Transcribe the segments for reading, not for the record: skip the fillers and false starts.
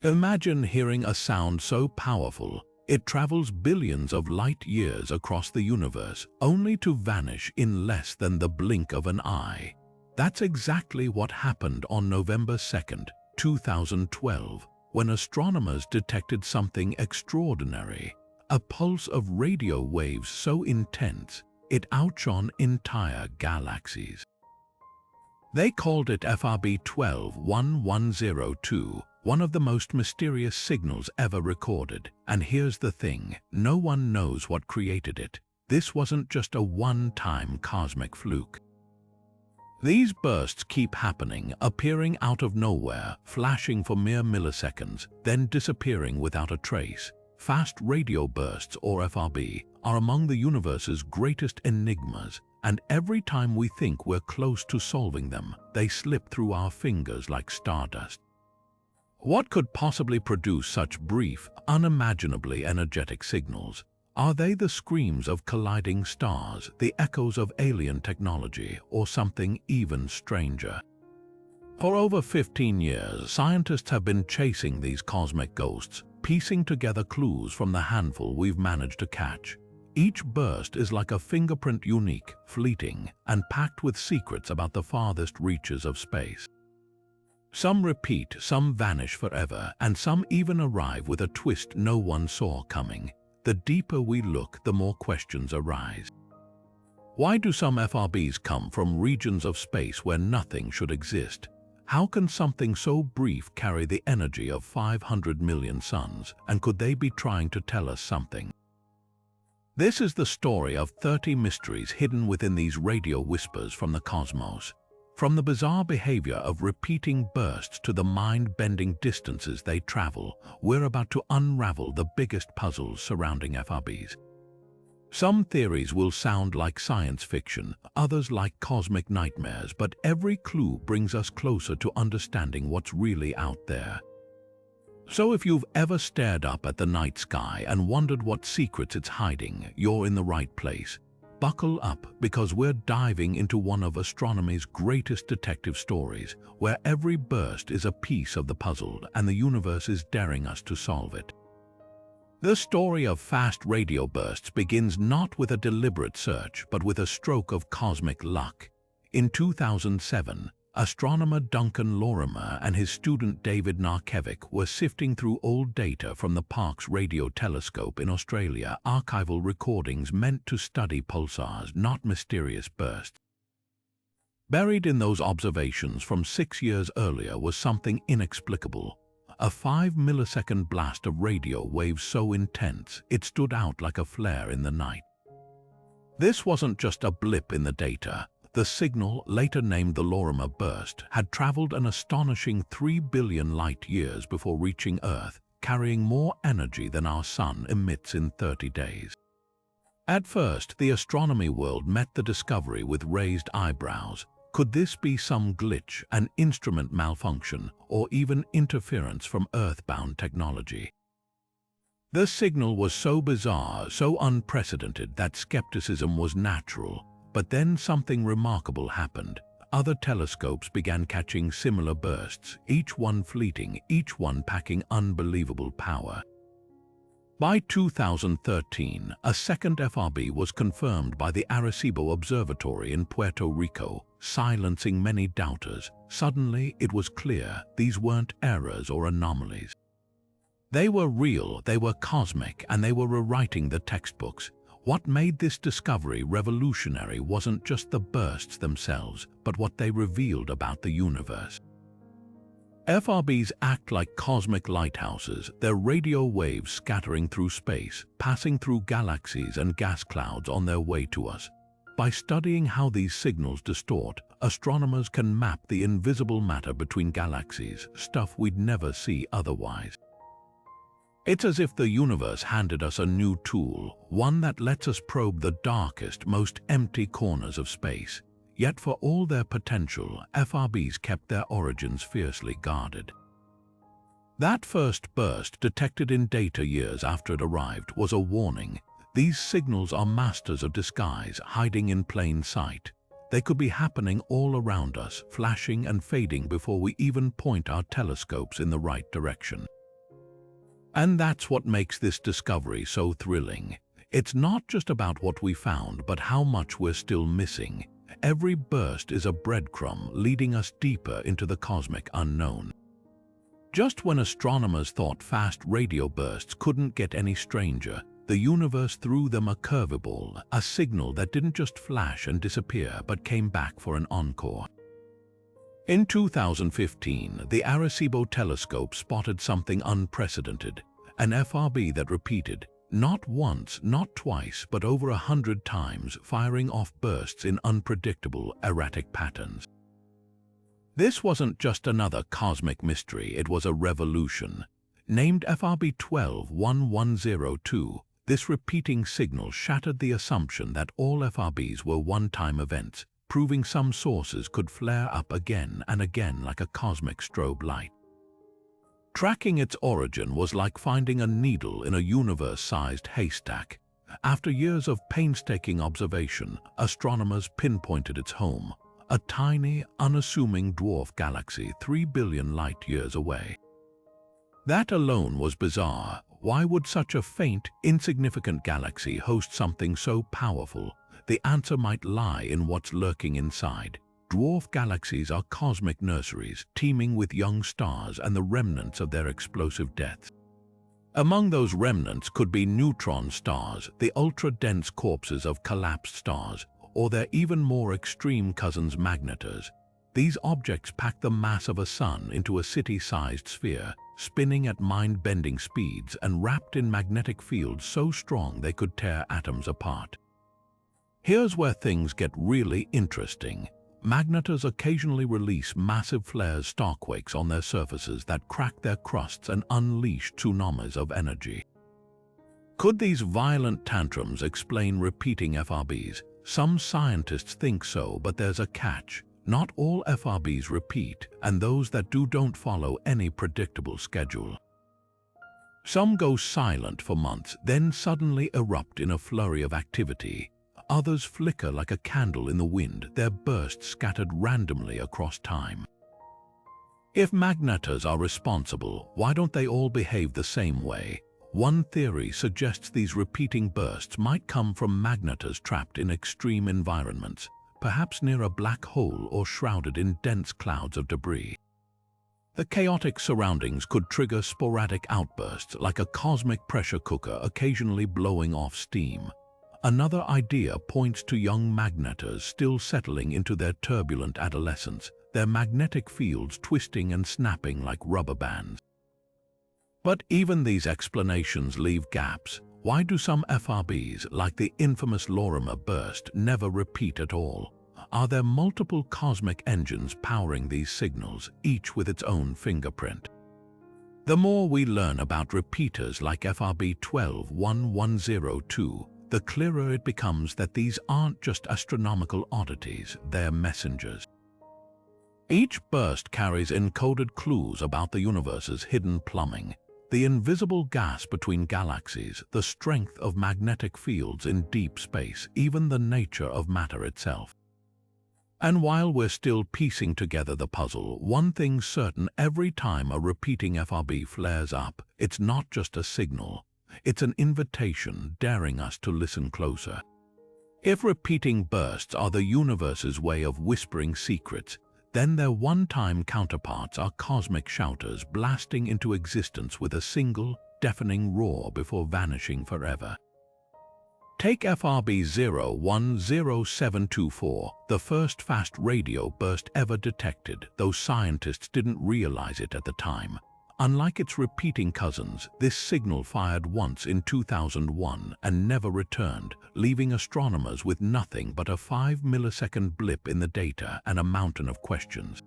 Imagine hearing a sound so powerful, it travels billions of light years across the universe, only to vanish in less than the blink of an eye. That's exactly what happened on November 2, 2012, when astronomers detected something extraordinary, a pulse of radio waves so intense it outshone entire galaxies. They called it FRB 121102, one of the most mysterious signals ever recorded. And here's the thing, no one knows what created it. This wasn't just a one-time cosmic fluke. These bursts keep happening, appearing out of nowhere, flashing for mere milliseconds, then disappearing without a trace. Fast radio bursts, or FRB, are among the universe's greatest enigmas, and every time we think we're close to solving them, they slip through our fingers like stardust. What could possibly produce such brief, unimaginably energetic signals? Are they the screams of colliding stars, the echoes of alien technology, or something even stranger? For over 15 years, scientists have been chasing these cosmic ghosts, piecing together clues from the handful we've managed to catch. Each burst is like a fingerprint, unique, fleeting, and packed with secrets about the farthest reaches of space. Some repeat, some vanish forever, and some even arrive with a twist no one saw coming. The deeper we look, the more questions arise. Why do some FRBs come from regions of space where nothing should exist? How can something so brief carry the energy of 500 million suns, and could they be trying to tell us something? This is the story of 30 mysteries hidden within these radio whispers from the cosmos. From the bizarre behavior of repeating bursts to the mind-bending distances they travel, we're about to unravel the biggest puzzles surrounding FRBs. Some theories will sound like science fiction, others like cosmic nightmares, but every clue brings us closer to understanding what's really out there. So if you've ever stared up at the night sky and wondered what secrets it's hiding, you're in the right place. Buckle up, because we're diving into one of astronomy's greatest detective stories, where every burst is a piece of the puzzle and the universe is daring us to solve it. The story of fast radio bursts begins not with a deliberate search, but with a stroke of cosmic luck. In 2007, astronomer Duncan Lorimer and his student David Narkevic were sifting through old data from the Parkes Radio Telescope in Australia, archival recordings meant to study pulsars, not mysterious bursts. Buried in those observations from 6 years earlier was something inexplicable. A 5-millisecond blast of radio waves so intense it stood out like a flare in the night. This wasn't just a blip in the data. The signal, later named the Lorimer burst, had traveled an astonishing 3 billion light-years before reaching Earth, carrying more energy than our Sun emits in 30 days. At first, the astronomy world met the discovery with raised eyebrows. Could this be some glitch, an instrument malfunction, or even interference from Earth-bound technology? The signal was so bizarre, so unprecedented, that skepticism was natural. But then something remarkable happened. Other telescopes began catching similar bursts, each one fleeting, each one packing unbelievable power. By 2013, a second FRB was confirmed by the Arecibo Observatory in Puerto Rico, silencing many doubters. Suddenly, it was clear these weren't errors or anomalies. They were real, they were cosmic, and they were rewriting the textbooks. What made this discovery revolutionary wasn't just the bursts themselves, but what they revealed about the universe. FRBs act like cosmic lighthouses, their radio waves scattering through space, passing through galaxies and gas clouds on their way to us. By studying how these signals distort, astronomers can map the invisible matter between galaxies, stuff we'd never see otherwise. It's as if the universe handed us a new tool, one that lets us probe the darkest, most empty corners of space. Yet for all their potential, FRBs kept their origins fiercely guarded. That first burst, detected in data years after it arrived, was a warning. These signals are masters of disguise, hiding in plain sight. They could be happening all around us, flashing and fading before we even point our telescopes in the right direction. And that's what makes this discovery so thrilling. It's not just about what we found, but how much we're still missing. Every burst is a breadcrumb leading us deeper into the cosmic unknown. Just when astronomers thought fast radio bursts couldn't get any stranger, the universe threw them a curveball, a signal that didn't just flash and disappear but came back for an encore. In 2015, the Arecibo telescope spotted something unprecedented, an FRB that repeated, not once, not twice, but over 100 times, firing off bursts in unpredictable, erratic patterns. This wasn't just another cosmic mystery, it was a revolution. Named FRB 121102, this repeating signal shattered the assumption that all FRBs were one-time events, proving some sources could flare up again and again like a cosmic strobe light. Tracking its origin was like finding a needle in a universe-sized haystack. After years of painstaking observation, astronomers pinpointed its home, a tiny, unassuming dwarf galaxy 3 billion light-years away. That alone was bizarre. Why would such a faint, insignificant galaxy host something so powerful? The answer might lie in what's lurking inside. Dwarf galaxies are cosmic nurseries, teeming with young stars and the remnants of their explosive deaths. Among those remnants could be neutron stars, the ultra-dense corpses of collapsed stars, or their even more extreme cousins Magnetars. These objects pack the mass of a sun into a city-sized sphere, spinning at mind-bending speeds and wrapped in magnetic fields so strong they could tear atoms apart. Here's where things get really interesting. Magnetars occasionally release massive flares, starquakes on their surfaces that crack their crusts and unleash tsunamis of energy. Could these violent tantrums explain repeating FRBs? Some scientists think so, but there's a catch. Not all FRBs repeat, and those that do don't follow any predictable schedule. Some go silent for months, then suddenly erupt in a flurry of activity. Others flicker like a candle in the wind, their bursts scattered randomly across time. If magnetars are responsible, why don't they all behave the same way? One theory suggests these repeating bursts might come from magnetars trapped in extreme environments, perhaps near a black hole or shrouded in dense clouds of debris. The chaotic surroundings could trigger sporadic outbursts like a cosmic pressure cooker occasionally blowing off steam. Another idea points to young magnetars still settling into their turbulent adolescence, their magnetic fields twisting and snapping like rubber bands. But even these explanations leave gaps. Why do some FRBs, like the infamous Lorimer burst, never repeat at all? Are there multiple cosmic engines powering these signals, each with its own fingerprint? The more we learn about repeaters like FRB 121102, the clearer it becomes that these aren't just astronomical oddities, they're messengers. Each burst carries encoded clues about the universe's hidden plumbing, the invisible gas between galaxies, the strength of magnetic fields in deep space, even the nature of matter itself. And while we're still piecing together the puzzle, one thing's certain: every time a repeating FRB flares up, it's not just a signal. It's an invitation daring us to listen closer. If repeating bursts are the universe's way of whispering secrets, then their one-time counterparts are cosmic shouters blasting into existence with a single, deafening roar before vanishing forever. Take FRB 010724, the first fast radio burst ever detected, though scientists didn't realize it at the time. Unlike its repeating cousins, this signal fired once in 2001 and never returned, leaving astronomers with nothing but a 5-millisecond blip in the data and a mountain of questions.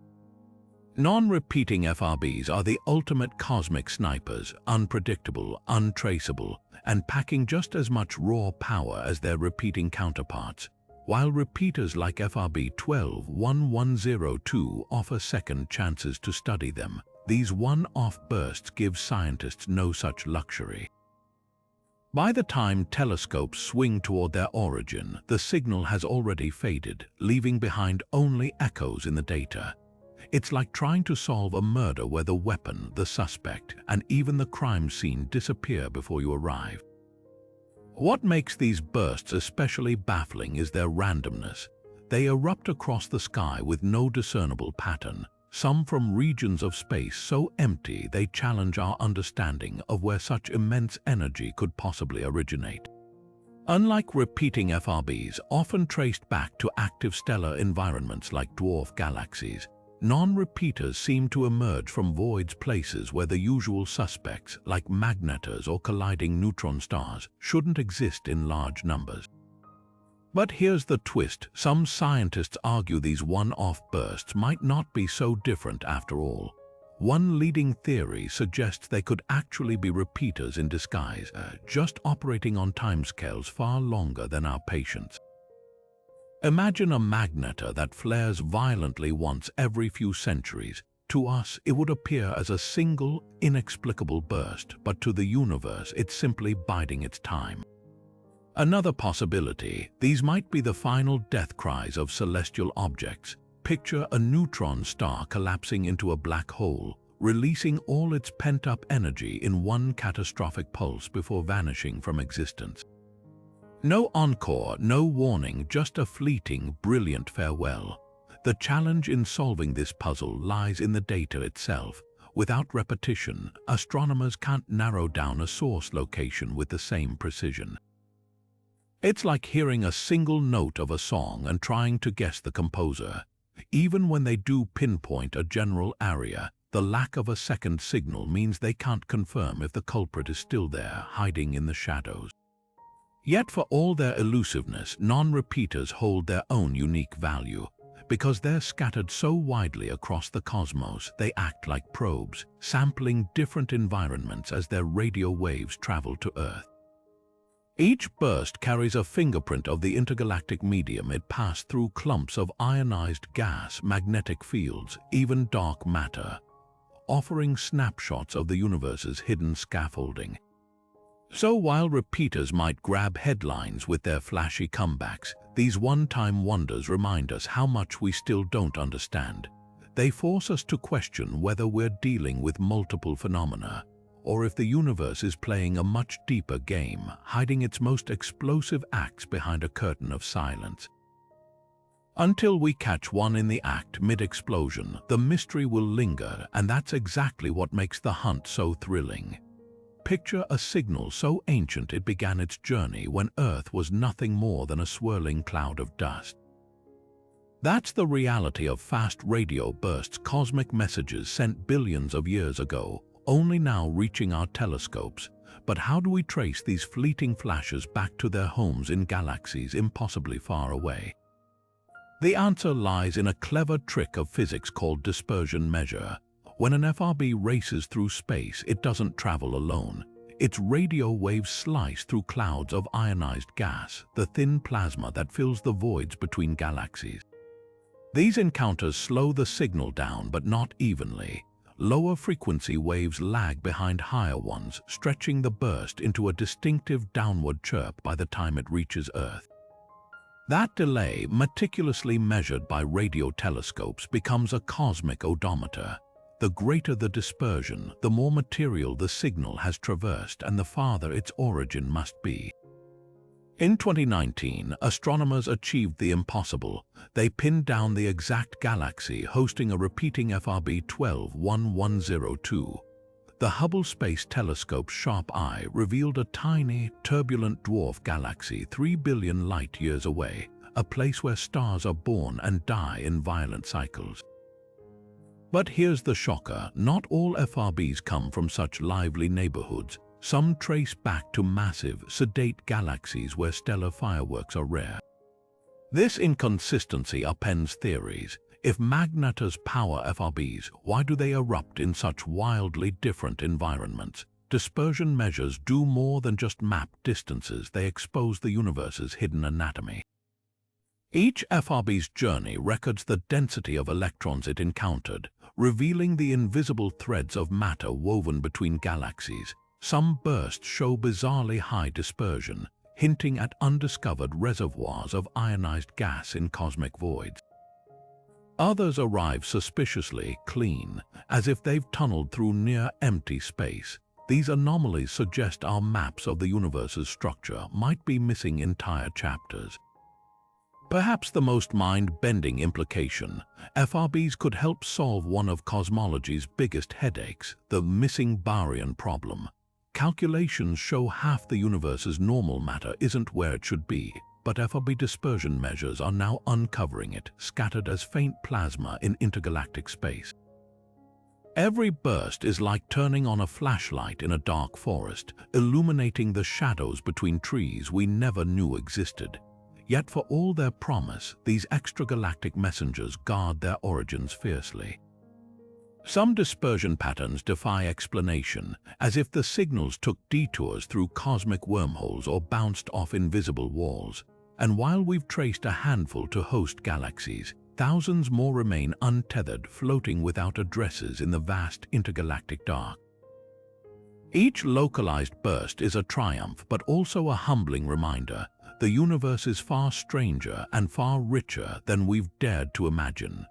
Non-repeating FRBs are the ultimate cosmic snipers, unpredictable, untraceable, and packing just as much raw power as their repeating counterparts. While repeaters like FRB 121102 offer second chances to study them, these one-off bursts give scientists no such luxury. By the time telescopes swing toward their origin, the signal has already faded, leaving behind only echoes in the data. It's like trying to solve a murder where the weapon, the suspect, and even the crime scene disappear before you arrive. What makes these bursts especially baffling is their randomness. They erupt across the sky with no discernible pattern, some from regions of space so empty they challenge our understanding of where such immense energy could possibly originate. Unlike repeating FRBs, often traced back to active stellar environments like dwarf galaxies, non-repeaters seem to emerge from voids, places where the usual suspects, like magnetars or colliding neutron stars, shouldn't exist in large numbers. But here's the twist: some scientists argue these one-off bursts might not be so different after all. One leading theory suggests they could actually be repeaters in disguise, just operating on timescales far longer than our patience. Imagine a magnetar that flares violently once every few centuries. To us, it would appear as a single, inexplicable burst, but to the universe, it's simply biding its time. Another possibility: these might be the final death cries of celestial objects. Picture a neutron star collapsing into a black hole, releasing all its pent-up energy in one catastrophic pulse before vanishing from existence. No encore, no warning, just a fleeting, brilliant farewell. The challenge in solving this puzzle lies in the data itself. Without repetition, astronomers can't narrow down a source location with the same precision. It's like hearing a single note of a song and trying to guess the composer. Even when they do pinpoint a general area, the lack of a second signal means they can't confirm if the culprit is still there, hiding in the shadows. Yet for all their elusiveness, non-repeaters hold their own unique value. Because they're scattered so widely across the cosmos, they act like probes, sampling different environments as their radio waves travel to Earth. Each burst carries a fingerprint of the intergalactic medium it passed through: clumps of ionized gas, magnetic fields, even dark matter, offering snapshots of the universe's hidden scaffolding. So while repeaters might grab headlines with their flashy comebacks, these one-time wonders remind us how much we still don't understand. They force us to question whether we're dealing with multiple phenomena, or if the universe is playing a much deeper game, hiding its most explosive acts behind a curtain of silence. Until we catch one in the act mid-explosion, the mystery will linger, and that's exactly what makes the hunt so thrilling. Picture a signal so ancient it began its journey when Earth was nothing more than a swirling cloud of dust. That's the reality of fast radio bursts: cosmic messages sent billions of years ago, only now reaching our telescopes. But how do we trace these fleeting flashes back to their homes in galaxies impossibly far away? The answer lies in a clever trick of physics called dispersion measure. When an FRB races through space, it doesn't travel alone. Its radio waves slice through clouds of ionized gas, the thin plasma that fills the voids between galaxies. These encounters slow the signal down, but not evenly. Lower frequency waves lag behind higher ones, stretching the burst into a distinctive downward chirp by the time it reaches Earth. That delay, meticulously measured by radio telescopes, becomes a cosmic odometer. The greater the dispersion, the more material the signal has traversed and the farther its origin must be. In 2019, astronomers achieved the impossible. They pinned down the exact galaxy hosting a repeating FRB 121102. The Hubble Space Telescope's sharp eye revealed a tiny, turbulent dwarf galaxy 3 billion light-years away, a place where stars are born and die in violent cycles. But here's the shocker: not all FRBs come from such lively neighborhoods. Some trace back to massive, sedate galaxies where stellar fireworks are rare. This inconsistency upends theories. If magnetars power FRBs, why do they erupt in such wildly different environments? Dispersion measures do more than just map distances, they expose the universe's hidden anatomy. Each FRB's journey records the density of electrons it encountered, revealing the invisible threads of matter woven between galaxies. Some bursts show bizarrely high dispersion, hinting at undiscovered reservoirs of ionized gas in cosmic voids. Others arrive suspiciously clean, as if they've tunneled through near-empty space. These anomalies suggest our maps of the universe's structure might be missing entire chapters. Perhaps the most mind-bending implication, FRBs could help solve one of cosmology's biggest headaches, the missing baryon problem. Calculations show half the universe's normal matter isn't where it should be, but FRB dispersion measures are now uncovering it, scattered as faint plasma in intergalactic space. Every burst is like turning on a flashlight in a dark forest, illuminating the shadows between trees we never knew existed. Yet for all their promise, these extragalactic messengers guard their origins fiercely. Some dispersion patterns defy explanation, as if the signals took detours through cosmic wormholes or bounced off invisible walls. And while we've traced a handful to host galaxies, thousands more remain untethered, floating without addresses in the vast intergalactic dark. Each localized burst is a triumph, but also a humbling reminder. The universe is far stranger and far richer than we've dared to imagine.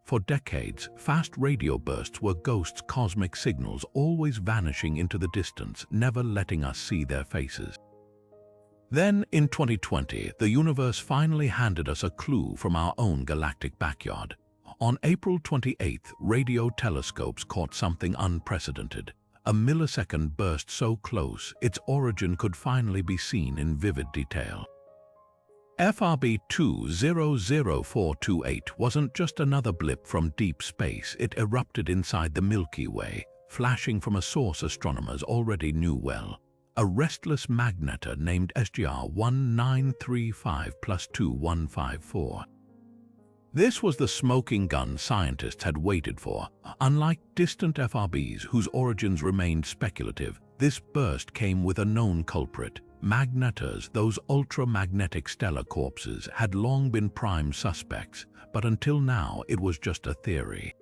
For decades, fast radio bursts were ghosts, cosmic signals always vanishing into the distance, never letting us see their faces. Then, in 2020, the universe finally handed us a clue from our own galactic backyard. On April 28th, radio telescopes caught something unprecedented. A millisecond burst so close, its origin could finally be seen in vivid detail. FRB 200428 wasn't just another blip from deep space, it erupted inside the Milky Way, flashing from a source astronomers already knew well. A restless magnetar named SGR 1935+2154. This was the smoking gun scientists had waited for. Unlike distant FRBs whose origins remained speculative, this burst came with a known culprit. Magnetars, those ultramagnetic stellar corpses, had long been prime suspects, but until now it was just a theory.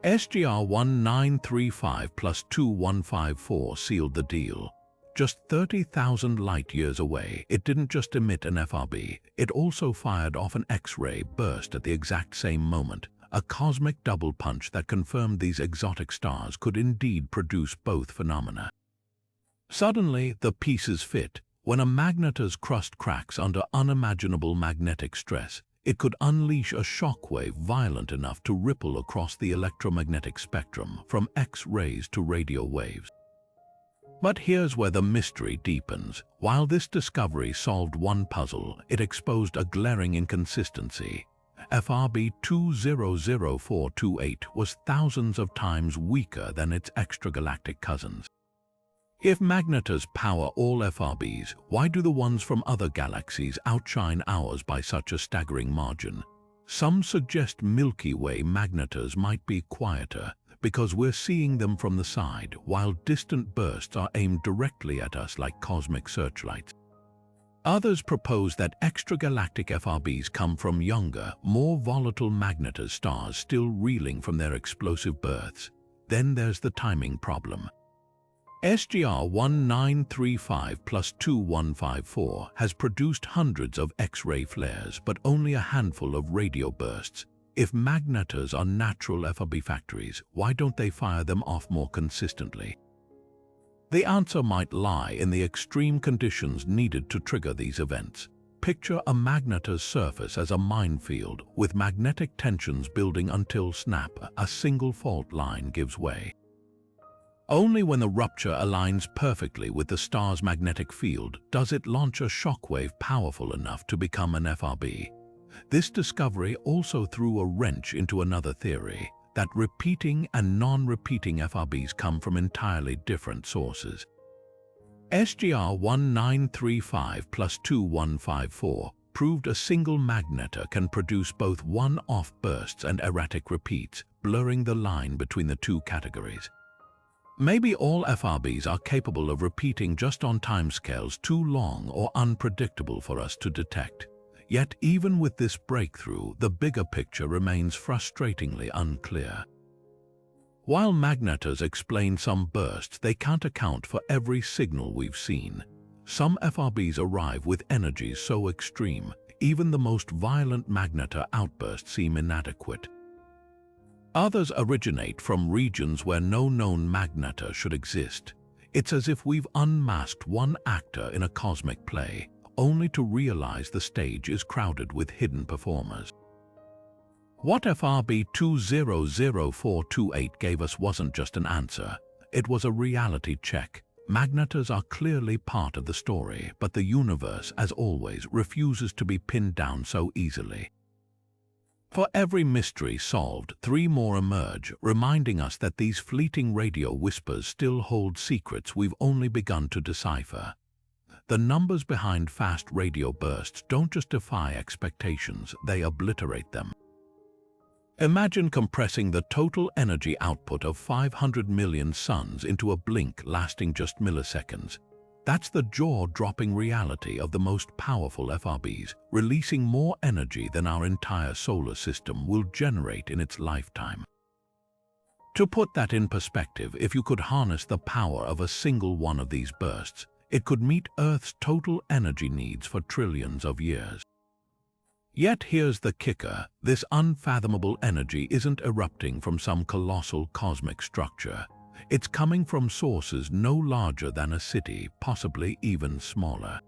SGR 1935+2154 sealed the deal. Just 30,000 light-years away, it didn't just emit an FRB, it also fired off an X-ray burst at the exact same moment, a cosmic double punch that confirmed these exotic stars could indeed produce both phenomena. Suddenly, the pieces fit. When a magnetar's crust cracks under unimaginable magnetic stress, it could unleash a shockwave violent enough to ripple across the electromagnetic spectrum, from X-rays to radio waves. But here's where the mystery deepens. While this discovery solved one puzzle, it exposed a glaring inconsistency. FRB 200428 was thousands of times weaker than its extragalactic cousins. If magnetars power all FRBs, why do the ones from other galaxies outshine ours by such a staggering margin? Some suggest Milky Way magnetars might be quieter, because we're seeing them from the side, while distant bursts are aimed directly at us like cosmic searchlights. Others propose that extragalactic FRBs come from younger, more volatile magnetar stars still reeling from their explosive births. Then there's the timing problem. SGR 1935+2154 has produced hundreds of X-ray flares, but only a handful of radio bursts. If magnetars are natural FRB factories, why don't they fire them off more consistently? The answer might lie in the extreme conditions needed to trigger these events. Picture a magnetar's surface as a minefield, with magnetic tensions building until snap, a single fault line gives way. Only when the rupture aligns perfectly with the star's magnetic field does it launch a shockwave powerful enough to become an FRB. This discovery also threw a wrench into another theory, that repeating and non-repeating FRBs come from entirely different sources. SGR 1935+2154 proved a single magnetar can produce both one-off bursts and erratic repeats, blurring the line between the two categories. Maybe all FRBs are capable of repeating just on timescales too long or unpredictable for us to detect. Yet even with this breakthrough, the bigger picture remains frustratingly unclear. While magnetars explain some bursts, they can't account for every signal we've seen. Some FRBs arrive with energies so extreme, even the most violent magnetar outbursts seem inadequate. Others originate from regions where no known magnetar should exist. It's as if we've unmasked one actor in a cosmic play, only to realize the stage is crowded with hidden performers. What FRB 200428 gave us wasn't just an answer, it was a reality check. Magnetars are clearly part of the story, but the universe, as always, refuses to be pinned down so easily. For every mystery solved, 3 more emerge, reminding us that these fleeting radio whispers still hold secrets we've only begun to decipher. The numbers behind fast radio bursts don't just defy expectations, they obliterate them. Imagine compressing the total energy output of 500 million suns into a blink lasting just milliseconds. That's the jaw-dropping reality of the most powerful FRBs, releasing more energy than our entire solar system will generate in its lifetime. To put that in perspective, if you could harness the power of a single one of these bursts, it could meet Earth's total energy needs for trillions of years. Yet here's the kicker, this unfathomable energy isn't erupting from some colossal cosmic structure. It's coming from sources no larger than a city, possibly even smaller.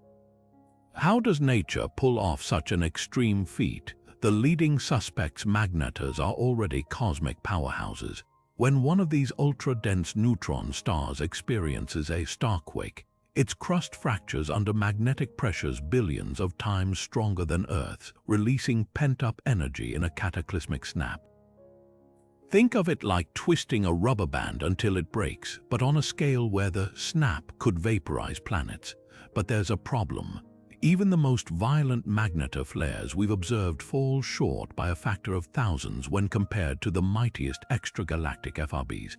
How does nature pull off such an extreme feat? The leading suspects, magnetars, are already cosmic powerhouses. When one of these ultra-dense neutron stars experiences a starquake, its crust fractures under magnetic pressures billions of times stronger than Earth's, releasing pent-up energy in a cataclysmic snap. Think of it like twisting a rubber band until it breaks, but on a scale where the snap could vaporize planets. But there's a problem. Even the most violent magnetar flares we've observed fall short by a factor of thousands when compared to the mightiest extragalactic FRBs.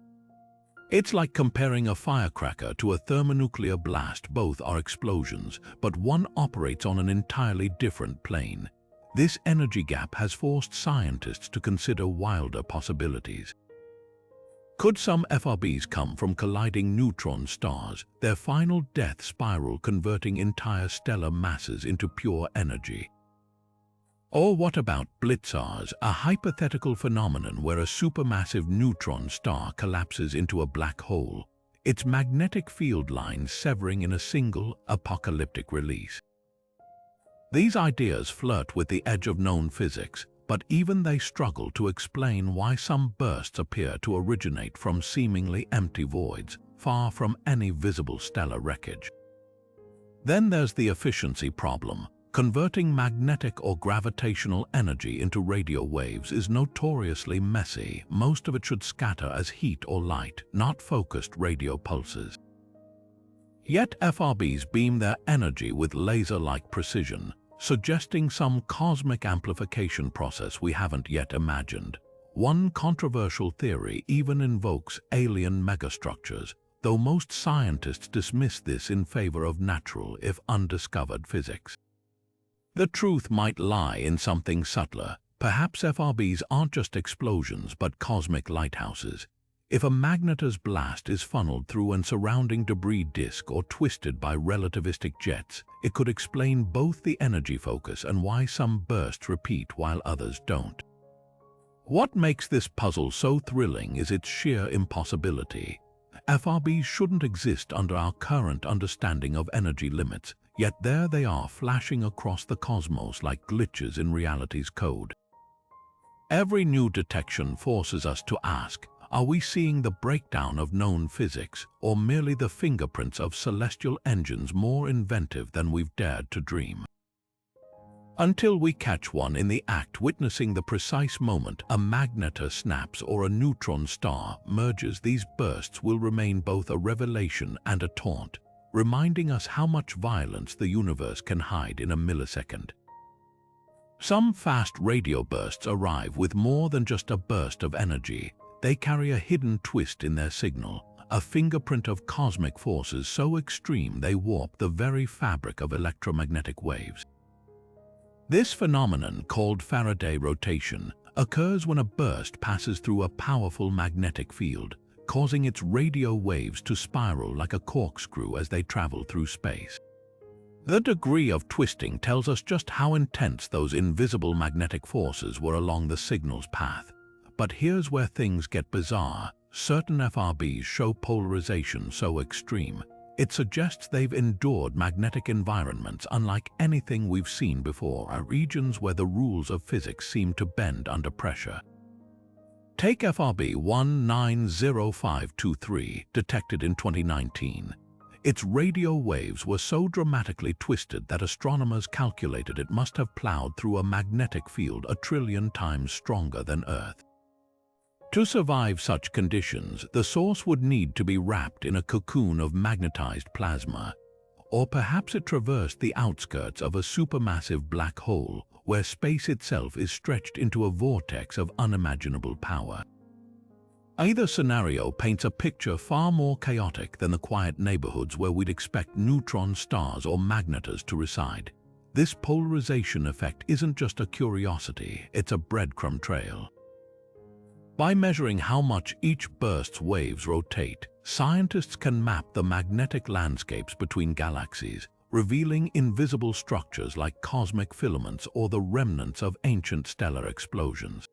It's like comparing a firecracker to a thermonuclear blast. Both are explosions, but one operates on an entirely different plane. This energy gap has forced scientists to consider wilder possibilities. Could some FRBs come from colliding neutron stars, their final death spiral converting entire stellar masses into pure energy? Or what about blitzars, a hypothetical phenomenon where a supermassive neutron star collapses into a black hole, its magnetic field lines severing in a single apocalyptic release? These ideas flirt with the edge of known physics, but even they struggle to explain why some bursts appear to originate from seemingly empty voids, far from any visible stellar wreckage. Then there's the efficiency problem. Converting magnetic or gravitational energy into radio waves is notoriously messy. Most of it should scatter as heat or light, not focused radio pulses. Yet FRBs beam their energy with laser-like precision, suggesting some cosmic amplification process we haven't yet imagined. One controversial theory even invokes alien megastructures, though most scientists dismiss this in favor of natural, if undiscovered, physics. The truth might lie in something subtler. Perhaps FRBs aren't just explosions but cosmic lighthouses. If a magnetar's blast is funneled through an surrounding debris disk or twisted by relativistic jets, it could explain both the energy focus and why some bursts repeat while others don't. What makes this puzzle so thrilling is its sheer impossibility. FRBs shouldn't exist under our current understanding of energy limits, yet there they are flashing across the cosmos like glitches in reality's code. Every new detection forces us to ask, are we seeing the breakdown of known physics, or merely the fingerprints of celestial engines more inventive than we've dared to dream? Until we catch one in the act, witnessing the precise moment a magnetar snaps or a neutron star merges, these bursts will remain both a revelation and a taunt, reminding us how much violence the universe can hide in a millisecond. Some fast radio bursts arrive with more than just a burst of energy. They carry a hidden twist in their signal, a fingerprint of cosmic forces so extreme they warp the very fabric of electromagnetic waves. This phenomenon, called Faraday rotation, occurs when a burst passes through a powerful magnetic field, causing its radio waves to spiral like a corkscrew as they travel through space. The degree of twisting tells us just how intense those invisible magnetic forces were along the signal's path. But here's where things get bizarre. Certain FRBs show polarization so extreme, it suggests they've endured magnetic environments unlike anything we've seen before, regions where the rules of physics seem to bend under pressure. Take FRB 190523, detected in 2019. Its radio waves were so dramatically twisted that astronomers calculated it must have plowed through a magnetic field 1 trillion times stronger than Earth. To survive such conditions, the source would need to be wrapped in a cocoon of magnetized plasma, or perhaps it traversed the outskirts of a supermassive black hole where space itself is stretched into a vortex of unimaginable power. Either scenario paints a picture far more chaotic than the quiet neighborhoods where we'd expect neutron stars or magnetars to reside. This polarization effect isn't just a curiosity, it's a breadcrumb trail. By measuring how much each burst's waves rotate, scientists can map the magnetic landscapes between galaxies, revealing invisible structures like cosmic filaments or the remnants of ancient stellar explosions.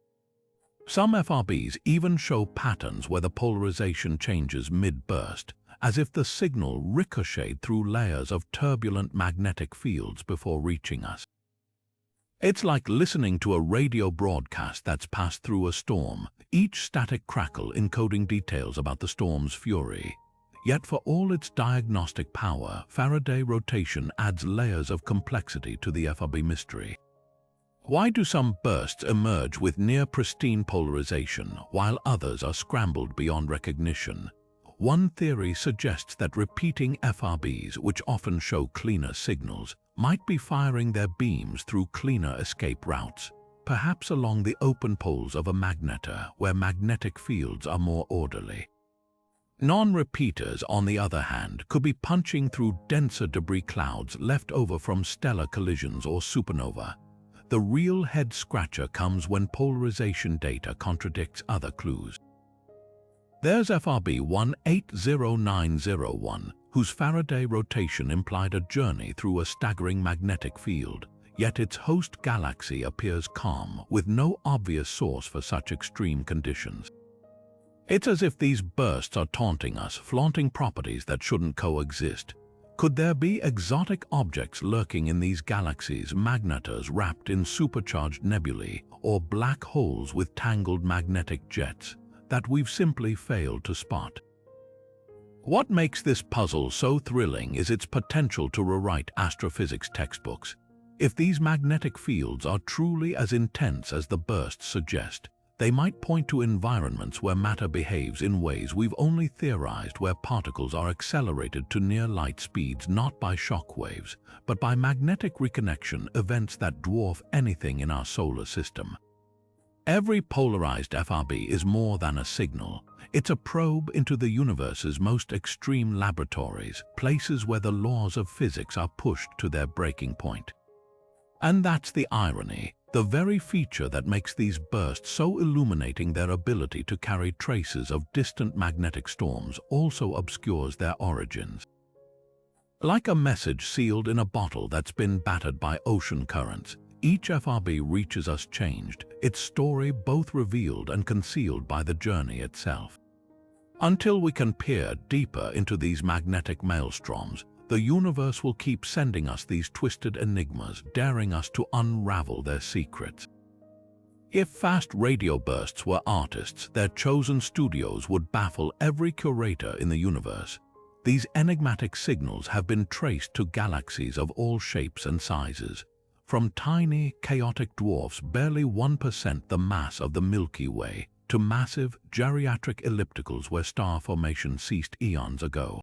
Some FRBs even show patterns where the polarization changes mid-burst, as if the signal ricocheted through layers of turbulent magnetic fields before reaching us. It's like listening to a radio broadcast that's passed through a storm, each static crackle encoding details about the storm's fury. Yet for all its diagnostic power, Faraday rotation adds layers of complexity to the FRB mystery. Why do some bursts emerge with near-pristine polarization, while others are scrambled beyond recognition? One theory suggests that repeating FRBs, which often show cleaner signals, might be firing their beams through cleaner escape routes, perhaps along the open poles of a magnetar where magnetic fields are more orderly. Non-repeaters, on the other hand, could be punching through denser debris clouds left over from stellar collisions or supernova. The real head-scratcher comes when polarization data contradicts other clues. There's FRB 180901, whose Faraday rotation implied a journey through a staggering magnetic field, yet its host galaxy appears calm, with no obvious source for such extreme conditions. It's as if these bursts are taunting us, flaunting properties that shouldn't coexist. Could there be exotic objects lurking in these galaxies, magnetars wrapped in supercharged nebulae, or black holes with tangled magnetic jets that we've simply failed to spot? What makes this puzzle so thrilling is its potential to rewrite astrophysics textbooks. If these magnetic fields are truly as intense as the bursts suggest, they might point to environments where matter behaves in ways we've only theorized, where particles are accelerated to near light speeds not by shock waves, but by magnetic reconnection events that dwarf anything in our solar system. Every polarized FRB is more than a signal. It's a probe into the universe's most extreme laboratories, places where the laws of physics are pushed to their breaking point. And that's the irony. The very feature that makes these bursts so illuminating, their ability to carry traces of distant magnetic storms, also obscures their origins. Like a message sealed in a bottle that's been battered by ocean currents, each FRB reaches us changed, its story both revealed and concealed by the journey itself. Until we can peer deeper into these magnetic maelstroms, the universe will keep sending us these twisted enigmas, daring us to unravel their secrets. If fast radio bursts were artists, their chosen studios would baffle every curator in the universe. These enigmatic signals have been traced to galaxies of all shapes and sizes, from tiny, chaotic dwarfs barely 1% the mass of the Milky Way, to massive, geriatric ellipticals where star formation ceased eons ago.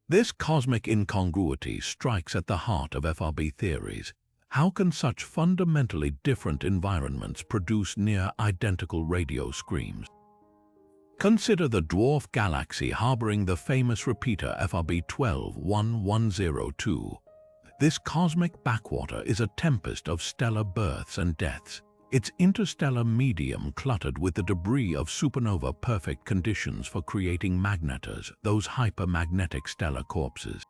This cosmic incongruity strikes at the heart of FRB theories. How can such fundamentally different environments produce near-identical radio screams? Consider the dwarf galaxy harboring the famous repeater FRB 121102. This cosmic backwater is a tempest of stellar births and deaths, its interstellar medium cluttered with the debris of supernova, perfect conditions for creating magnetars, those hypermagnetic stellar corpses.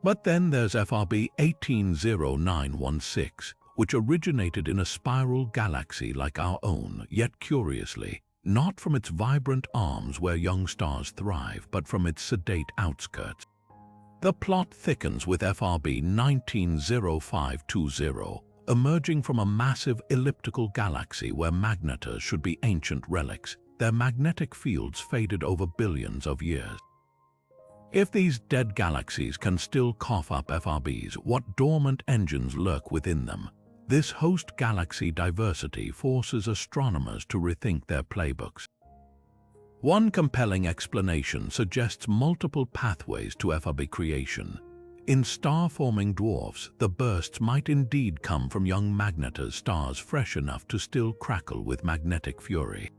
But then there's FRB 180916, which originated in a spiral galaxy like our own, yet curiously, not from its vibrant arms where young stars thrive, but from its sedate outskirts. The plot thickens with FRB 190520, emerging from a massive elliptical galaxy where magnetars should be ancient relics, their magnetic fields faded over billions of years. If these dead galaxies can still cough up FRBs, what dormant engines lurk within them? This host galaxy diversity forces astronomers to rethink their playbooks. One compelling explanation suggests multiple pathways to FRB creation. In star-forming dwarfs, the bursts might indeed come from young magnetar stars fresh enough to still crackle with magnetic fury.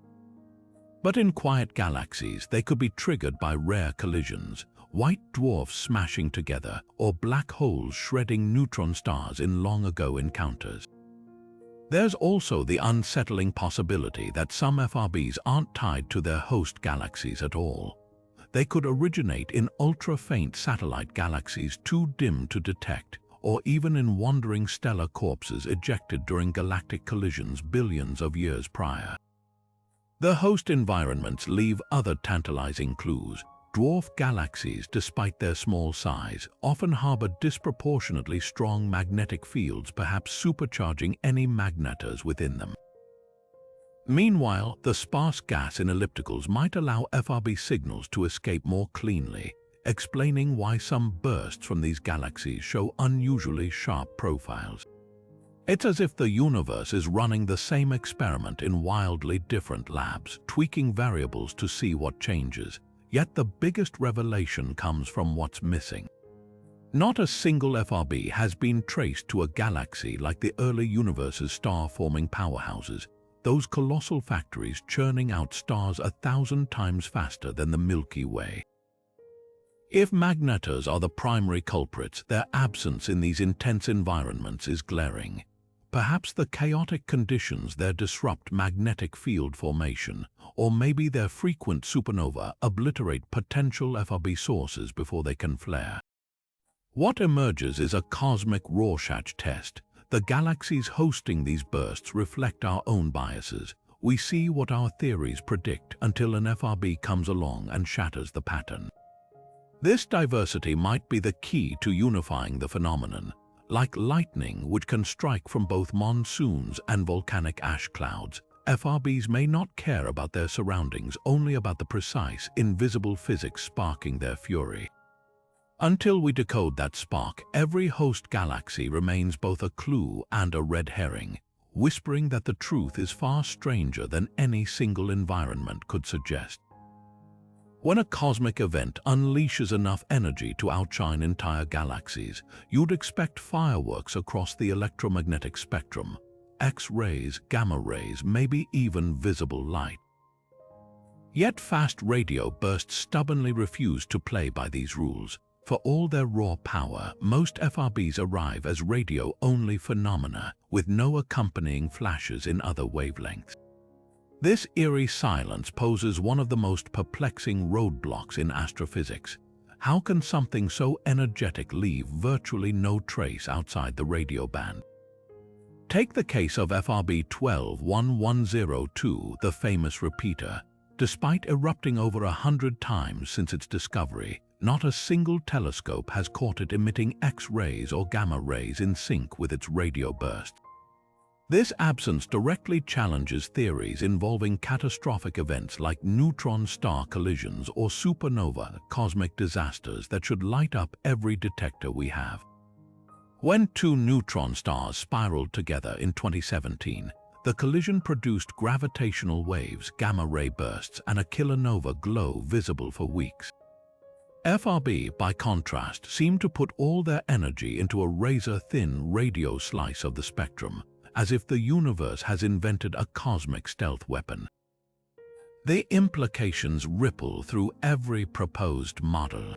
But in quiet galaxies, they could be triggered by rare collisions, white dwarfs smashing together, or black holes shredding neutron stars in long-ago encounters. There's also the unsettling possibility that some FRBs aren't tied to their host galaxies at all. They could originate in ultra-faint satellite galaxies too dim to detect, or even in wandering stellar corpses ejected during galactic collisions billions of years prior. The host environments leave other tantalizing clues. Dwarf galaxies, despite their small size, often harbor disproportionately strong magnetic fields, perhaps supercharging any magnetars within them. Meanwhile, the sparse gas in ellipticals might allow FRB signals to escape more cleanly, explaining why some bursts from these galaxies show unusually sharp profiles. It's as if the universe is running the same experiment in wildly different labs, tweaking variables to see what changes. Yet the biggest revelation comes from what's missing. Not a single FRB has been traced to a galaxy like the early universe's star-forming powerhouses, those colossal factories churning out stars 1,000 times faster than the Milky Way. If magnetars are the primary culprits, their absence in these intense environments is glaring. Perhaps the chaotic conditions there disrupt magnetic field formation, or maybe their frequent supernova obliterate potential FRB sources before they can flare. What emerges is a cosmic Rorschach test. The galaxies hosting these bursts reflect our own biases. We see what our theories predict until an FRB comes along and shatters the pattern. This diversity might be the key to unifying the phenomenon. Like lightning, which can strike from both monsoons and volcanic ash clouds, FRBs may not care about their surroundings, only about the precise, invisible physics sparking their fury. Until we decode that spark, every host galaxy remains both a clue and a red herring, whispering that the truth is far stranger than any single environment could suggest. When a cosmic event unleashes enough energy to outshine entire galaxies, you'd expect fireworks across the electromagnetic spectrum, X-rays, gamma rays, maybe even visible light. Yet fast radio bursts stubbornly refuse to play by these rules. For all their raw power, most FRBs arrive as radio-only phenomena with no accompanying flashes in other wavelengths. This eerie silence poses one of the most perplexing roadblocks in astrophysics. How can something so energetic leave virtually no trace outside the radio band? Take the case of FRB 121102, the famous repeater. Despite erupting over 100 times since its discovery, not a single telescope has caught it emitting X-rays or gamma rays in sync with its radio burst. This absence directly challenges theories involving catastrophic events like neutron star collisions or supernova cosmic disasters that should light up every detector we have. When two neutron stars spiraled together in 2017, the collision produced gravitational waves, gamma-ray bursts, and a kilonova glow visible for weeks. FRB, by contrast, seemed to put all their energy into a razor-thin radio slice of the spectrum, as if the universe has invented a cosmic stealth weapon. The implications ripple through every proposed model.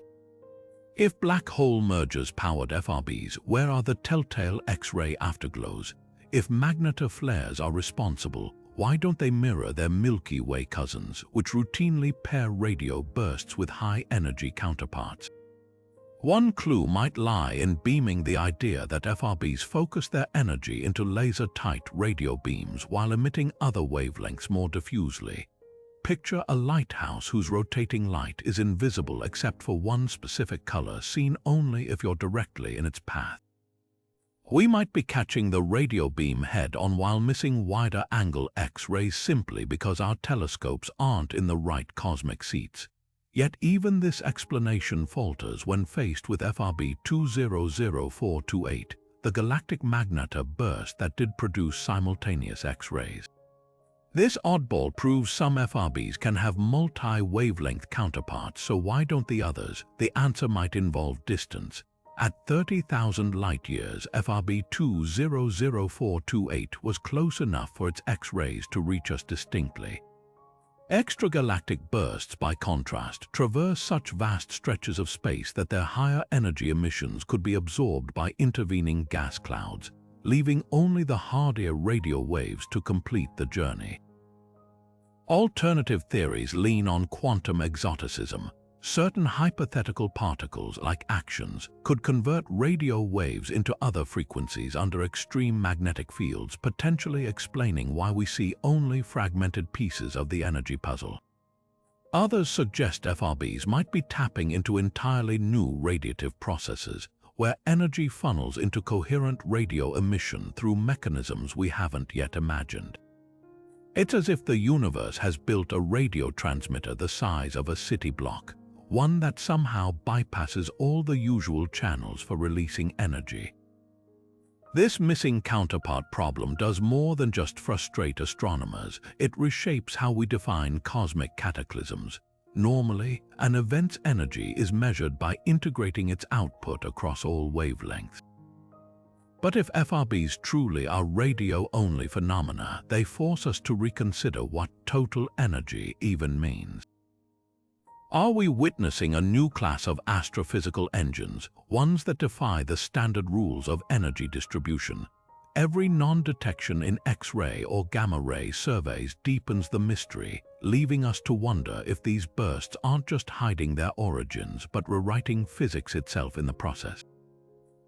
If black hole mergers powered FRBs, where are the telltale X-ray afterglows? If magnetar flares are responsible, why don't they mirror their Milky Way cousins, which routinely pair radio bursts with high-energy counterparts? One clue might lie in beaming the idea that FRBs focus their energy into laser-tight radio beams while emitting other wavelengths more diffusely. Picture a lighthouse whose rotating light is invisible except for one specific color, seen only if you're directly in its path. We might be catching the radio beam head-on while missing wider-angle X-rays simply because our telescopes aren't in the right cosmic seats. Yet even this explanation falters when faced with FRB 200428, the galactic magnetar burst that did produce simultaneous X-rays. This oddball proves some FRBs can have multi-wavelength counterparts, so why don't the others? The answer might involve distance. At 30,000 light-years, FRB 200428 was close enough for its X-rays to reach us distinctly. Extragalactic bursts, by contrast, traverse such vast stretches of space that their higher energy emissions could be absorbed by intervening gas clouds, leaving only the hardier radio waves to complete the journey. Alternative theories lean on quantum exoticism. Certain hypothetical particles, like actions, could convert radio waves into other frequencies under extreme magnetic fields, potentially explaining why we see only fragmented pieces of the energy puzzle. Others suggest FRBs might be tapping into entirely new radiative processes, where energy funnels into coherent radio emission through mechanisms we haven't yet imagined. It's as if the universe has built a radio transmitter the size of a city block, one that somehow bypasses all the usual channels for releasing energy. This missing counterpart problem does more than just frustrate astronomers. It reshapes how we define cosmic cataclysms. Normally, an event's energy is measured by integrating its output across all wavelengths. But if FRBs truly are radio-only phenomena, they force us to reconsider what total energy even means. Are we witnessing a new class of astrophysical engines, ones that defy the standard rules of energy distribution? Every non-detection in X-ray or gamma-ray surveys deepens the mystery, leaving us to wonder if these bursts aren't just hiding their origins but rewriting physics itself in the process.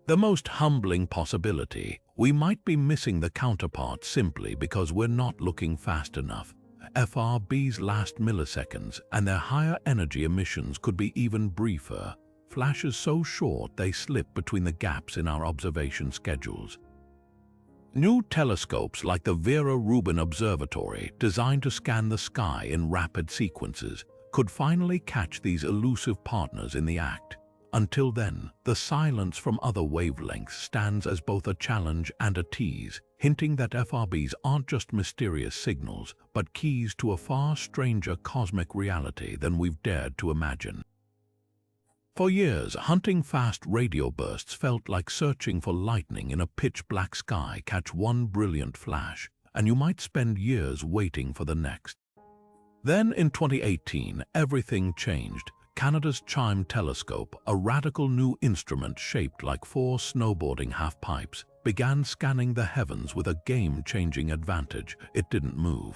The most humbling possibility: we might be missing the counterpart simply because we're not looking fast enough. FRBs last milliseconds, and their higher energy emissions could be even briefer, flashes so short they slip between the gaps in our observation schedules. New telescopes like the Vera Rubin Observatory, designed to scan the sky in rapid sequences, could finally catch these elusive partners in the act. Until then, the silence from other wavelengths stands as both a challenge and a tease, hinting that FRBs aren't just mysterious signals, but keys to a far stranger cosmic reality than we've dared to imagine. For years, hunting fast radio bursts felt like searching for lightning in a pitch-black sky. Catch one brilliant flash, and you might spend years waiting for the next. Then, in 2018, everything changed. Canada's CHIME telescope, a radical new instrument shaped like 4 snowboarding half-pipes, began scanning the heavens with a game-changing advantage. It didn't move.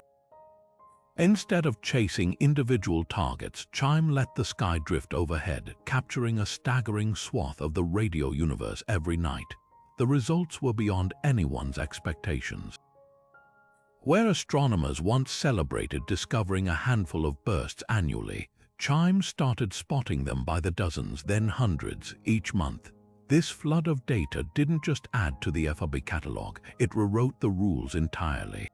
Instead of chasing individual targets, CHIME let the sky drift overhead, capturing a staggering swath of the radio universe every night. The results were beyond anyone's expectations. Where astronomers once celebrated discovering a handful of bursts annually, CHIME started spotting them by the dozens, then hundreds, each month. This flood of data didn't just add to the FRB catalog, it rewrote the rules entirely.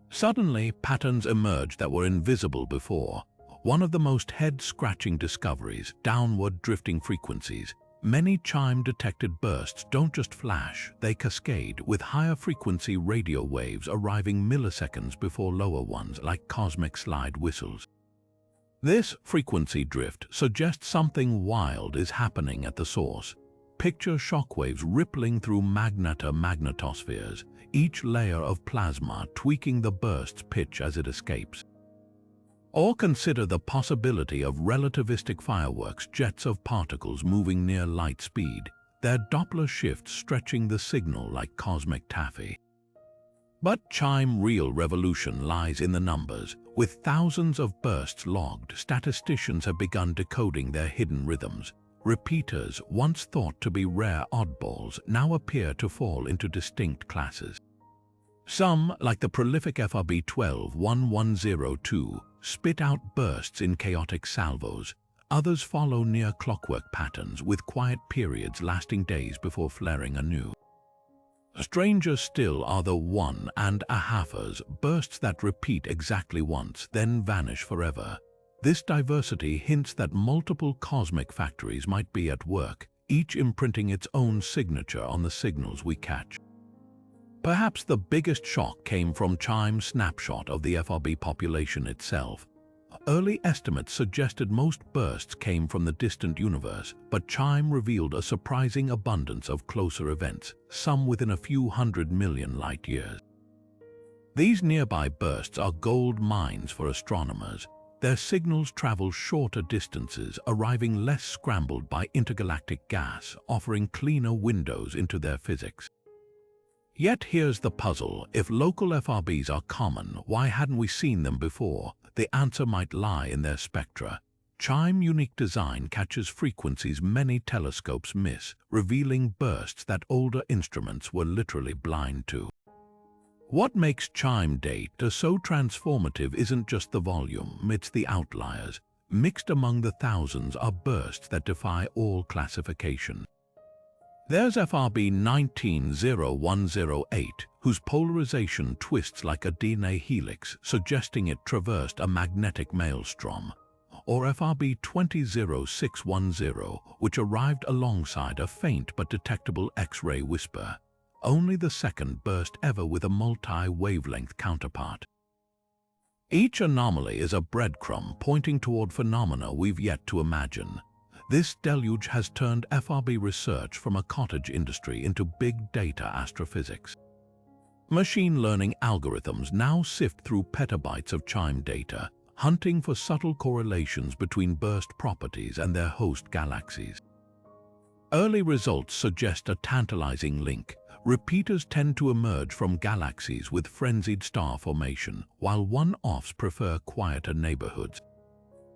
Suddenly, patterns emerged that were invisible before. One of the most head-scratching discoveries: downward drifting frequencies. Many CHIME-detected bursts don't just flash, they cascade, with higher frequency radio waves arriving milliseconds before lower ones, like cosmic slide whistles. This frequency drift suggests something wild is happening at the source. Picture shockwaves rippling through magnetospheres, each layer of plasma tweaking the burst's pitch as it escapes. Or consider the possibility of relativistic fireworks, jets of particles moving near light speed, their Doppler shifts stretching the signal like cosmic taffy. But CHIME's real revolution lies in the numbers. With thousands of bursts logged, statisticians have begun decoding their hidden rhythms. Repeaters, once thought to be rare oddballs, now appear to fall into distinct classes. Some, like the prolific FRB 121102, spit out bursts in chaotic salvos. Others follow near clockwork patterns with quiet periods lasting days before flaring anew. Stranger still are the 1.5ers, bursts that repeat exactly once, then vanish forever. This diversity hints that multiple cosmic factories might be at work, each imprinting its own signature on the signals we catch. Perhaps the biggest shock came from CHIME's snapshot of the FRB population itself. Early estimates suggested most bursts came from the distant universe, but CHIME revealed a surprising abundance of closer events, some within a few 100 million light-years. These nearby bursts are gold mines for astronomers. Their signals travel shorter distances, arriving less scrambled by intergalactic gas, offering cleaner windows into their physics. Yet here's the puzzle: if local FRBs are common, why hadn't we seen them before? The answer might lie in their spectra. CHIME's unique design catches frequencies many telescopes miss, revealing bursts that older instruments were literally blind to. What makes CHIME data so transformative isn't just the volume, it's the outliers. Mixed among the thousands are bursts that defy all classification. There's FRB 190108, whose polarization twists like a DNA helix, suggesting it traversed a magnetic maelstrom. Or FRB 200610, which arrived alongside a faint but detectable X-ray whisper. Only the second burst ever with a multi-wavelength counterpart. Each anomaly is a breadcrumb pointing toward phenomena we've yet to imagine. This deluge has turned FRB research from a cottage industry into big data astrophysics. Machine learning algorithms now sift through petabytes of CHIME data, hunting for subtle correlations between burst properties and their host galaxies. Early results suggest a tantalizing link. Repeaters tend to emerge from galaxies with frenzied star formation, while one-offs prefer quieter neighborhoods.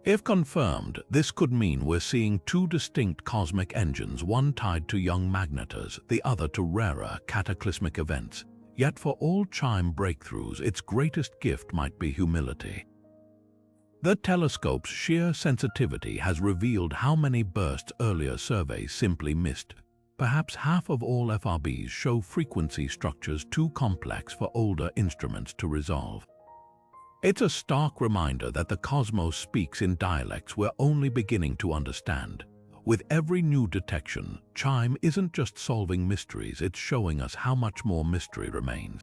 If confirmed, this could mean we're seeing two distinct cosmic engines, one tied to young Magnetars, the other to rarer, cataclysmic events. Yet for all CHIME breakthroughs, its greatest gift might be humility. The telescope's sheer sensitivity has revealed how many bursts earlier surveys simply missed. Perhaps half of all FRBs show frequency structures too complex for older instruments to resolve. It's a stark reminder that the cosmos speaks in dialects we're only beginning to understand. With every new detection, CHIME isn't just solving mysteries, it's showing us how much more mystery remains.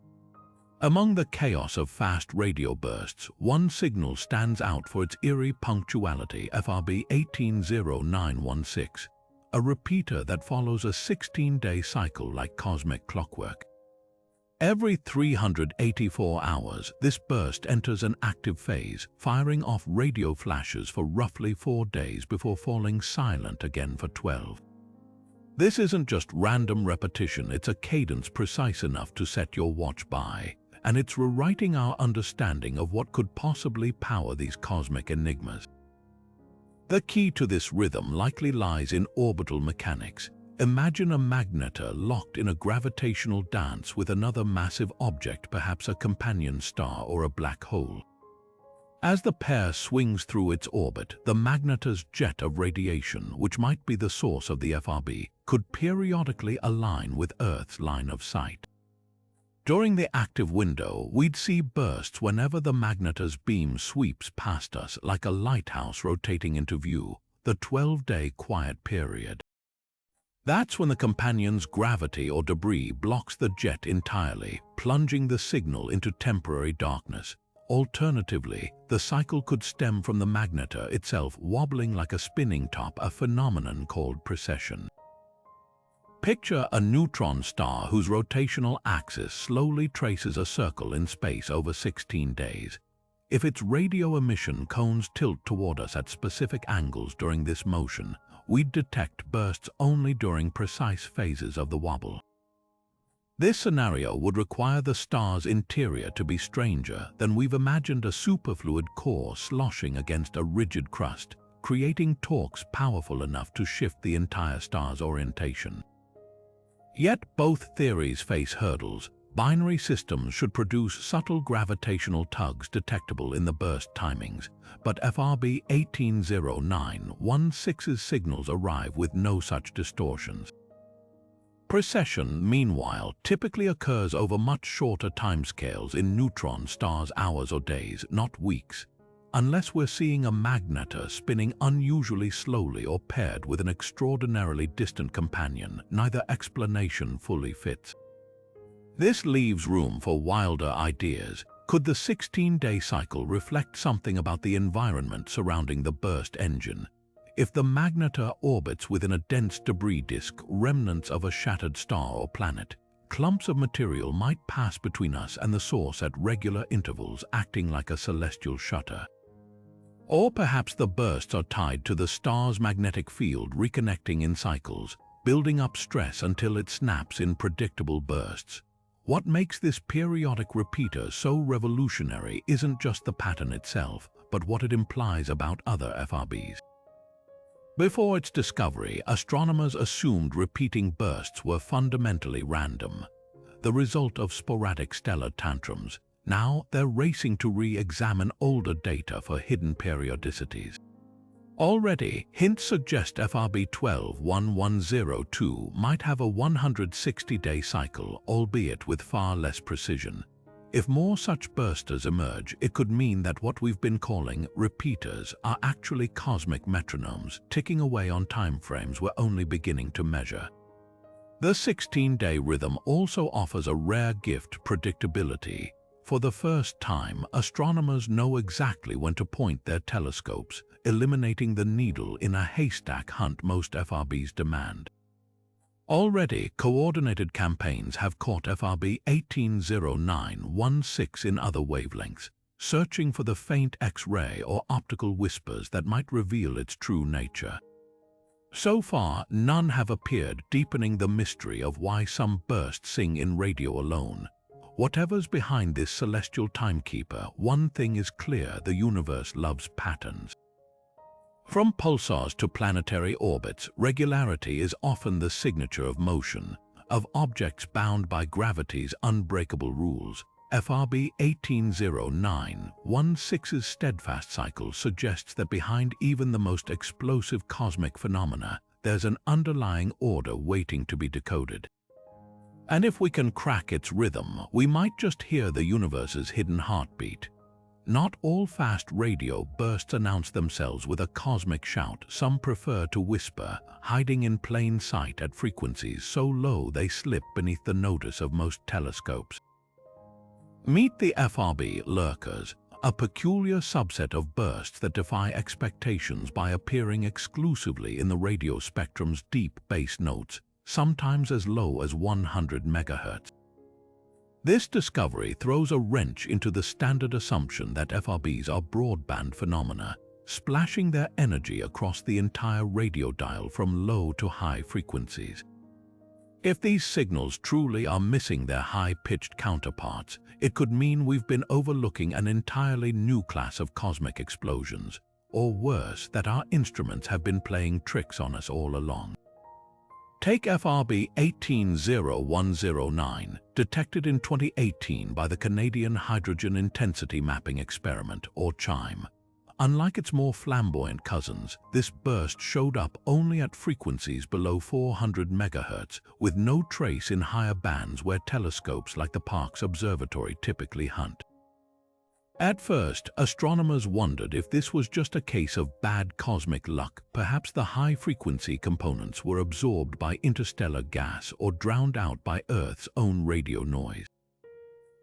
Among the chaos of fast radio bursts, one signal stands out for its eerie punctuality: FRB 180916. A repeater that follows a 16-day cycle like cosmic clockwork. Every 384 hours, this burst enters an active phase, firing off radio flashes for roughly 4 days before falling silent again for 12. This isn't just random repetition, it's a cadence precise enough to set your watch by, and it's rewriting our understanding of what could possibly power these cosmic enigmas. The key to this rhythm likely lies in orbital mechanics. Imagine a magnetar locked in a gravitational dance with another massive object, perhaps a companion star or a black hole. As the pair swings through its orbit, the magnetar's jet of radiation, which might be the source of the FRB, could periodically align with Earth's line of sight. During the active window, we'd see bursts whenever the magnetar's beam sweeps past us like a lighthouse rotating into view, the 12-day quiet period. That's when the companion's gravity or debris blocks the jet entirely, plunging the signal into temporary darkness. Alternatively, the cycle could stem from the magnetar itself wobbling like a spinning top, a phenomenon called precession. Picture a neutron star whose rotational axis slowly traces a circle in space over 16 days. If its radio emission cones tilt toward us at specific angles during this motion, we'd detect bursts only during precise phases of the wobble. This scenario would require the star's interior to be stranger than we've imagined: a superfluid core sloshing against a rigid crust, creating torques powerful enough to shift the entire star's orientation. Yet both theories face hurdles. Binary systems should produce subtle gravitational tugs detectable in the burst timings, but FRB 180916's signals arrive with no such distortions. Precession, meanwhile, typically occurs over much shorter timescales in neutron stars, hours or days, not weeks, unless we're seeing a magnetar spinning unusually slowly or paired with an extraordinarily distant companion. Neither explanation fully fits. This leaves room for wilder ideas. Could the 16-day cycle reflect something about the environment surrounding the burst engine? If the magnetar orbits within a dense debris disk, remnants of a shattered star or planet, clumps of material might pass between us and the source at regular intervals, acting like a celestial shutter. Or perhaps the bursts are tied to the star's magnetic field, reconnecting in cycles, building up stress until it snaps in predictable bursts. What makes this periodic repeater so revolutionary isn't just the pattern itself, but what it implies about other FRBs. Before its discovery, astronomers assumed repeating bursts were fundamentally random, the result of sporadic stellar tantrums. Now they're racing to re-examine older data for hidden periodicities. Already, hints suggest FRB 121102 might have a 160-day cycle, albeit with far less precision. If more such bursters emerge, it could mean that what we've been calling repeaters are actually cosmic metronomes, ticking away on timeframes we're only beginning to measure. The 16-day rhythm also offers a rare gift: predictability. For the first time, astronomers know exactly when to point their telescopes, eliminating the needle in a haystack hunt most FRBs demand. Already, coordinated campaigns have caught FRB 180916 in other wavelengths, searching for the faint X-ray or optical whispers that might reveal its true nature. So far, none have appeared, deepening the mystery of why some bursts sing in radio alone. Whatever's behind this celestial timekeeper, one thing is clear: the universe loves patterns. From pulsars to planetary orbits, regularity is often the signature of motion, of objects bound by gravity's unbreakable rules. FRB 180916's steadfast cycle suggests that behind even the most explosive cosmic phenomena, there's an underlying order waiting to be decoded. And if we can crack its rhythm, we might just hear the universe's hidden heartbeat. Not all fast radio bursts announce themselves with a cosmic shout. Some prefer to whisper, hiding in plain sight at frequencies so low they slip beneath the notice of most telescopes. Meet the FRB lurkers, a peculiar subset of bursts that defy expectations by appearing exclusively in the radio spectrum's deep bass notes, sometimes as low as 100 MHz. This discovery throws a wrench into the standard assumption that FRBs are broadband phenomena, splashing their energy across the entire radio dial from low to high frequencies. If these signals truly are missing their high-pitched counterparts, it could mean we've been overlooking an entirely new class of cosmic explosions, or worse, that our instruments have been playing tricks on us all along. Take FRB 180109, detected in 2018 by the Canadian Hydrogen Intensity Mapping Experiment, or CHIME. Unlike its more flamboyant cousins, this burst showed up only at frequencies below 400 MHz, with no trace in higher bands where telescopes like the Parkes Observatory typically hunt. At first, astronomers wondered if this was just a case of bad cosmic luck. Perhaps the high-frequency components were absorbed by interstellar gas or drowned out by Earth's own radio noise.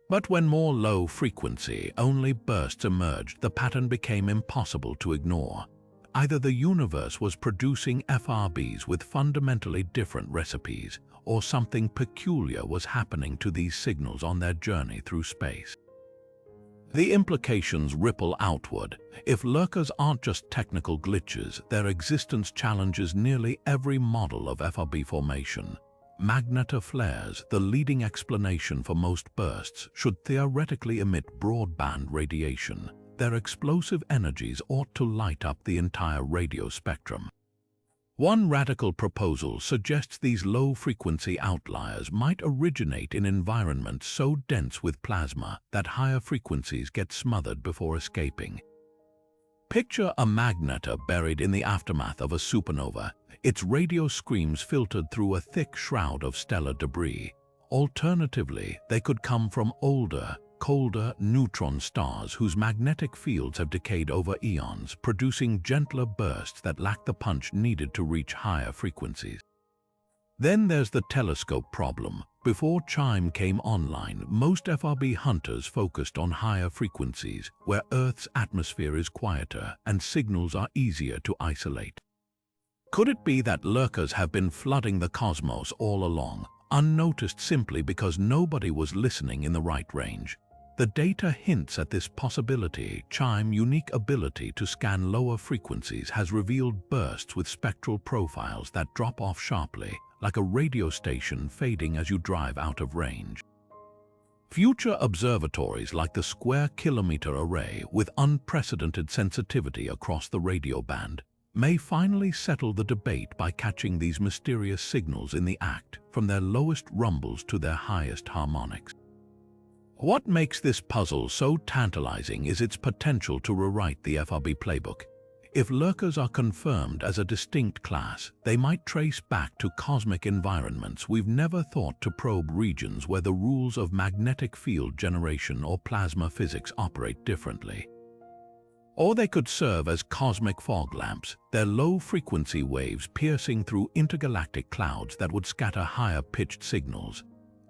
But when more low-frequency only bursts emerged, the pattern became impossible to ignore. Either the universe was producing FRBs with fundamentally different recipes, or something peculiar was happening to these signals on their journey through space. The implications ripple outward. If lurkers aren't just technical glitches, their existence challenges nearly every model of FRB formation. Magnetar flares, the leading explanation for most bursts, should theoretically emit broadband radiation. their explosive energies ought to light up the entire radio spectrum. One radical proposal suggests these low-frequency outliers might originate in environments so dense with plasma that higher frequencies get smothered before escaping. Picture a magnetar buried in the aftermath of a supernova, its radio screams filtered through a thick shroud of stellar debris. Alternatively, they could come from older, colder neutron stars whose magnetic fields have decayed over eons, producing gentler bursts that lack the punch needed to reach higher frequencies. Then there's the telescope problem. Before CHIME came online, most FRB hunters focused on higher frequencies, where Earth's atmosphere is quieter and signals are easier to isolate. Could it be that lurkers have been flooding the cosmos all along, unnoticed simply because nobody was listening in the right range? The data hints at this possibility. CHIME's unique ability to scan lower frequencies has revealed bursts with spectral profiles that drop off sharply, like a radio station fading as you drive out of range. Future observatories like the Square Kilometre Array, with unprecedented sensitivity across the radio band, may finally settle the debate by catching these mysterious signals in the act, from their lowest rumbles to their highest harmonics. What makes this puzzle so tantalizing is its potential to rewrite the FRB playbook. If lurkers are confirmed as a distinct class, they might trace back to cosmic environments we've never thought to probe, regions where the rules of magnetic field generation or plasma physics operate differently. Or they could serve as cosmic fog lamps, their low-frequency waves piercing through intergalactic clouds that would scatter higher-pitched signals.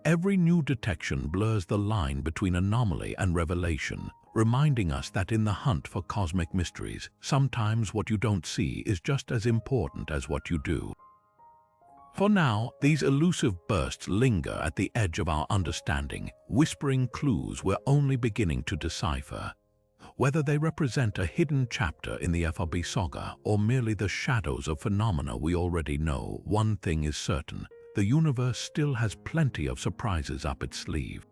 Every new detection blurs the line between anomaly and revelation, reminding us that in the hunt for cosmic mysteries, sometimes what you don't see is just as important as what you do. For now, these elusive bursts linger at the edge of our understanding, whispering clues we're only beginning to decipher. Whether they represent a hidden chapter in the FRB saga or merely the shadows of phenomena we already know, one thing is certain: the universe still has plenty of surprises up its sleeve.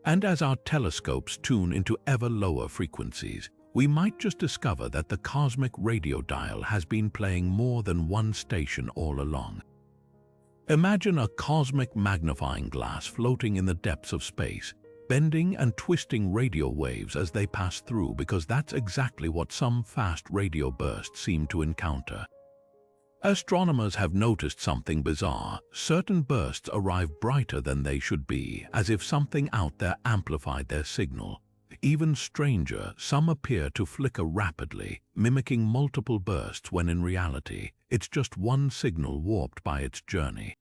And as our telescopes tune into ever lower frequencies, we might just discover that the cosmic radio dial has been playing more than one station all along. Imagine a cosmic magnifying glass floating in the depths of space, bending and twisting radio waves as they pass through, because that's exactly what some fast radio bursts seem to encounter. Astronomers have noticed something bizarre. Certain bursts arrive brighter than they should be, as if something out there amplified their signal. Even stranger, some appear to flicker rapidly, mimicking multiple bursts when in reality, it's just one signal warped by its journey.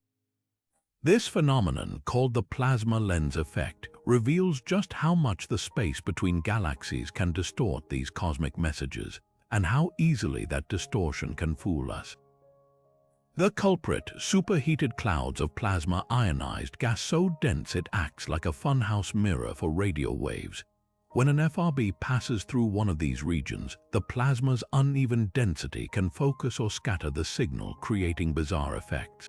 This phenomenon, called the plasma lens effect, reveals just how much the space between galaxies can distort these cosmic messages, and how easily that distortion can fool us. The culprit: superheated clouds of plasma ionized gas so dense it acts like a funhouse mirror for radio waves. When an FRB passes through one of these regions, the plasma's uneven density can focus or scatter the signal, creating bizarre effects.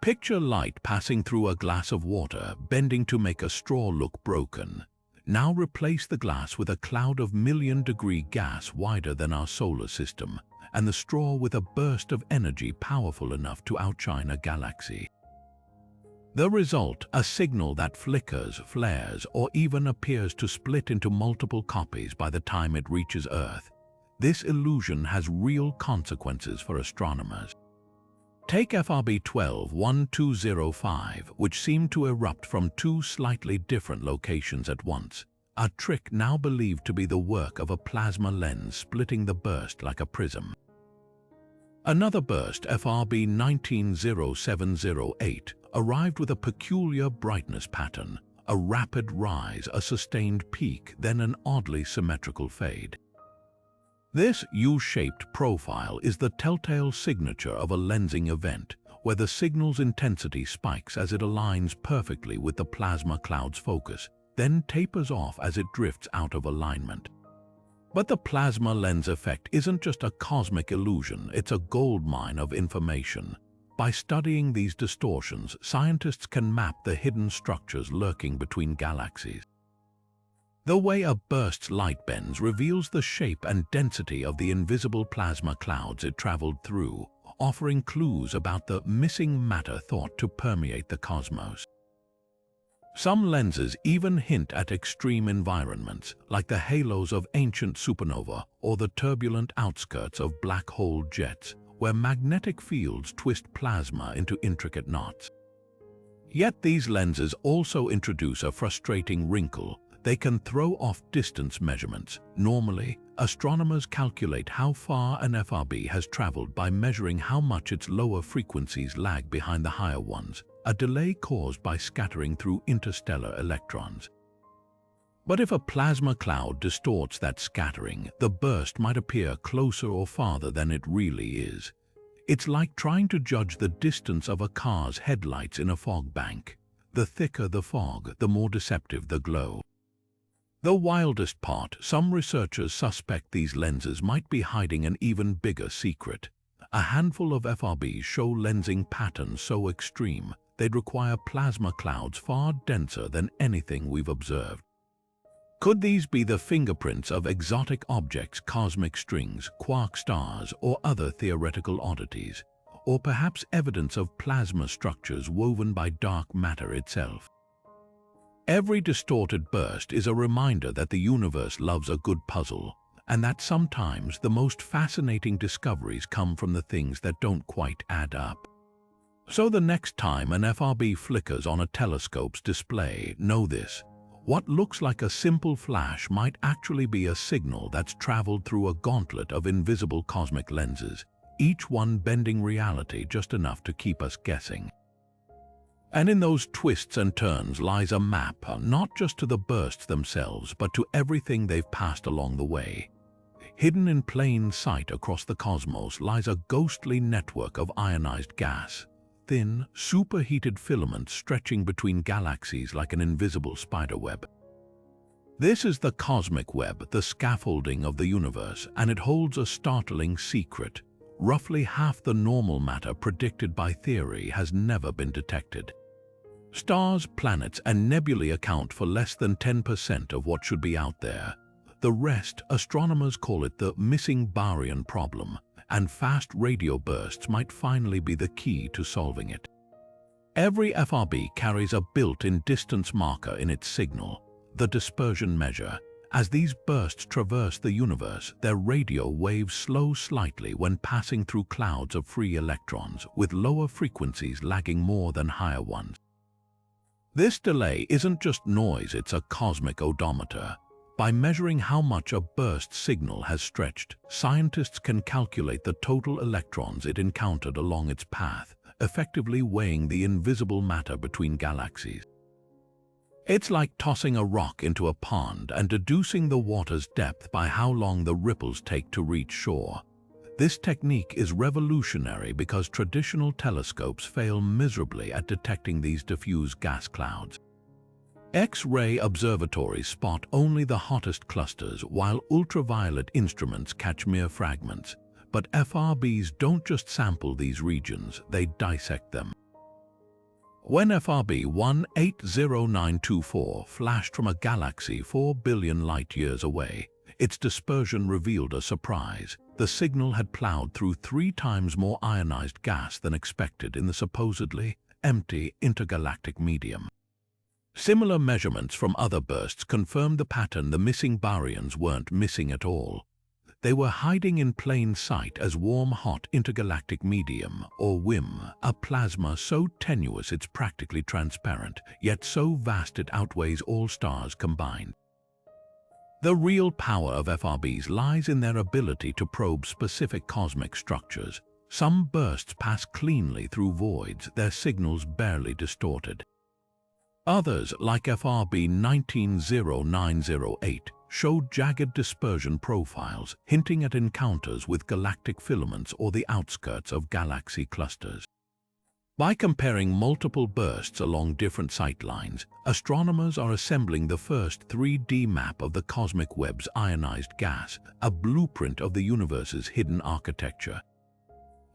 Picture light passing through a glass of water, bending to make a straw look broken. Now replace the glass with a cloud of million-degree gas wider than our solar system, and the straw with a burst of energy powerful enough to outshine a galaxy. The result: a signal that flickers, flares, or even appears to split into multiple copies by the time it reaches Earth. This illusion has real consequences for astronomers. Take FRB 121205, which seemed to erupt from two slightly different locations at once, a trick now believed to be the work of a plasma lens splitting the burst like a prism. Another burst, FRB 190708, arrived with a peculiar brightness pattern, a rapid rise, a sustained peak, then an oddly symmetrical fade. This U-shaped profile is the telltale signature of a lensing event, where the signal's intensity spikes as it aligns perfectly with the plasma cloud's focus, then tapers off as it drifts out of alignment. But the plasma lens effect isn't just a cosmic illusion, it's a goldmine of information. By studying these distortions, scientists can map the hidden structures lurking between galaxies. The way a burst's light bends reveals the shape and density of the invisible plasma clouds it traveled through, offering clues about the missing matter thought to permeate the cosmos. Some lenses even hint at extreme environments, like the halos of ancient supernova or the turbulent outskirts of black hole jets, where magnetic fields twist plasma into intricate knots. Yet these lenses also introduce a frustrating wrinkle. They can throw off distance measurements. Normally, astronomers calculate how far an FRB has traveled by measuring how much its lower frequencies lag behind the higher ones, a delay caused by scattering through interstellar electrons. But if a plasma cloud distorts that scattering, the burst might appear closer or farther than it really is. It's like trying to judge the distance of a car's headlights in a fog bank. The thicker the fog, the more deceptive the glow. The wildest part, some researchers suspect these lenses might be hiding an even bigger secret. A handful of FRBs show lensing patterns so extreme, they'd require plasma clouds far denser than anything we've observed. Could these be the fingerprints of exotic objects, cosmic strings, quark stars, or other theoretical oddities? Or perhaps evidence of plasma structures woven by dark matter itself? Every distorted burst is a reminder that the universe loves a good puzzle, and that sometimes the most fascinating discoveries come from the things that don't quite add up. So the next time an FRB flickers on a telescope's display, know this: what looks like a simple flash might actually be a signal that's traveled through a gauntlet of invisible cosmic lenses, each one bending reality just enough to keep us guessing. And in those twists and turns lies a map, not just to the bursts themselves, but to everything they've passed along the way. Hidden in plain sight across the cosmos lies a ghostly network of ionized gas, thin, superheated filaments stretching between galaxies like an invisible spiderweb. This is the cosmic web, the scaffolding of the universe, and it holds a startling secret. Roughly half the normal matter predicted by theory has never been detected. Stars, planets, and nebulae account for less than 10% of what should be out there. The rest, astronomers call it the missing baryon problem, and fast radio bursts might finally be the key to solving it. Every FRB carries a built-in distance marker in its signal, the dispersion measure. As these bursts traverse the universe, their radio waves slow slightly when passing through clouds of free electrons, with lower frequencies lagging more than higher ones. This delay isn't just noise, it's a cosmic odometer. By measuring how much a burst signal has stretched, scientists can calculate the total electrons it encountered along its path, effectively weighing the invisible matter between galaxies. It's like tossing a rock into a pond and deducing the water's depth by how long the ripples take to reach shore. This technique is revolutionary because traditional telescopes fail miserably at detecting these diffuse gas clouds. X-ray observatories spot only the hottest clusters, while ultraviolet instruments catch mere fragments. But FRBs don't just sample these regions, they dissect them. When FRB 180924 flashed from a galaxy 4 billion light-years away, its dispersion revealed a surprise. The signal had plowed through 3 times more ionized gas than expected in the supposedly empty intergalactic medium. Similar measurements from other bursts confirmed the pattern. The missing baryons weren't missing at all. They were hiding in plain sight as warm, hot intergalactic medium, or WIM, a plasma so tenuous it's practically transparent, yet so vast it outweighs all stars combined. The real power of FRBs lies in their ability to probe specific cosmic structures. Some bursts pass cleanly through voids, their signals barely distorted. Others, like FRB 190908, showed jagged dispersion profiles, hinting at encounters with galactic filaments or the outskirts of galaxy clusters. By comparing multiple bursts along different sightlines, astronomers are assembling the first 3D map of the cosmic web's ionized gas, a blueprint of the universe's hidden architecture.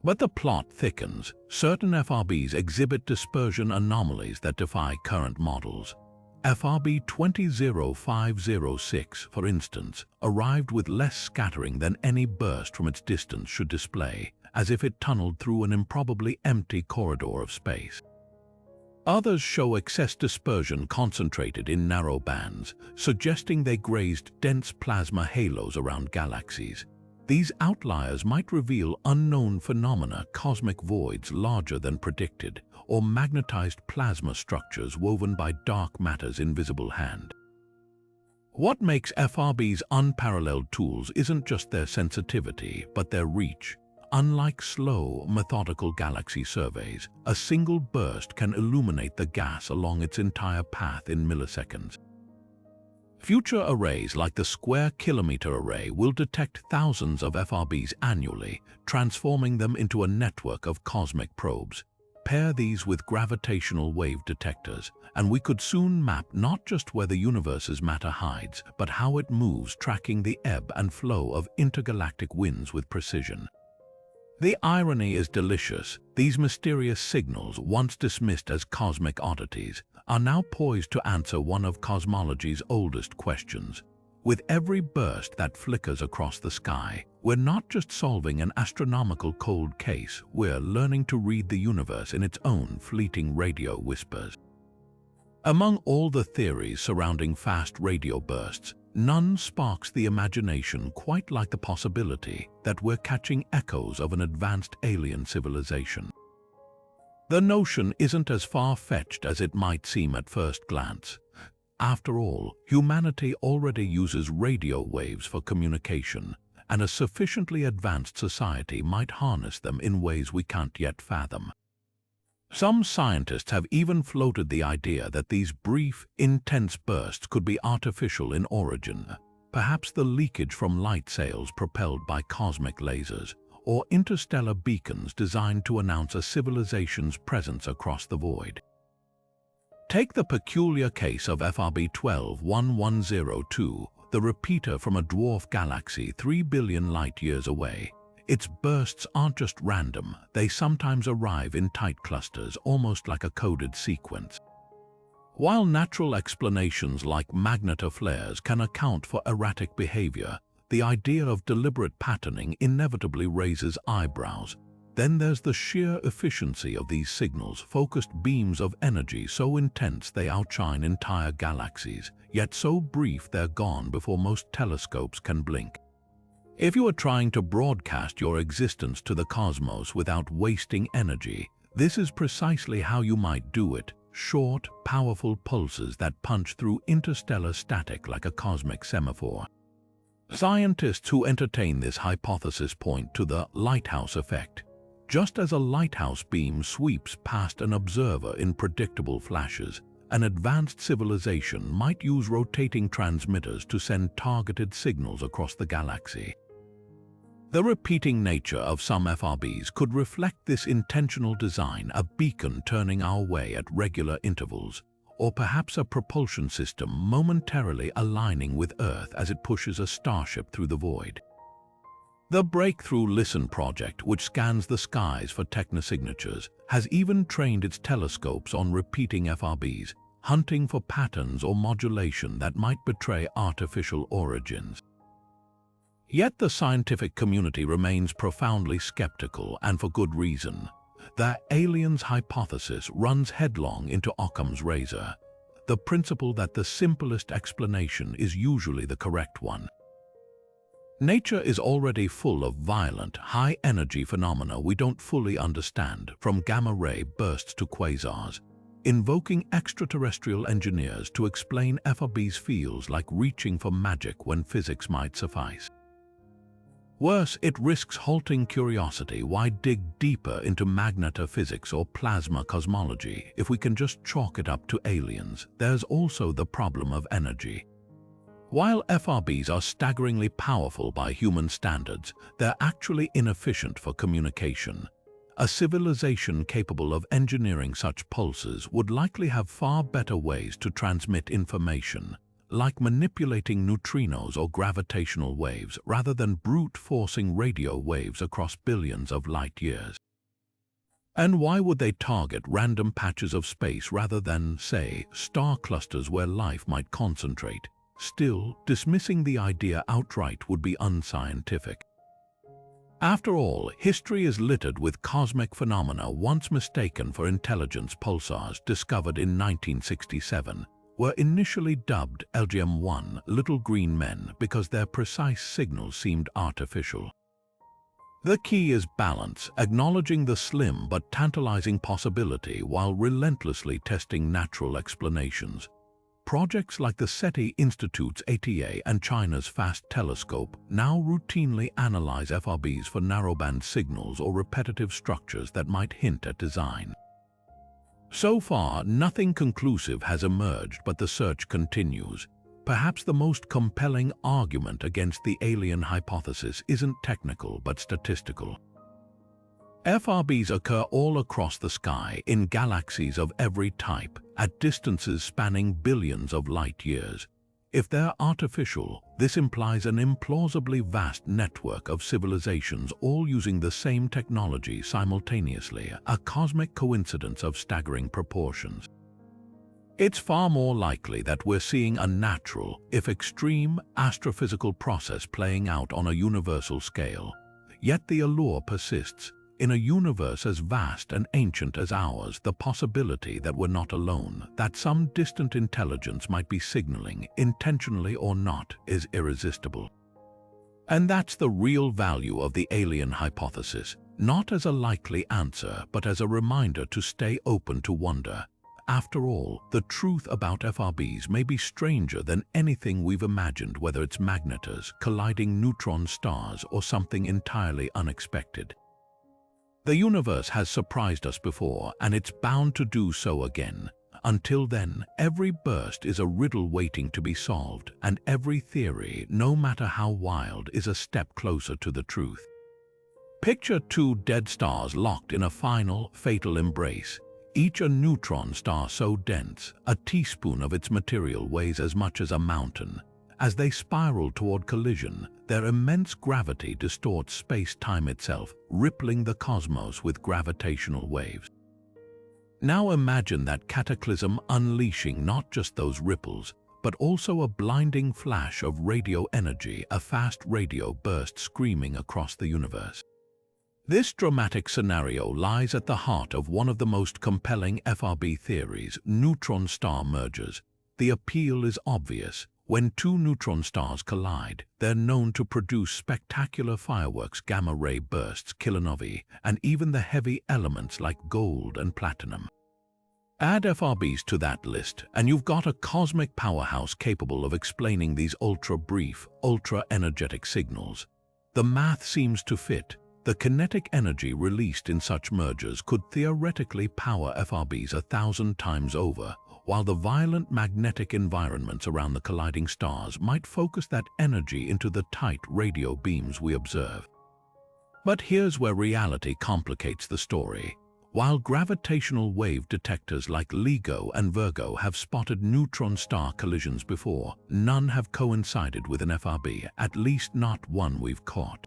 But the plot thickens. Certain FRBs exhibit dispersion anomalies that defy current models. FRB 200506, for instance, arrived with less scattering than any burst from its distance should display, as if it tunneled through an improbably empty corridor of space. Others show excess dispersion concentrated in narrow bands, suggesting they grazed dense plasma halos around galaxies. These outliers might reveal unknown phenomena, cosmic voids larger than predicted, or magnetized plasma structures woven by dark matter's invisible hand. What makes FRB's unparalleled tools isn't just their sensitivity, but their reach. Unlike slow, methodical galaxy surveys, a single burst can illuminate the gas along its entire path in milliseconds. Future arrays like the Square Kilometre Array will detect thousands of FRBs annually, transforming them into a network of cosmic probes. Pair these with gravitational wave detectors, and we could soon map not just where the universe's matter hides, but how it moves, tracking the ebb and flow of intergalactic winds with precision. The irony is delicious. These mysterious signals, once dismissed as cosmic oddities, are now poised to answer one of cosmology's oldest questions. With every burst that flickers across the sky, we're not just solving an astronomical cold case, we're learning to read the universe in its own fleeting radio whispers. Among all the theories surrounding fast radio bursts, none sparks the imagination quite like the possibility that we're catching echoes of an advanced alien civilization. The notion isn't as far-fetched as it might seem at first glance. After all, humanity already uses radio waves for communication, and a sufficiently advanced society might harness them in ways we can't yet fathom. Some scientists have even floated the idea that these brief, intense bursts could be artificial in origin, perhaps the leakage from light sails propelled by cosmic lasers, or interstellar beacons designed to announce a civilization's presence across the void. Take the peculiar case of FRB 121102, the repeater from a dwarf galaxy 3 billion light-years away. Its bursts aren't just random, they sometimes arrive in tight clusters, almost like a coded sequence. While natural explanations like magnetar flares can account for erratic behavior, the idea of deliberate patterning inevitably raises eyebrows. Then there's the sheer efficiency of these signals, focused beams of energy so intense they outshine entire galaxies, yet so brief they're gone before most telescopes can blink. If you are trying to broadcast your existence to the cosmos without wasting energy, this is precisely how you might do it: short, powerful pulses that punch through interstellar static like a cosmic semaphore. Scientists who entertain this hypothesis point to the lighthouse effect. Just as a lighthouse beam sweeps past an observer in predictable flashes, an advanced civilization might use rotating transmitters to send targeted signals across the galaxy. The repeating nature of some FRBs could reflect this intentional design, a beacon turning our way at regular intervals, or perhaps a propulsion system momentarily aligning with Earth as it pushes a starship through the void. The Breakthrough Listen project, which scans the skies for technosignatures, has even trained its telescopes on repeating FRBs, hunting for patterns or modulation that might betray artificial origins. Yet the scientific community remains profoundly skeptical, and for good reason. The aliens hypothesis runs headlong into Occam's razor, the principle that the simplest explanation is usually the correct one. Nature is already full of violent, high-energy phenomena we don't fully understand, from gamma-ray bursts to quasars. Invoking extraterrestrial engineers to explain FRBs feels like reaching for magic when physics might suffice. Worse, it risks halting curiosity. Why dig deeper into magnetar physics or plasma cosmology if we can just chalk it up to aliens? There's also the problem of energy. While FRBs are staggeringly powerful by human standards, they're actually inefficient for communication. A civilization capable of engineering such pulses would likely have far better ways to transmit information, like manipulating neutrinos or gravitational waves rather than brute-forcing radio waves across billions of light-years. And why would they target random patches of space rather than, say, star clusters where life might concentrate? Still, dismissing the idea outright would be unscientific. After all, history is littered with cosmic phenomena once mistaken for intelligence. Pulsars discovered in 1967 were initially dubbed LGM-1, little green men, because their precise signals seemed artificial. The key is balance, acknowledging the slim but tantalizing possibility while relentlessly testing natural explanations. Projects like the SETI Institute's ATA and China's FAST telescope now routinely analyze FRBs for narrowband signals or repetitive structures that might hint at design. So far, nothing conclusive has emerged, but the search continues. Perhaps the most compelling argument against the alien hypothesis isn't technical but statistical. FRBs occur all across the sky in galaxies of every type, at distances spanning billions of light years. If they're artificial, this implies an implausibly vast network of civilizations all using the same technology simultaneously, a cosmic coincidence of staggering proportions. It's far more likely that we're seeing a natural, if extreme, astrophysical process playing out on a universal scale. Yet the allure persists. In a universe as vast and ancient as ours, the possibility that we're not alone, that some distant intelligence might be signaling, intentionally or not, is irresistible. And that's the real value of the alien hypothesis, not as a likely answer, but as a reminder to stay open to wonder. After all, the truth about FRBs may be stranger than anything we've imagined, whether it's magnetars, colliding neutron stars, or something entirely unexpected. The universe has surprised us before, and it's bound to do so again. Until then, every burst is a riddle waiting to be solved, and every theory, no matter how wild, is a step closer to the truth. Picture two dead stars locked in a final, fatal embrace. Each a neutron star so dense, a teaspoon of its material weighs as much as a mountain. As they spiral toward collision, their immense gravity distorts space-time itself, rippling the cosmos with gravitational waves. Now imagine that cataclysm unleashing not just those ripples, but also a blinding flash of radio energy, a fast radio burst screaming across the universe. This dramatic scenario lies at the heart of one of the most compelling FRB theories, neutron star mergers. The appeal is obvious. When two neutron stars collide, they're known to produce spectacular fireworks, gamma-ray bursts, kilonovae, and even the heavy elements like gold and platinum. Add FRBs to that list, and you've got a cosmic powerhouse capable of explaining these ultra-brief, ultra-energetic signals. The math seems to fit. The kinetic energy released in such mergers could theoretically power FRBs 1,000 times over, while the violent magnetic environments around the colliding stars might focus that energy into the tight radio beams we observe. But here's where reality complicates the story. While gravitational wave detectors like LIGO and Virgo have spotted neutron star collisions before, none have coincided with an FRB, at least not one we've caught.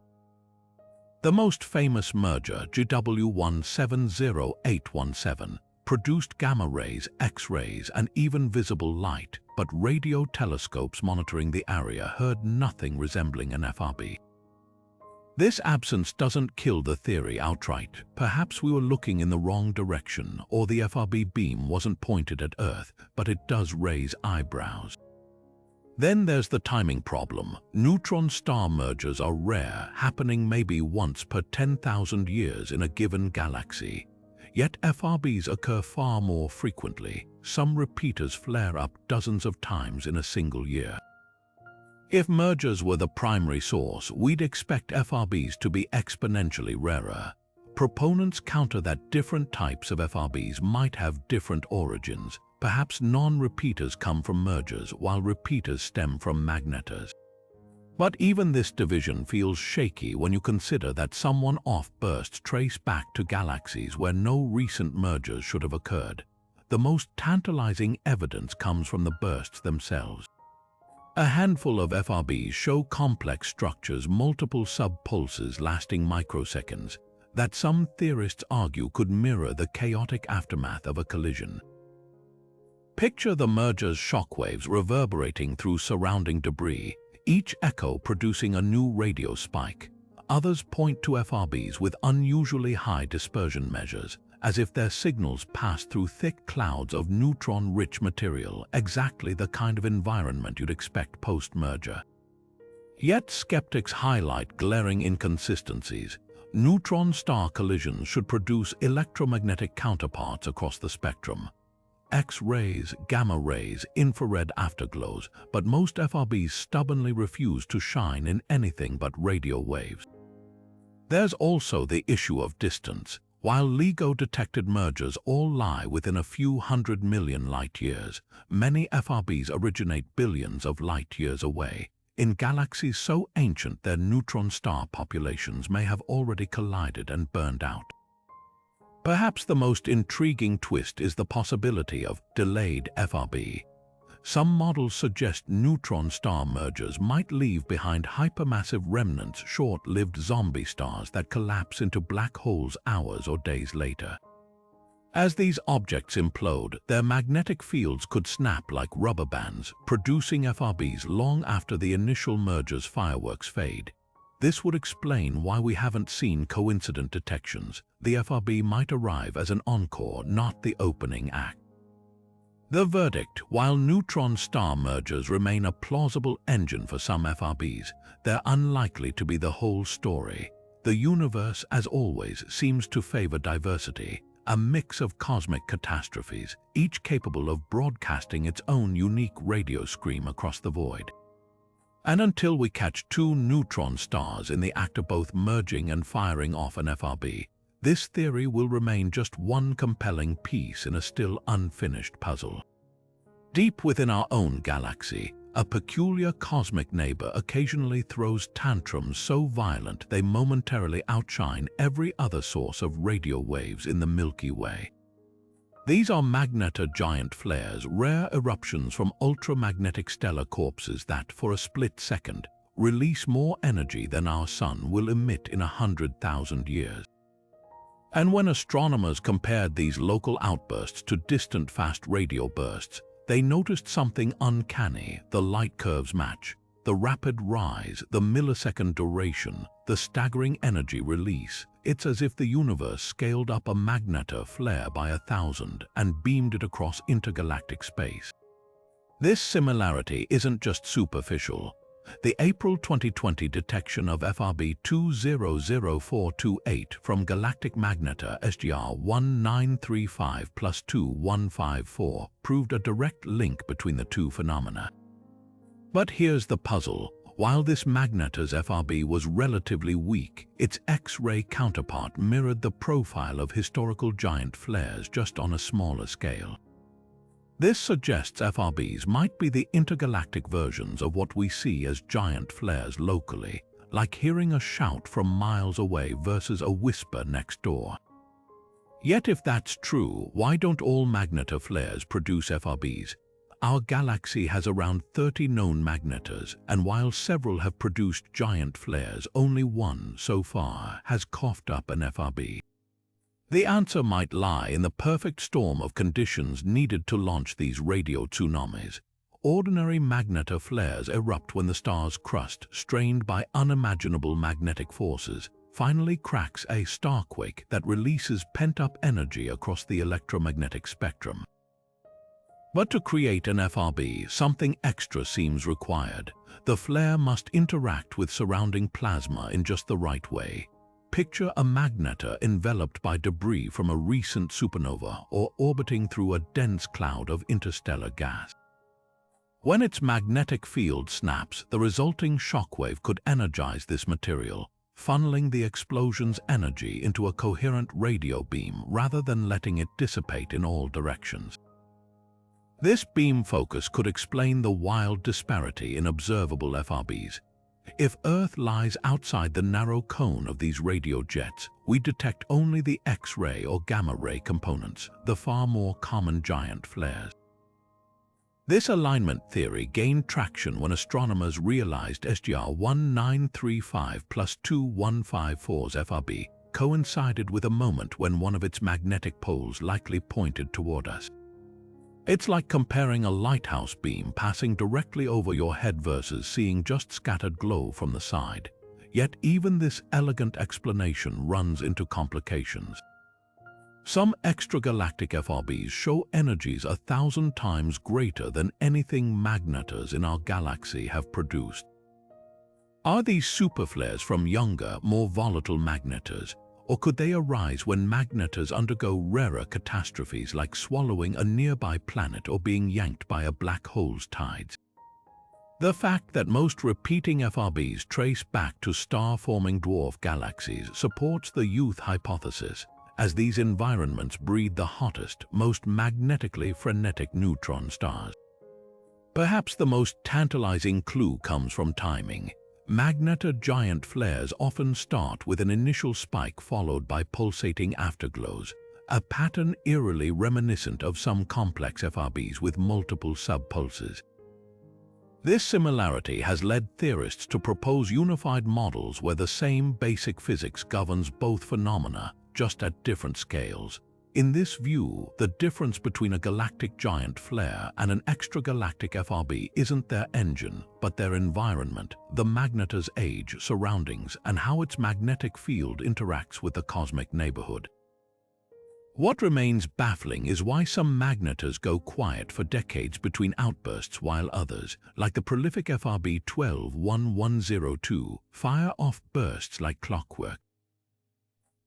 The most famous merger, GW170817, produced gamma rays, X-rays, and even visible light, but radio telescopes monitoring the area heard nothing resembling an FRB. This absence doesn't kill the theory outright. Perhaps we were looking in the wrong direction, or the FRB beam wasn't pointed at Earth, but it does raise eyebrows. Then there's the timing problem. Neutron star mergers are rare, happening maybe once per 10,000 years in a given galaxy. Yet FRBs occur far more frequently. Some repeaters flare up dozens of times in a single year. If mergers were the primary source, we'd expect FRBs to be exponentially rarer. Proponents counter that different types of FRBs might have different origins. Perhaps non-repeaters come from mergers, while repeaters stem from magnetars. But even this division feels shaky when you consider that some one-off bursts trace back to galaxies where no recent mergers should have occurred. The most tantalizing evidence comes from the bursts themselves. A handful of FRBs show complex structures, multiple sub-pulses lasting microseconds. that some theorists argue could mirror the chaotic aftermath of a collision. Picture the merger's shockwaves reverberating through surrounding debris, each echo producing a new radio spike. Others point to FRBs with unusually high dispersion measures, as if their signals pass through thick clouds of neutron-rich material, exactly the kind of environment you'd expect post-merger. Yet skeptics highlight glaring inconsistencies. Neutron-star collisions should produce electromagnetic counterparts across the spectrum. X-rays, gamma rays, infrared afterglows, but most FRBs stubbornly refuse to shine in anything but radio waves. There's also the issue of distance. While LIGO-detected mergers all lie within a few 100 million light-years, many FRBs originate billions of light-years away, in galaxies so ancient their neutron star populations may have already collided and burned out. Perhaps the most intriguing twist is the possibility of delayed FRB. Some models suggest neutron star mergers might leave behind hypermassive remnants, short-lived zombie stars that collapse into black holes hours or days later. As these objects implode, their magnetic fields could snap like rubber bands, producing FRBs long after the initial merger's fireworks fade. This would explain why we haven't seen coincident detections. The FRB might arrive as an encore, not the opening act. The verdict: while neutron star mergers remain a plausible engine for some FRBs, they're unlikely to be the whole story. The universe, as always, seems to favor diversity, a mix of cosmic catastrophes, each capable of broadcasting its own unique radio scream across the void. And until we catch two neutron stars in the act of both merging and firing off an FRB, this theory will remain just one compelling piece in a still unfinished puzzle. Deep within our own galaxy, a peculiar cosmic neighbor occasionally throws tantrums so violent they momentarily outshine every other source of radio waves in the Milky Way. These are magnetar giant flares, rare eruptions from ultramagnetic stellar corpses that, for a split second, release more energy than our Sun will emit in 100,000 years. And when astronomers compared these local outbursts to distant fast radio bursts, they noticed something uncanny. The light curves match. The rapid rise, the millisecond duration, the staggering energy release. It's as if the universe scaled up a magnetar flare by 1,000 and beamed it across intergalactic space. This similarity isn't just superficial. The April 2020 detection of FRB 200428 from Galactic Magnetar SGR 1935+2154 proved a direct link between the two phenomena. But here's the puzzle. While this Magnetar's FRB was relatively weak, its X-ray counterpart mirrored the profile of historical giant flares, just on a smaller scale. This suggests FRBs might be the intergalactic versions of what we see as giant flares locally, like hearing a shout from miles away versus a whisper next door. Yet if that's true, why don't all magnetar flares produce FRBs? Our galaxy has around 30 known magnetars, and while several have produced giant flares, only one, so far, has coughed up an FRB. The answer might lie in the perfect storm of conditions needed to launch these radio tsunamis. Ordinary magnetar flares erupt when the star's crust, strained by unimaginable magnetic forces, finally cracks a starquake that releases pent-up energy across the electromagnetic spectrum. But to create an FRB, something extra seems required. The flare must interact with surrounding plasma in just the right way. Picture a magnetar enveloped by debris from a recent supernova or orbiting through a dense cloud of interstellar gas. When its magnetic field snaps, the resulting shockwave could energize this material, funneling the explosion's energy into a coherent radio beam rather than letting it dissipate in all directions. This beam focus could explain the wild disparity in observable FRBs. If Earth lies outside the narrow cone of these radio jets, we detect only the X-ray or gamma-ray components, the far more common giant flares. This alignment theory gained traction when astronomers realized SGR 1935+2154's FRB coincided with a moment when one of its magnetic poles likely pointed toward us. It's like comparing a lighthouse beam passing directly over your head versus seeing just scattered glow from the side. Yet even this elegant explanation runs into complications. Some extragalactic FRBs show energies 1,000 times greater than anything magnetars in our galaxy have produced. Are these superflares from younger, more volatile magnetars, or could they arise when magnetars undergo rarer catastrophes like swallowing a nearby planet or being yanked by a black hole's tides? The fact that most repeating FRBs trace back to star-forming dwarf galaxies supports the youth hypothesis, as these environments breed the hottest, most magnetically frenetic neutron stars. Perhaps the most tantalizing clue comes from timing. Magnetar giant flares often start with an initial spike followed by pulsating afterglows, a pattern eerily reminiscent of some complex FRBs with multiple subpulses. This similarity has led theorists to propose unified models where the same basic physics governs both phenomena, just at different scales. In this view, the difference between a galactic giant flare and an extragalactic FRB isn't their engine, but their environment, the magnetar's age, surroundings, and how its magnetic field interacts with the cosmic neighborhood. What remains baffling is why some magnetars go quiet for decades between outbursts while others, like the prolific FRB 121102, fire off bursts like clockwork.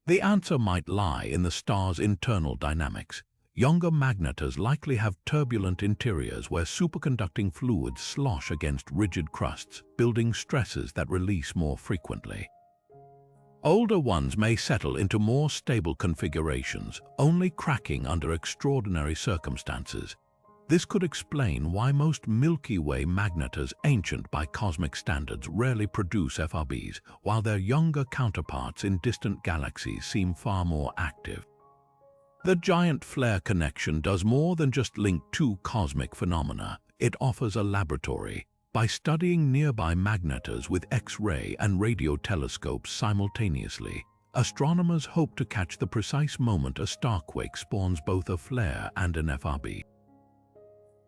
The answer might lie in the star's internal dynamics. Younger magnetars likely have turbulent interiors where superconducting fluids slosh against rigid crusts, building stresses that release more frequently. Older ones may settle into more stable configurations, only cracking under extraordinary circumstances. This could explain why most Milky Way magnetars, ancient by cosmic standards, rarely produce FRBs, while their younger counterparts in distant galaxies seem far more active. The giant flare connection does more than just link two cosmic phenomena. It offers a laboratory. By studying nearby magnetars with X-ray and radio telescopes simultaneously, astronomers hope to catch the precise moment a starquake spawns both a flare and an FRB.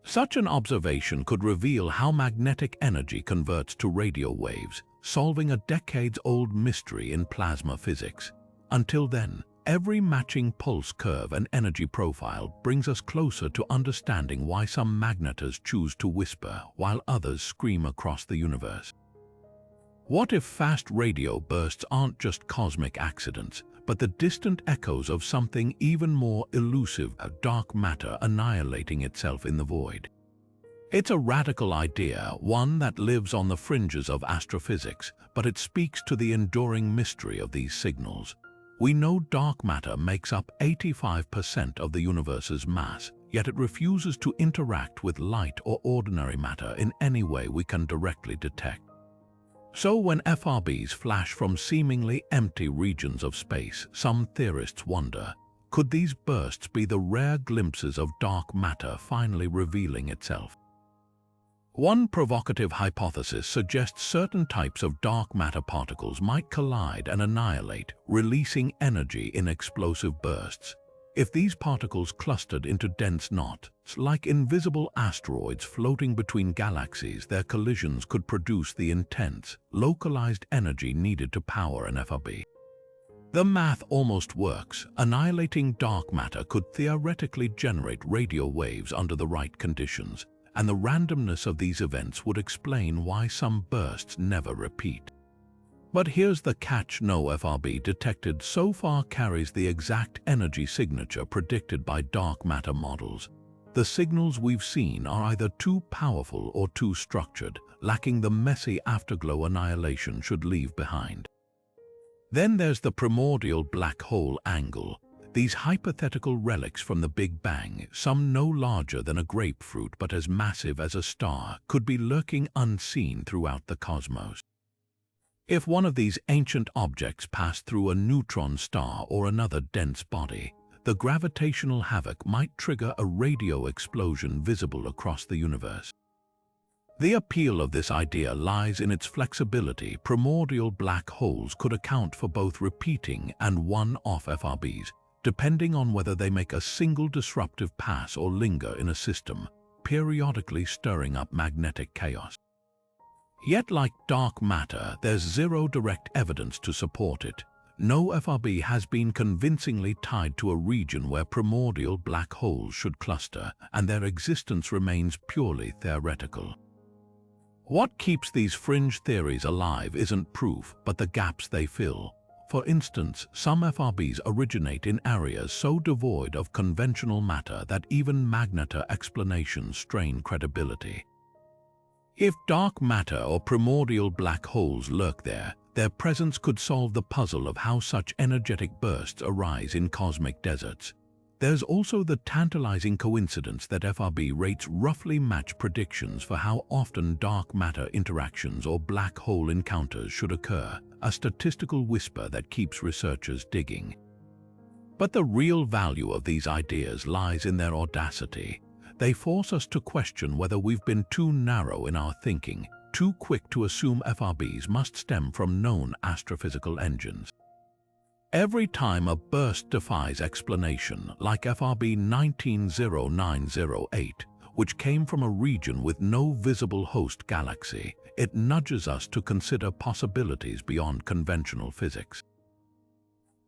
Such an observation could reveal how magnetic energy converts to radio waves, solving a decades-old mystery in plasma physics. Until then, every matching pulse curve and energy profile brings us closer to understanding why some magnetars choose to whisper while others scream across the universe. What if fast radio bursts aren't just cosmic accidents, but the distant echoes of something even more elusive, dark matter annihilating itself in the void? It's a radical idea, one that lives on the fringes of astrophysics, but it speaks to the enduring mystery of these signals. We know dark matter makes up 85% of the universe's mass, yet it refuses to interact with light or ordinary matter in any way we can directly detect. So when FRBs flash from seemingly empty regions of space, some theorists wonder, could these bursts be the rare glimpses of dark matter finally revealing itself? One provocative hypothesis suggests certain types of dark matter particles might collide and annihilate, releasing energy in explosive bursts. If these particles clustered into dense knots, like invisible asteroids floating between galaxies, their collisions could produce the intense, localized energy needed to power an FRB. The math almost works. Annihilating dark matter could theoretically generate radio waves under the right conditions, and the randomness of these events would explain why some bursts never repeat. But here's the catch: no FRB detected so far carries the exact energy signature predicted by dark matter models. The signals we've seen are either too powerful or too structured, lacking the messy afterglow annihilation should leave behind. Then there's the primordial black hole angle. These hypothetical relics from the Big Bang, some no larger than a grapefruit but as massive as a star, could be lurking unseen throughout the cosmos. If one of these ancient objects passed through a neutron star or another dense body, the gravitational havoc might trigger a radio explosion visible across the universe. The appeal of this idea lies in its flexibility. Primordial black holes could account for both repeating and one-off FRBs, depending on whether they make a single disruptive pass or linger in a system, periodically stirring up magnetic chaos. Yet, like dark matter, there's zero direct evidence to support it. No FRB has been convincingly tied to a region where primordial black holes should cluster, and their existence remains purely theoretical. What keeps these fringe theories alive isn't proof, but the gaps they fill. For instance, some FRBs originate in areas so devoid of conventional matter that even Magnetar explanations strain credibility. If dark matter or primordial black holes lurk there, their presence could solve the puzzle of how such energetic bursts arise in cosmic deserts. There's also the tantalizing coincidence that FRB rates roughly match predictions for how often dark matter interactions or black hole encounters should occur, a statistical whisper that keeps researchers digging. But the real value of these ideas lies in their audacity. They force us to question whether we've been too narrow in our thinking, too quick to assume FRBs must stem from known astrophysical engines. Every time a burst defies explanation, like FRB 190908, which came from a region with no visible host galaxy, it nudges us to consider possibilities beyond conventional physics.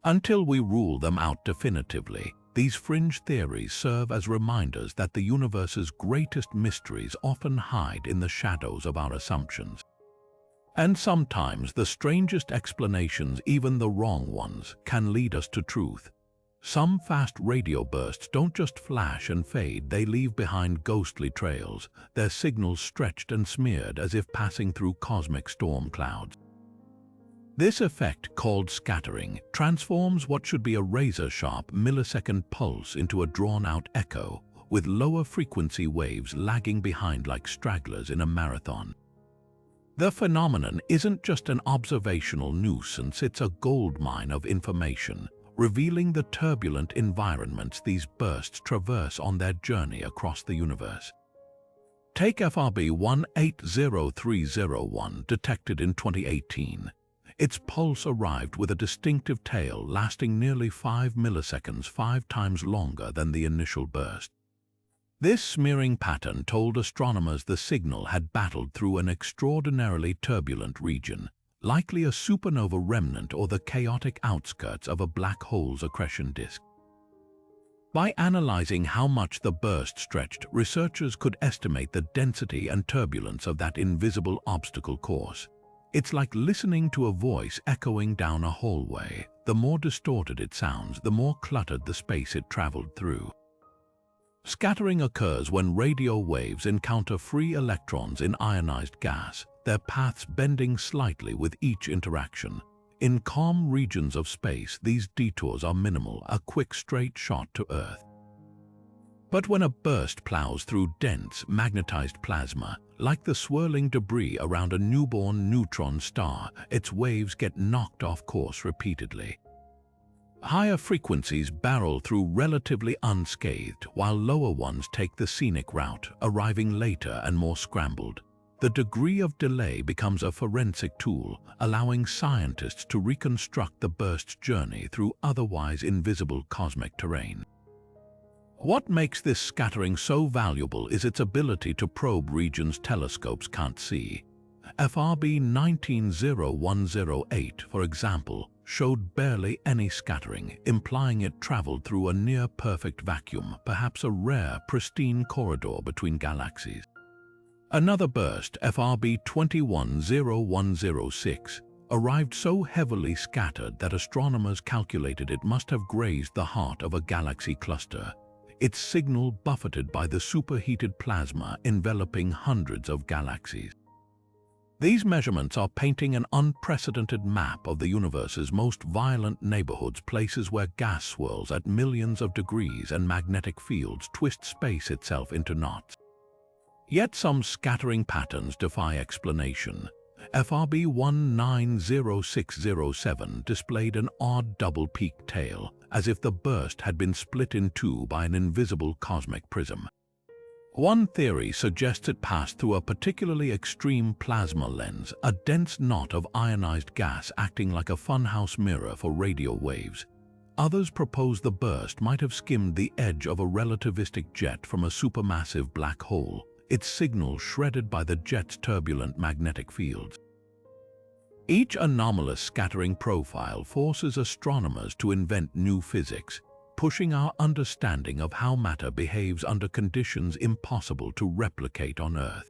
Until we rule them out definitively, these fringe theories serve as reminders that the universe's greatest mysteries often hide in the shadows of our assumptions. And sometimes the strangest explanations, even the wrong ones, can lead us to truth. Some fast radio bursts don't just flash and fade, they leave behind ghostly trails, their signals stretched and smeared as if passing through cosmic storm clouds. This effect, called scattering, transforms what should be a razor-sharp millisecond pulse into a drawn-out echo, with lower frequency waves lagging behind like stragglers in a marathon. The phenomenon isn't just an observational nuisance, it's a goldmine of information, revealing the turbulent environments these bursts traverse on their journey across the universe. Take FRB 180301, detected in 2018. Its pulse arrived with a distinctive tail lasting nearly 5 milliseconds, 5 times longer than the initial burst. This smearing pattern told astronomers the signal had battled through an extraordinarily turbulent region, likely a supernova remnant or the chaotic outskirts of a black hole's accretion disk. By analyzing how much the burst stretched, researchers could estimate the density and turbulence of that invisible obstacle course. It's like listening to a voice echoing down a hallway. The more distorted it sounds, the more cluttered the space it traveled through. Scattering occurs when radio waves encounter free electrons in ionized gas, their paths bending slightly with each interaction. In calm regions of space, these detours are minimal, a quick straight shot to Earth. But when a burst plows through dense, magnetized plasma, like the swirling debris around a newborn neutron star, its waves get knocked off course repeatedly. Higher frequencies barrel through relatively unscathed, while lower ones take the scenic route, arriving later and more scrambled. The degree of delay becomes a forensic tool, allowing scientists to reconstruct the burst's journey through otherwise invisible cosmic terrain. What makes this scattering so valuable is its ability to probe regions telescopes can't see. FRB 190108, for example, showed barely any scattering, implying it traveled through a near-perfect vacuum, perhaps a rare, pristine corridor between galaxies. Another burst, FRB 210106, arrived so heavily scattered that astronomers calculated it must have grazed the heart of a galaxy cluster, its signal buffeted by the superheated plasma enveloping hundreds of galaxies. These measurements are painting an unprecedented map of the universe's most violent neighborhoods, places where gas swirls at millions of degrees and magnetic fields twist space itself into knots. Yet some scattering patterns defy explanation. FRB 190607 displayed an odd double-peaked tail, as if the burst had been split in two by an invisible cosmic prism. One theory suggests it passed through a particularly extreme plasma lens, a dense knot of ionized gas acting like a funhouse mirror for radio waves. Others propose the burst might have skimmed the edge of a relativistic jet from a supermassive black hole, its signals shredded by the jet's turbulent magnetic fields. Each anomalous scattering profile forces astronomers to invent new physics, pushing our understanding of how matter behaves under conditions impossible to replicate on Earth.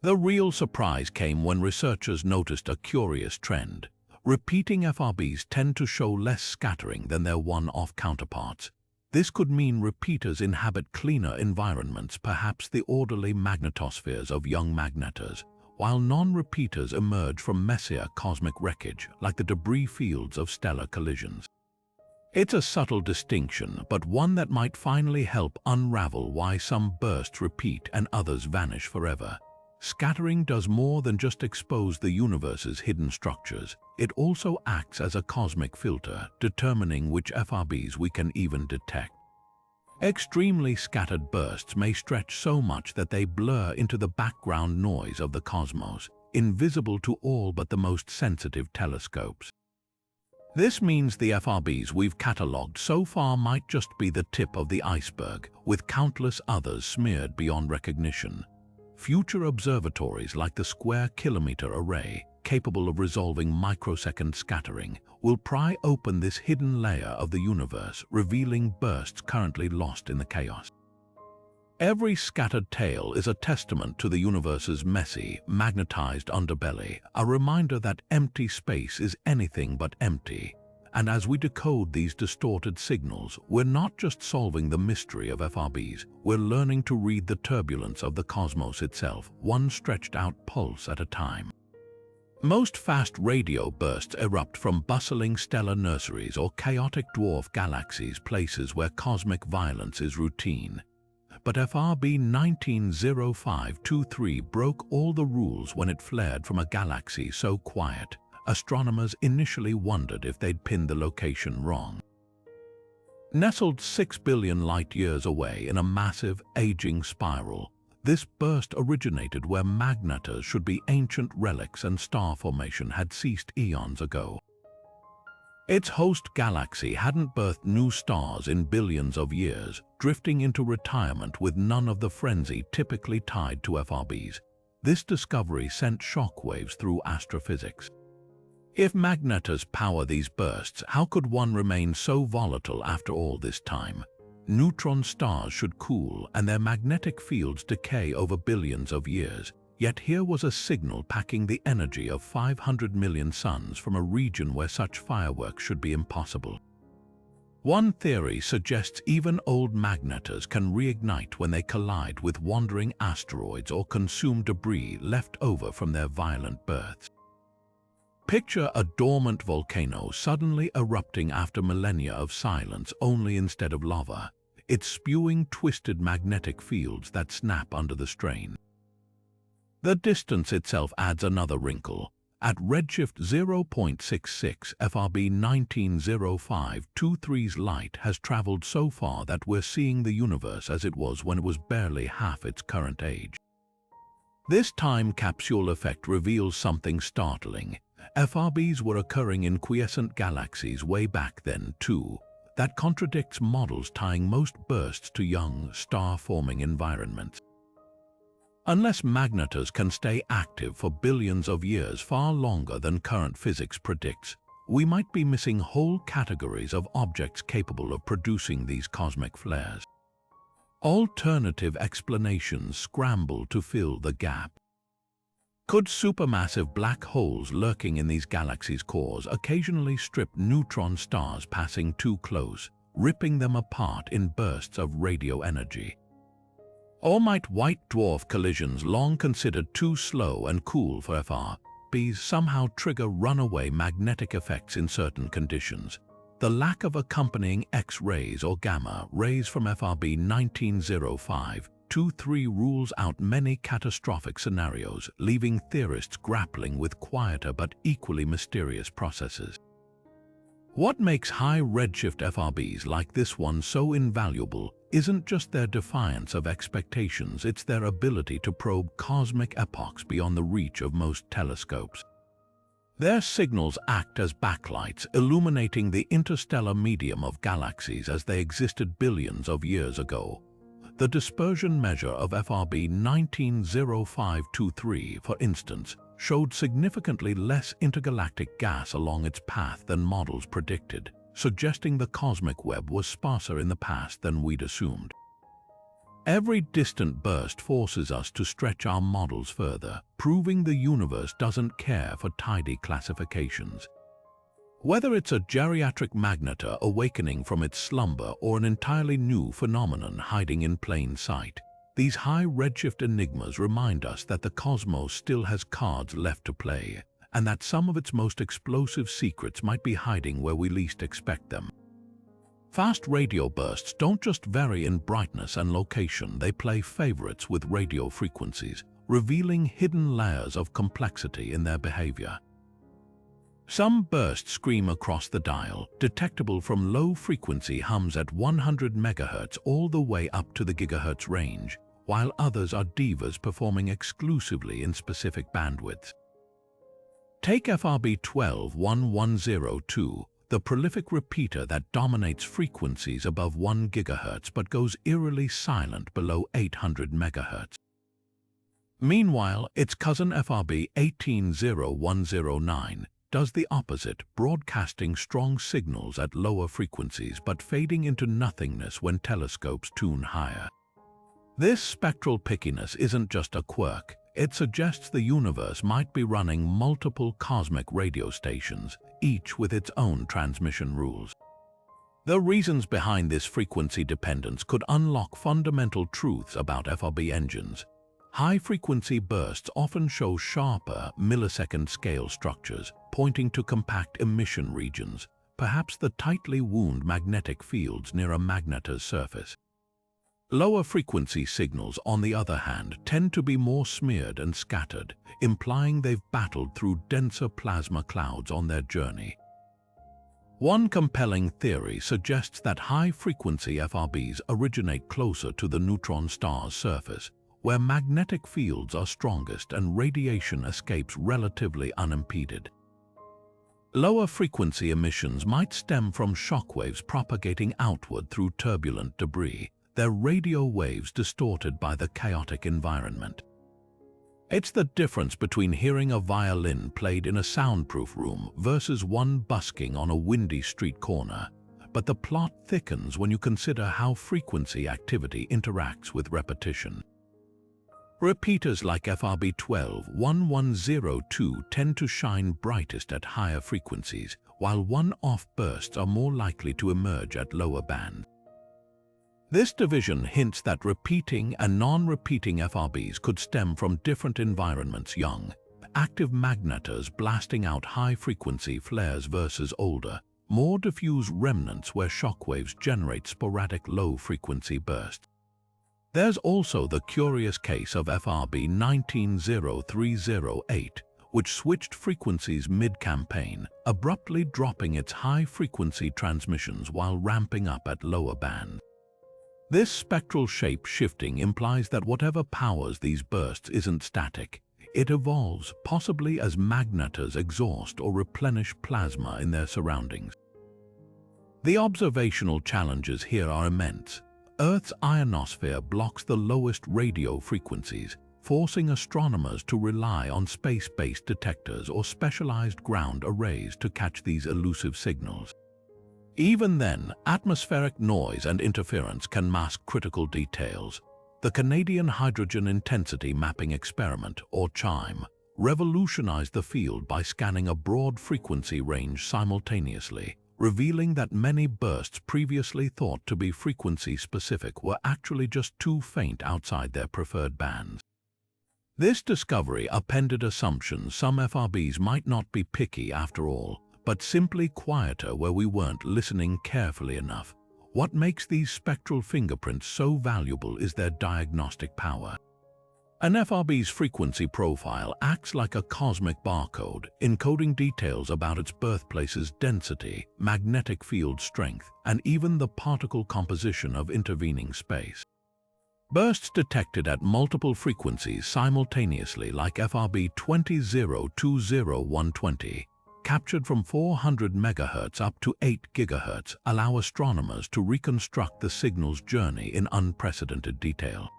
The real surprise came when researchers noticed a curious trend. Repeating FRBs tend to show less scattering than their one-off counterparts. This could mean repeaters inhabit cleaner environments, perhaps the orderly magnetospheres of young Magnetars, while non-repeaters emerge from messier cosmic wreckage, like the debris fields of stellar collisions. It's a subtle distinction, but one that might finally help unravel why some bursts repeat and others vanish forever. Scattering does more than just expose the universe's hidden structures. It also acts as a cosmic filter, determining which FRBs we can even detect. Extremely scattered bursts may stretch so much that they blur into the background noise of the cosmos, invisible to all but the most sensitive telescopes. This means the FRBs we've catalogued so far might just be the tip of the iceberg, with countless others smeared beyond recognition. Future observatories like the Square Kilometre Array, capable of resolving microsecond scattering, will pry open this hidden layer of the universe, revealing bursts currently lost in the chaos. Every scattered tail is a testament to the universe's messy, magnetized underbelly, a reminder that empty space is anything but empty. And as we decode these distorted signals, we're not just solving the mystery of FRBs, we're learning to read the turbulence of the cosmos itself, one stretched-out pulse at a time. Most fast radio bursts erupt from bustling stellar nurseries or chaotic dwarf galaxies, places where cosmic violence is routine. But FRB 190523 broke all the rules when it flared from a galaxy so quiet, astronomers initially wondered if they'd pinned the location wrong. Nestled 6 billion light-years away in a massive, aging spiral, this burst originated where Magnetars should be ancient relics and star formation had ceased eons ago. Its host galaxy hadn't birthed new stars in billions of years, drifting into retirement with none of the frenzy typically tied to FRBs. This discovery sent shockwaves through astrophysics. If Magnetars power these bursts, how could one remain so volatile after all this time? Neutron stars should cool and their magnetic fields decay over billions of years. Yet here was a signal packing the energy of 500 million suns from a region where such fireworks should be impossible. One theory suggests even old Magnetars can reignite when they collide with wandering asteroids or consume debris left over from their violent births. Picture a dormant volcano suddenly erupting after millennia of silence, only instead of lava, it's spewing twisted magnetic fields that snap under the strain. The distance itself adds another wrinkle. At redshift 0.66, FRB 190523's light has traveled so far that we're seeing the universe as it was when it was barely half its current age. This time capsule effect reveals something startling. FRBs were occurring in quiescent galaxies way back then, too. That contradicts models tying most bursts to young, star-forming environments. Unless Magnetars can stay active for billions of years, far longer than current physics predicts, we might be missing whole categories of objects capable of producing these cosmic flares. Alternative explanations scramble to fill the gap. Could supermassive black holes lurking in these galaxies' cores occasionally strip neutron stars passing too close, ripping them apart in bursts of radio energy? Or might white dwarf collisions, long considered too slow and cool for FRBs, somehow trigger runaway magnetic effects in certain conditions? The lack of accompanying X-rays or gamma rays from FRB 190523 rules out many catastrophic scenarios, leaving theorists grappling with quieter but equally mysterious processes. What makes high redshift FRBs like this one so invaluable isn't just their defiance of expectations, it's their ability to probe cosmic epochs beyond the reach of most telescopes. Their signals act as backlights, illuminating the interstellar medium of galaxies as they existed billions of years ago. The dispersion measure of FRB 190523, for instance, showed significantly less intergalactic gas along its path than models predicted, suggesting the cosmic web was sparser in the past than we'd assumed. Every distant burst forces us to stretch our models further, proving the universe doesn't care for tidy classifications. Whether it's a geriatric magnetar awakening from its slumber or an entirely new phenomenon hiding in plain sight, these high redshift enigmas remind us that the cosmos still has cards left to play, and that some of its most explosive secrets might be hiding where we least expect them. Fast radio bursts don't just vary in brightness and location, they play favorites with radio frequencies, revealing hidden layers of complexity in their behavior. Some bursts scream across the dial, detectable from low-frequency hums at 100 MHz all the way up to the gigahertz range, while others are divas performing exclusively in specific bandwidths. Take FRB 121102, the prolific repeater that dominates frequencies above 1 GHz but goes eerily silent below 800 MHz. Meanwhile, its cousin FRB 180109 does the opposite, broadcasting strong signals at lower frequencies but fading into nothingness when telescopes tune higher. This spectral pickiness isn't just a quirk. It suggests the universe might be running multiple cosmic radio stations, each with its own transmission rules. The reasons behind this frequency dependence could unlock fundamental truths about FRB engines. High-frequency bursts often show sharper, millisecond scale structures, pointing to compact emission regions, perhaps the tightly wound magnetic fields near a magnetar's surface. Lower-frequency signals, on the other hand, tend to be more smeared and scattered, implying they've battled through denser plasma clouds on their journey. One compelling theory suggests that high-frequency FRBs originate closer to the neutron star's surface, where magnetic fields are strongest and radiation escapes relatively unimpeded. Lower-frequency emissions might stem from shockwaves propagating outward through turbulent debris, their radio waves distorted by the chaotic environment. It's the difference between hearing a violin played in a soundproof room versus one busking on a windy street corner, but the plot thickens when you consider how frequency activity interacts with repetition. Repeaters like FRB 121102 tend to shine brightest at higher frequencies, while one-off bursts are more likely to emerge at lower bands. This division hints that repeating and non-repeating FRBs could stem from different environments: young, active magnetars blasting out high-frequency flares versus older, more diffuse remnants where shockwaves generate sporadic low-frequency bursts. There's also the curious case of FRB 190308, which switched frequencies mid-campaign, abruptly dropping its high-frequency transmissions while ramping up at lower bands. This spectral shape shifting implies that whatever powers these bursts isn't static. It evolves, possibly as magnetars exhaust or replenish plasma in their surroundings. The observational challenges here are immense. Earth's ionosphere blocks the lowest radio frequencies, forcing astronomers to rely on space-based detectors or specialized ground arrays to catch these elusive signals. Even then, atmospheric noise and interference can mask critical details. The Canadian Hydrogen Intensity Mapping Experiment, or CHIME, revolutionized the field by scanning a broad frequency range simultaneously, revealing that many bursts previously thought to be frequency-specific were actually just too faint outside their preferred bands. This discovery upended assumptions some FRBs might not be picky after all, but simply quieter where we weren't listening carefully enough. What makes these spectral fingerprints so valuable is their diagnostic power. An FRB's frequency profile acts like a cosmic barcode, encoding details about its birthplace's density, magnetic field strength, and even the particle composition of intervening space. Bursts detected at multiple frequencies simultaneously, like FRB 2020120, captured from 400 MHz up to 8 GHz, allow astronomers to reconstruct the signal's journey in unprecedented detail.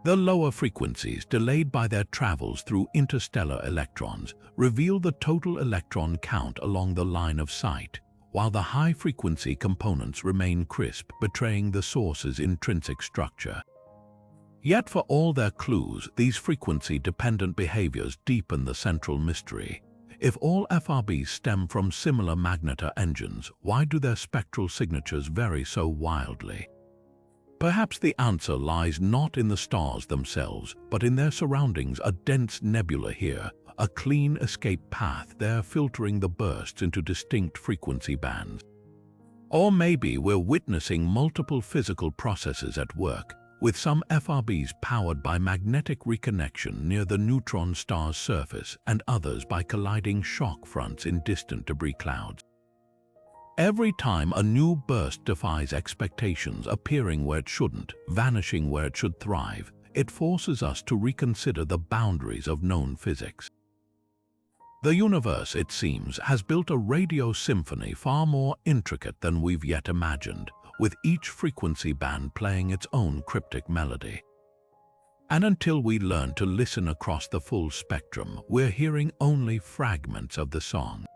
The lower frequencies, delayed by their travels through interstellar electrons, reveal the total electron count along the line of sight, while the high-frequency components remain crisp, betraying the source's intrinsic structure. Yet for all their clues, these frequency-dependent behaviors deepen the central mystery. If all FRBs stem from similar magnetar engines, why do their spectral signatures vary so wildly? Perhaps the answer lies not in the stars themselves, but in their surroundings: a dense nebula here, a clean escape path there filtering the bursts into distinct frequency bands. Or maybe we're witnessing multiple physical processes at work, with some FRBs powered by magnetic reconnection near the neutron star's surface and others by colliding shock fronts in distant debris clouds. Every time a new burst defies expectations, appearing where it shouldn't, vanishing where it should thrive, it forces us to reconsider the boundaries of known physics. The universe, it seems, has built a radio symphony far more intricate than we've yet imagined, with each frequency band playing its own cryptic melody. And until we learn to listen across the full spectrum, we're hearing only fragments of the song.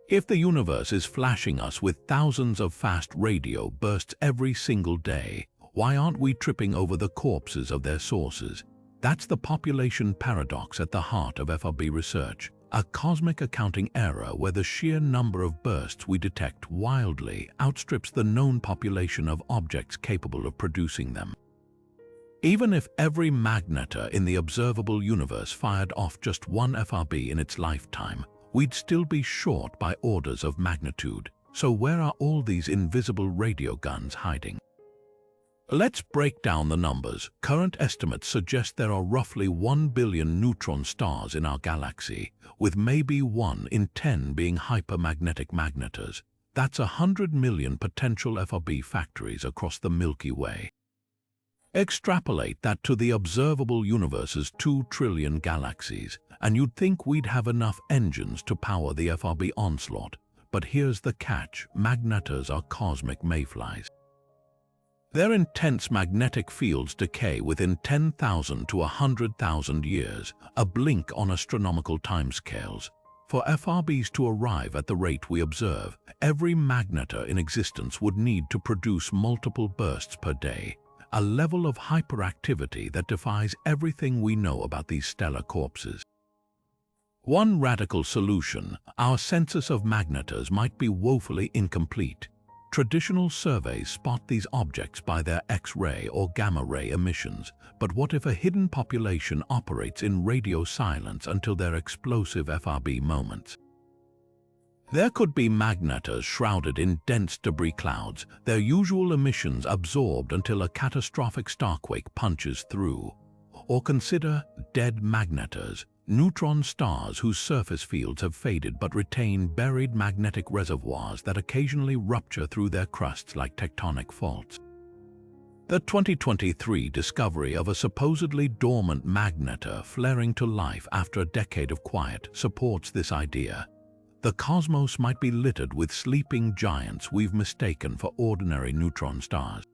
If the universe is flashing us with thousands of fast radio bursts every single day, why aren't we tripping over the corpses of their sources? That's the population paradox at the heart of FRB research, a cosmic accounting error where the sheer number of bursts we detect wildly outstrips the known population of objects capable of producing them. Even if every magnetar in the observable universe fired off just one FRB in its lifetime, we'd still be short by orders of magnitude. So where are all these invisible radio guns hiding? Let's break down the numbers. Current estimates suggest there are roughly 1 billion neutron stars in our galaxy, with maybe 1 in 10 being hypermagnetic magnetars. That's 100 million potential FRB factories across the Milky Way. Extrapolate that to the observable universe's 2 trillion galaxies, and you'd think we'd have enough engines to power the FRB onslaught. But here's the catch: magnetars are cosmic mayflies. Their intense magnetic fields decay within 10,000 to 100,000 years, a blink on astronomical timescales. For FRBs to arrive at the rate we observe, every magnetar in existence would need to produce multiple bursts per day, a level of hyperactivity that defies everything we know about these stellar corpses. One radical solution: our census of magnetars might be woefully incomplete. Traditional surveys spot these objects by their X-ray or gamma-ray emissions, but what if a hidden population operates in radio silence until their explosive FRB moments? There could be magnetars shrouded in dense debris clouds, their usual emissions absorbed until a catastrophic starquake punches through. Or consider dead magnetars, neutron stars whose surface fields have faded but retain buried magnetic reservoirs that occasionally rupture through their crusts like tectonic faults. The 2023 discovery of a supposedly dormant magnetar flaring to life after a decade of quiet supports this idea. The cosmos might be littered with sleeping giants we've mistaken for ordinary neutron stars.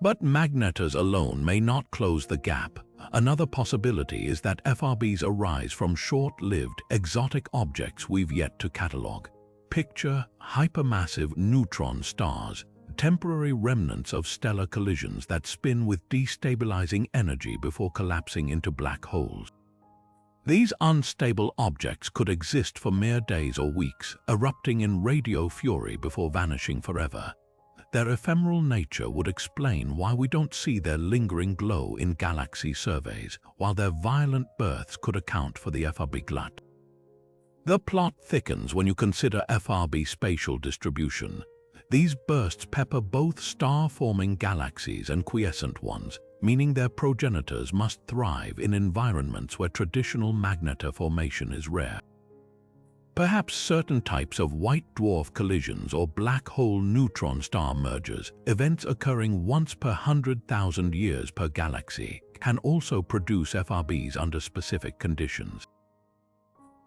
But magnetars alone may not close the gap. Another possibility is that FRBs arise from short-lived, exotic objects we've yet to catalogue. Picture hypermassive neutron stars, temporary remnants of stellar collisions that spin with destabilizing energy before collapsing into black holes. These unstable objects could exist for mere days or weeks, erupting in radio fury before vanishing forever. Their ephemeral nature would explain why we don't see their lingering glow in galaxy surveys, while their violent births could account for the FRB glut. The plot thickens when you consider FRB spatial distribution. These bursts pepper both star-forming galaxies and quiescent ones, meaning their progenitors must thrive in environments where traditional magnetar formation is rare. Perhaps certain types of white dwarf collisions or black hole neutron star mergers, events occurring once per 100,000 years per galaxy, can also produce FRBs under specific conditions.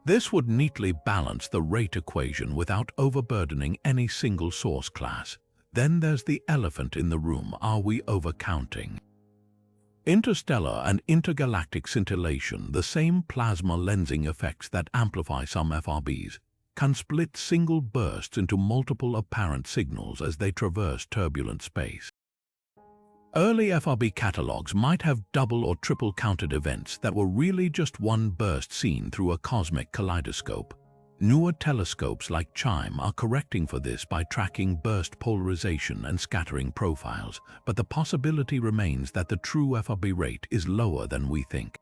This would neatly balance the rate equation without overburdening any single source class. Then there's the elephant in the room: are we overcounting? Interstellar and intergalactic scintillation, the same plasma lensing effects that amplify some FRBs, can split single bursts into multiple apparent signals as they traverse turbulent space. Early FRB catalogs might have double or triple counted events that were really just one burst seen through a cosmic kaleidoscope. Newer telescopes like CHIME are correcting for this by tracking burst polarization and scattering profiles, but the possibility remains that the true FRB rate is lower than we think.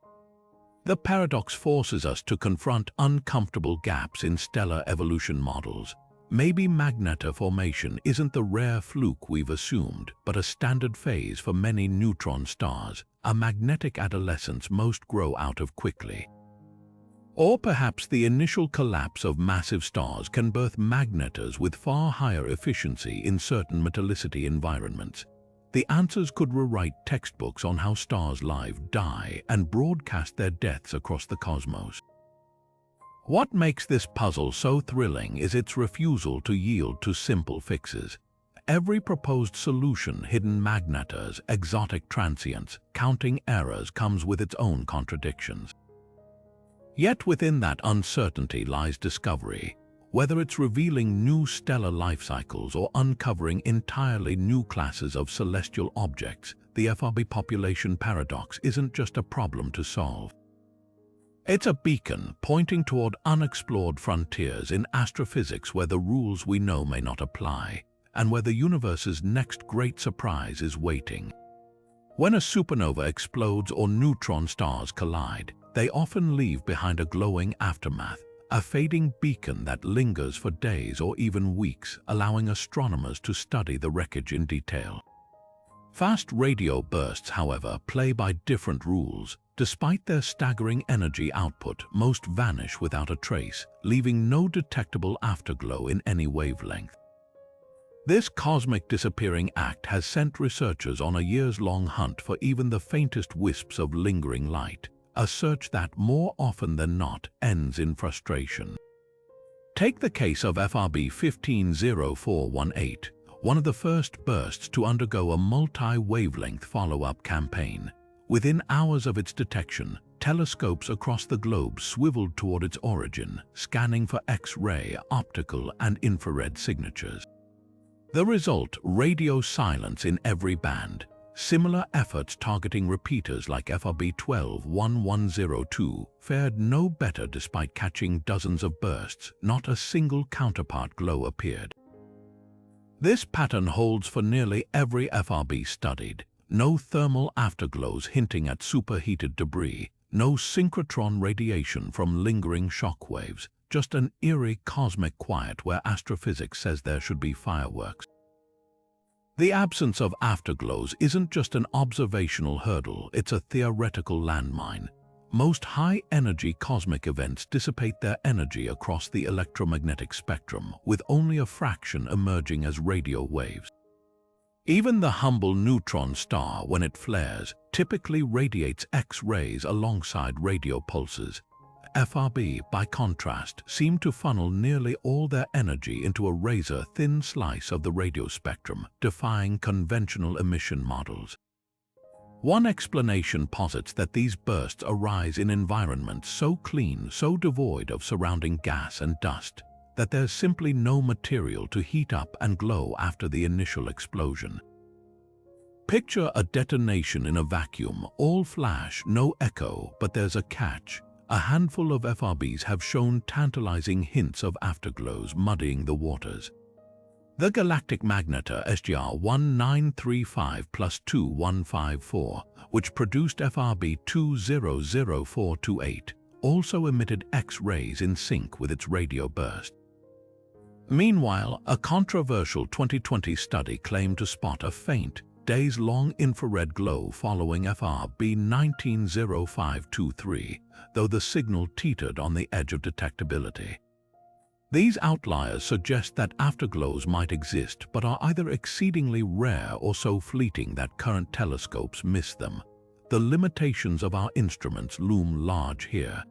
The paradox forces us to confront uncomfortable gaps in stellar evolution models. Maybe magnetar formation isn't the rare fluke we've assumed, but a standard phase for many neutron stars, a magnetic adolescence most grow out of quickly. Or perhaps the initial collapse of massive stars can birth magnetars with far higher efficiency in certain metallicity environments. The answers could rewrite textbooks on how stars live, die, and broadcast their deaths across the cosmos. What makes this puzzle so thrilling is its refusal to yield to simple fixes. Every proposed solution, hidden magnetars, exotic transients, counting errors, comes with its own contradictions. Yet within that uncertainty lies discovery. Whether it's revealing new stellar life cycles or uncovering entirely new classes of celestial objects, the FRB population paradox isn't just a problem to solve. It's a beacon pointing toward unexplored frontiers in astrophysics where the rules we know may not apply, and where the universe's next great surprise is waiting. When a supernova explodes or neutron stars collide, they often leave behind a glowing aftermath, a fading beacon that lingers for days or even weeks, allowing astronomers to study the wreckage in detail. Fast radio bursts, however, play by different rules. Despite their staggering energy output, most vanish without a trace, leaving no detectable afterglow in any wavelength. This cosmic disappearing act has sent researchers on a years-long hunt for even the faintest wisps of lingering light, a search that, more often than not, ends in frustration. Take the case of FRB 150418, one of the first bursts to undergo a multi-wavelength follow-up campaign. Within hours of its detection, telescopes across the globe swiveled toward its origin, scanning for X-ray, optical, and infrared signatures. The result: radio silence in every band. Similar efforts targeting repeaters like FRB 121102 fared no better despite catching dozens of bursts. Not a single counterpart glow appeared. This pattern holds for nearly every FRB studied. No thermal afterglows hinting at superheated debris, no synchrotron radiation from lingering shockwaves, just an eerie cosmic quiet where astrophysics says there should be fireworks. The absence of afterglows isn't just an observational hurdle, it's a theoretical landmine. Most high-energy cosmic events dissipate their energy across the electromagnetic spectrum, with only a fraction emerging as radio waves. Even the humble neutron star, when it flares, typically radiates X-rays alongside radio pulses. FRB, by contrast, seem to funnel nearly all their energy into a razor-thin slice of the radio spectrum, defying conventional emission models. One explanation posits that these bursts arise in environments so clean, so devoid of surrounding gas and dust, that there's simply no material to heat up and glow after the initial explosion. Picture a detonation in a vacuum, all flash, no echo, but there's a catch. A handful of FRBs have shown tantalizing hints of afterglows muddying the waters. The Galactic Magnetar SGR 1935+2154, which produced FRB 200428, also emitted X-rays in sync with its radio burst. Meanwhile, a controversial 2020 study claimed to spot a faint, days-long infrared glow following FRB 190523, though the signal teetered on the edge of detectability. These outliers suggest that afterglows might exist but are either exceedingly rare or so fleeting that current telescopes miss them. The limitations of our instruments loom large here.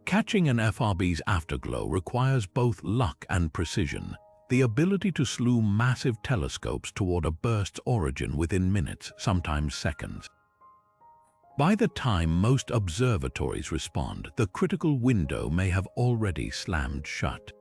Catching an FRB's afterglow requires both luck and precision, the ability to slew massive telescopes toward a burst's origin within minutes, sometimes seconds. By the time most observatories respond, the critical window may have already slammed shut.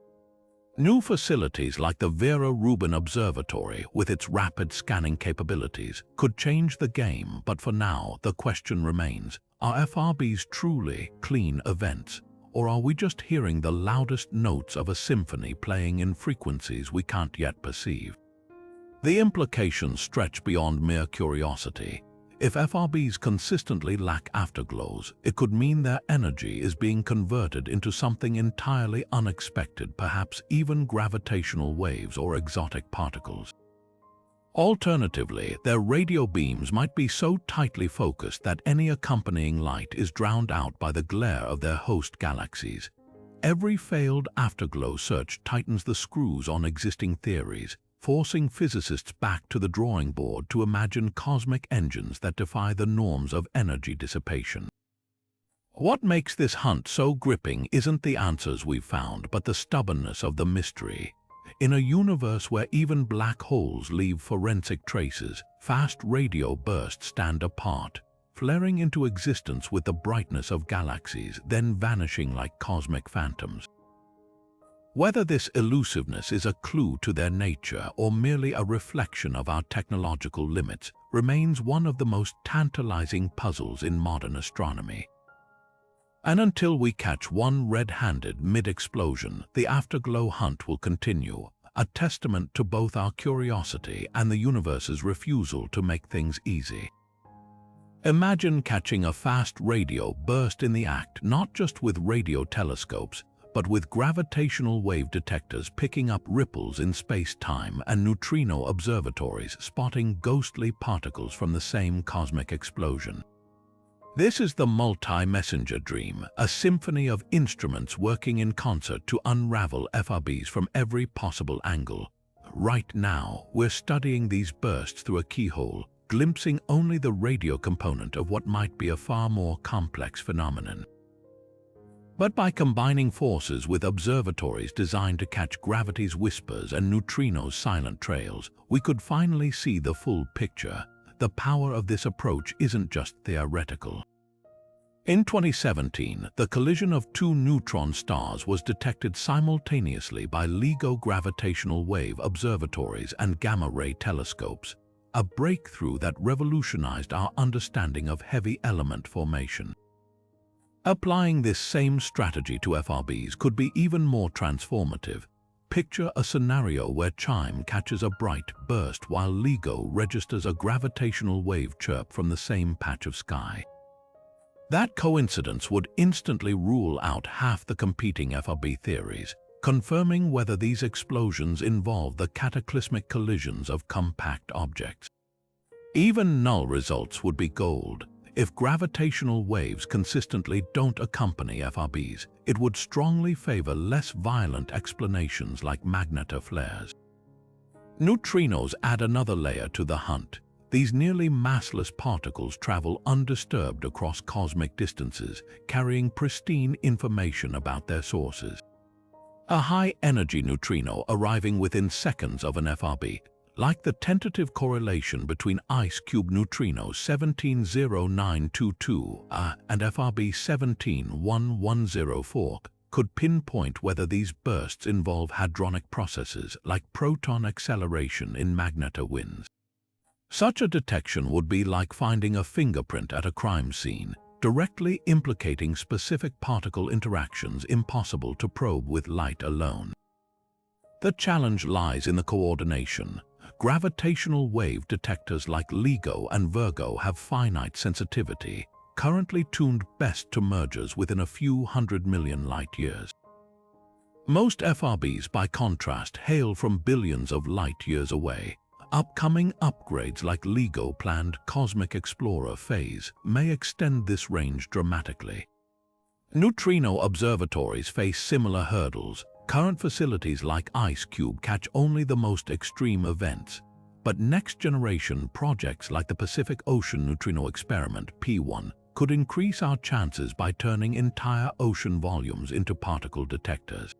New facilities like the Vera Rubin Observatory, with its rapid scanning capabilities, could change the game, but for now, the question remains, are FRBs truly clean events, or are we just hearing the loudest notes of a symphony playing in frequencies we can't yet perceive? The implications stretch beyond mere curiosity. If FRBs consistently lack afterglows, it could mean their energy is being converted into something entirely unexpected, perhaps even gravitational waves or exotic particles. Alternatively, their radio beams might be so tightly focused that any accompanying light is drowned out by the glare of their host galaxies. Every failed afterglow search tightens the screws on existing theories, forcing physicists back to the drawing board to imagine cosmic engines that defy the norms of energy dissipation. What makes this hunt so gripping isn't the answers we've found, but the stubbornness of the mystery. In a universe where even black holes leave forensic traces, fast radio bursts stand apart, flaring into existence with the brightness of galaxies, then vanishing like cosmic phantoms. Whether this elusiveness is a clue to their nature or merely a reflection of our technological limits remains one of the most tantalizing puzzles in modern astronomy. And until we catch one red-handed mid-explosion, the afterglow hunt will continue, a testament to both our curiosity and the universe's refusal to make things easy. Imagine catching a fast radio burst in the act, not just with radio telescopes, but with gravitational wave detectors picking up ripples in space-time and neutrino observatories spotting ghostly particles from the same cosmic explosion. This is the multi-messenger dream, a symphony of instruments working in concert to unravel FRBs from every possible angle. Right now, we're studying these bursts through a keyhole, glimpsing only the radio component of what might be a far more complex phenomenon. But by combining forces with observatories designed to catch gravity's whispers and neutrinos' silent trails, we could finally see the full picture. The power of this approach isn't just theoretical. In 2017, the collision of two neutron stars was detected simultaneously by LIGO gravitational wave observatories and gamma-ray telescopes, a breakthrough that revolutionized our understanding of heavy element formation. Applying this same strategy to FRBs could be even more transformative. Picture a scenario where CHIME catches a bright burst while LIGO registers a gravitational wave chirp from the same patch of sky. That coincidence would instantly rule out half the competing FRB theories, confirming whether these explosions involve the cataclysmic collisions of compact objects. Even null results would be gold. If gravitational waves consistently don't accompany FRBs, it would strongly favor less violent explanations like magnetar flares. Neutrinos add another layer to the hunt. These nearly massless particles travel undisturbed across cosmic distances, carrying pristine information about their sources. A high-energy neutrino arriving within seconds of an FRB, like the tentative correlation between ice cube neutrino 170922 and FRB 171104, could pinpoint whether these bursts involve hadronic processes like proton acceleration in magnetar winds. Such a detection would be like finding a fingerprint at a crime scene, directly implicating specific particle interactions impossible to probe with light alone. The challenge lies in the coordination. Gravitational wave detectors like LIGO and Virgo have finite sensitivity, currently tuned best to mergers within a few 100 million light-years. Most FRBs, by contrast, hail from billions of light-years away. Upcoming upgrades like LIGO planned Cosmic Explorer phase may extend this range dramatically. Neutrino observatories face similar hurdles. Current facilities like IceCube catch only the most extreme events, but next-generation projects like the Pacific Ocean Neutrino Experiment (P1) could increase our chances by turning entire ocean volumes into particle detectors.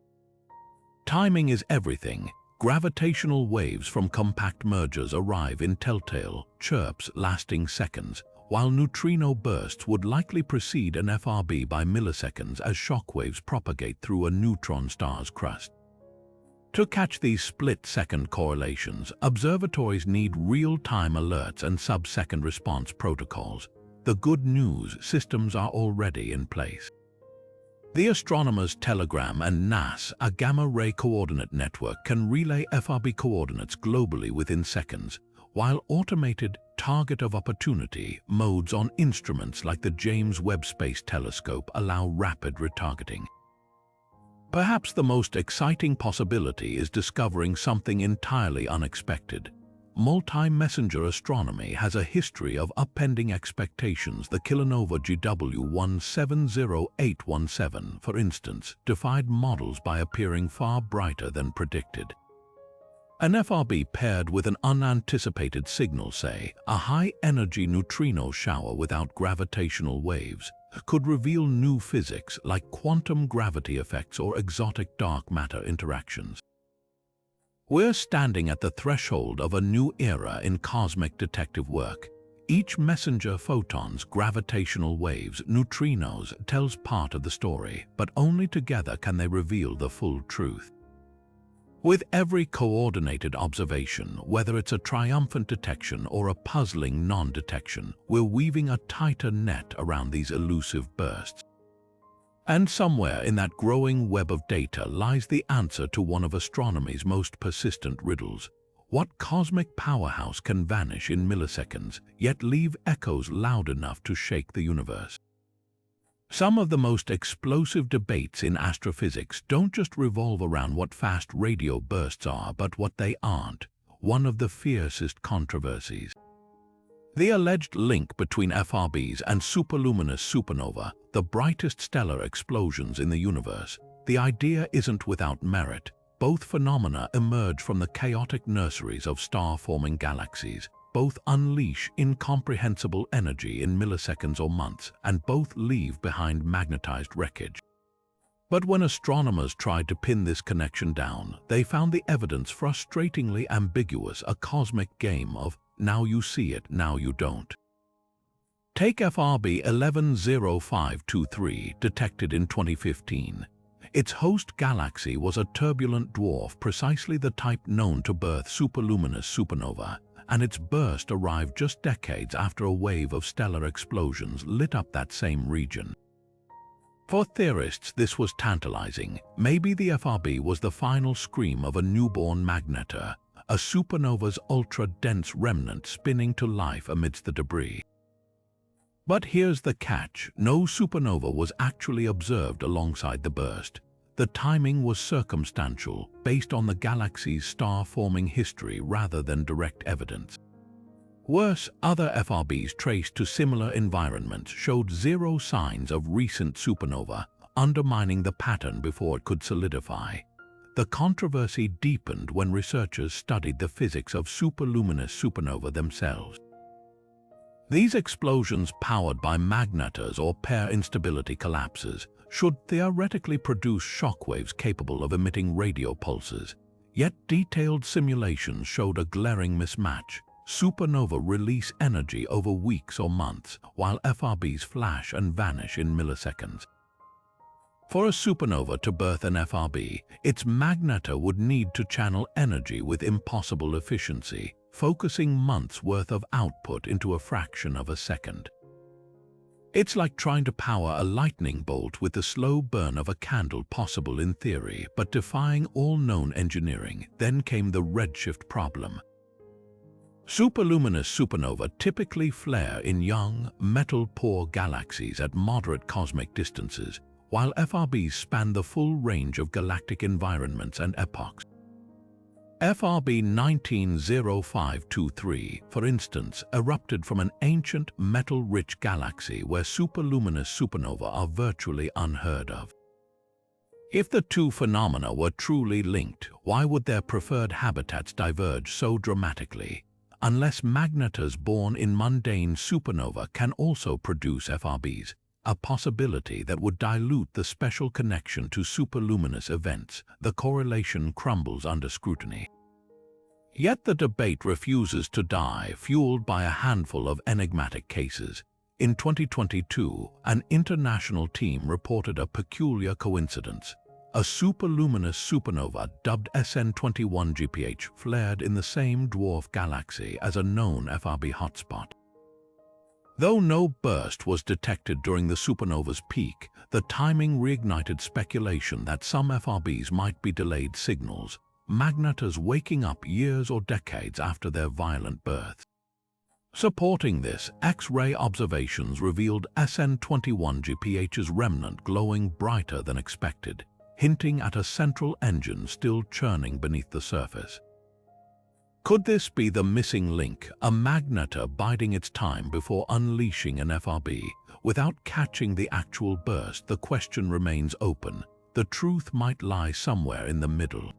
Timing is everything. Gravitational waves from compact mergers arrive in telltale chirps lasting seconds, while neutrino bursts would likely precede an FRB by milliseconds as shockwaves propagate through a neutron star's crust. To catch these split-second correlations, observatories need real-time alerts and sub-second response protocols. The good news, systems are already in place. The Astronomer's Telegram and NAS, a gamma-ray coordinate network, can relay FRB coordinates globally within seconds, while automated target of opportunity modes on instruments like the James Webb Space Telescope allow rapid retargeting. Perhaps the most exciting possibility is discovering something entirely unexpected. Multi-messenger astronomy has a history of upending expectations. The kilonova GW170817, for instance, defied models by appearing far brighter than predicted. An FRB paired with an unanticipated signal, say a high-energy neutrino shower without gravitational waves, could reveal new physics like quantum gravity effects or exotic dark matter interactions. We're standing at the threshold of a new era in cosmic detective work. Each messenger photons, gravitational waves, neutrinos tells part of the story, but only together can they reveal the full truth. With every coordinated observation, whether it's a triumphant detection or a puzzling non-detection, we're weaving a tighter net around these elusive bursts. And somewhere in that growing web of data lies the answer to one of astronomy's most persistent riddles. What cosmic powerhouse can vanish in milliseconds, yet leave echoes loud enough to shake the universe? Some of the most explosive debates in astrophysics don't just revolve around what fast radio bursts are, but what they aren't. One of the fiercest controversies. The alleged link between FRBs and superluminous supernova, the brightest stellar explosions in the universe. The idea isn't without merit. Both phenomena emerge from the chaotic nurseries of star-forming galaxies. Both unleash incomprehensible energy in milliseconds or months, and both leave behind magnetized wreckage. But when astronomers tried to pin this connection down, they found the evidence frustratingly ambiguous, a cosmic game of now you see it, now you don't. Take FRB 110523, detected in 2015. Its host galaxy was a turbulent dwarf, precisely the type known to birth superluminous supernova, and its burst arrived just decades after a wave of stellar explosions lit up that same region. For theorists, this was tantalizing. Maybe the FRB was the final scream of a newborn magnetar, a supernova's ultra-dense remnant spinning to life amidst the debris. But here's the catch: no supernova was actually observed alongside the burst. The timing was circumstantial, based on the galaxy's star-forming history rather than direct evidence. Worse, other FRBs traced to similar environments showed zero signs of recent supernova, undermining the pattern before it could solidify. The controversy deepened when researchers studied the physics of superluminous supernova themselves. These explosions, powered by magnetars or pair instability collapses, should theoretically produce shockwaves capable of emitting radio pulses. Yet detailed simulations showed a glaring mismatch. Supernova release energy over weeks or months, while FRBs flash and vanish in milliseconds. For a supernova to birth an FRB, its magnetar would need to channel energy with impossible efficiency, focusing months' worth of output into a fraction of a second. It's like trying to power a lightning bolt with the slow burn of a candle, possible in theory, but defying all known engineering. Then came the redshift problem. Superluminous supernova typically flare in young, metal-poor galaxies at moderate cosmic distances, while FRBs span the full range of galactic environments and epochs. FRB 190523, for instance, erupted from an ancient metal-rich galaxy where superluminous supernovae are virtually unheard of. If the two phenomena were truly linked, why would their preferred habitats diverge so dramatically? Unless magnetars born in mundane supernova can also produce FRBs, a possibility that would dilute the special connection to superluminous events, the correlation crumbles under scrutiny. Yet the debate refuses to die, fueled by a handful of enigmatic cases. In 2022, an international team reported a peculiar coincidence. A superluminous supernova dubbed SN21GPH flared in the same dwarf galaxy as a known FRB hotspot. Though no burst was detected during the supernova's peak, the timing reignited speculation that some FRBs might be delayed signals, magnetars waking up years or decades after their violent birth. Supporting this, X-ray observations revealed SN21GPH's remnant glowing brighter than expected, hinting at a central engine still churning beneath the surface. Could this be the missing link, a magnetar biding its time before unleashing an FRB? Without catching the actual burst, the question remains open. The truth might lie somewhere in the middle.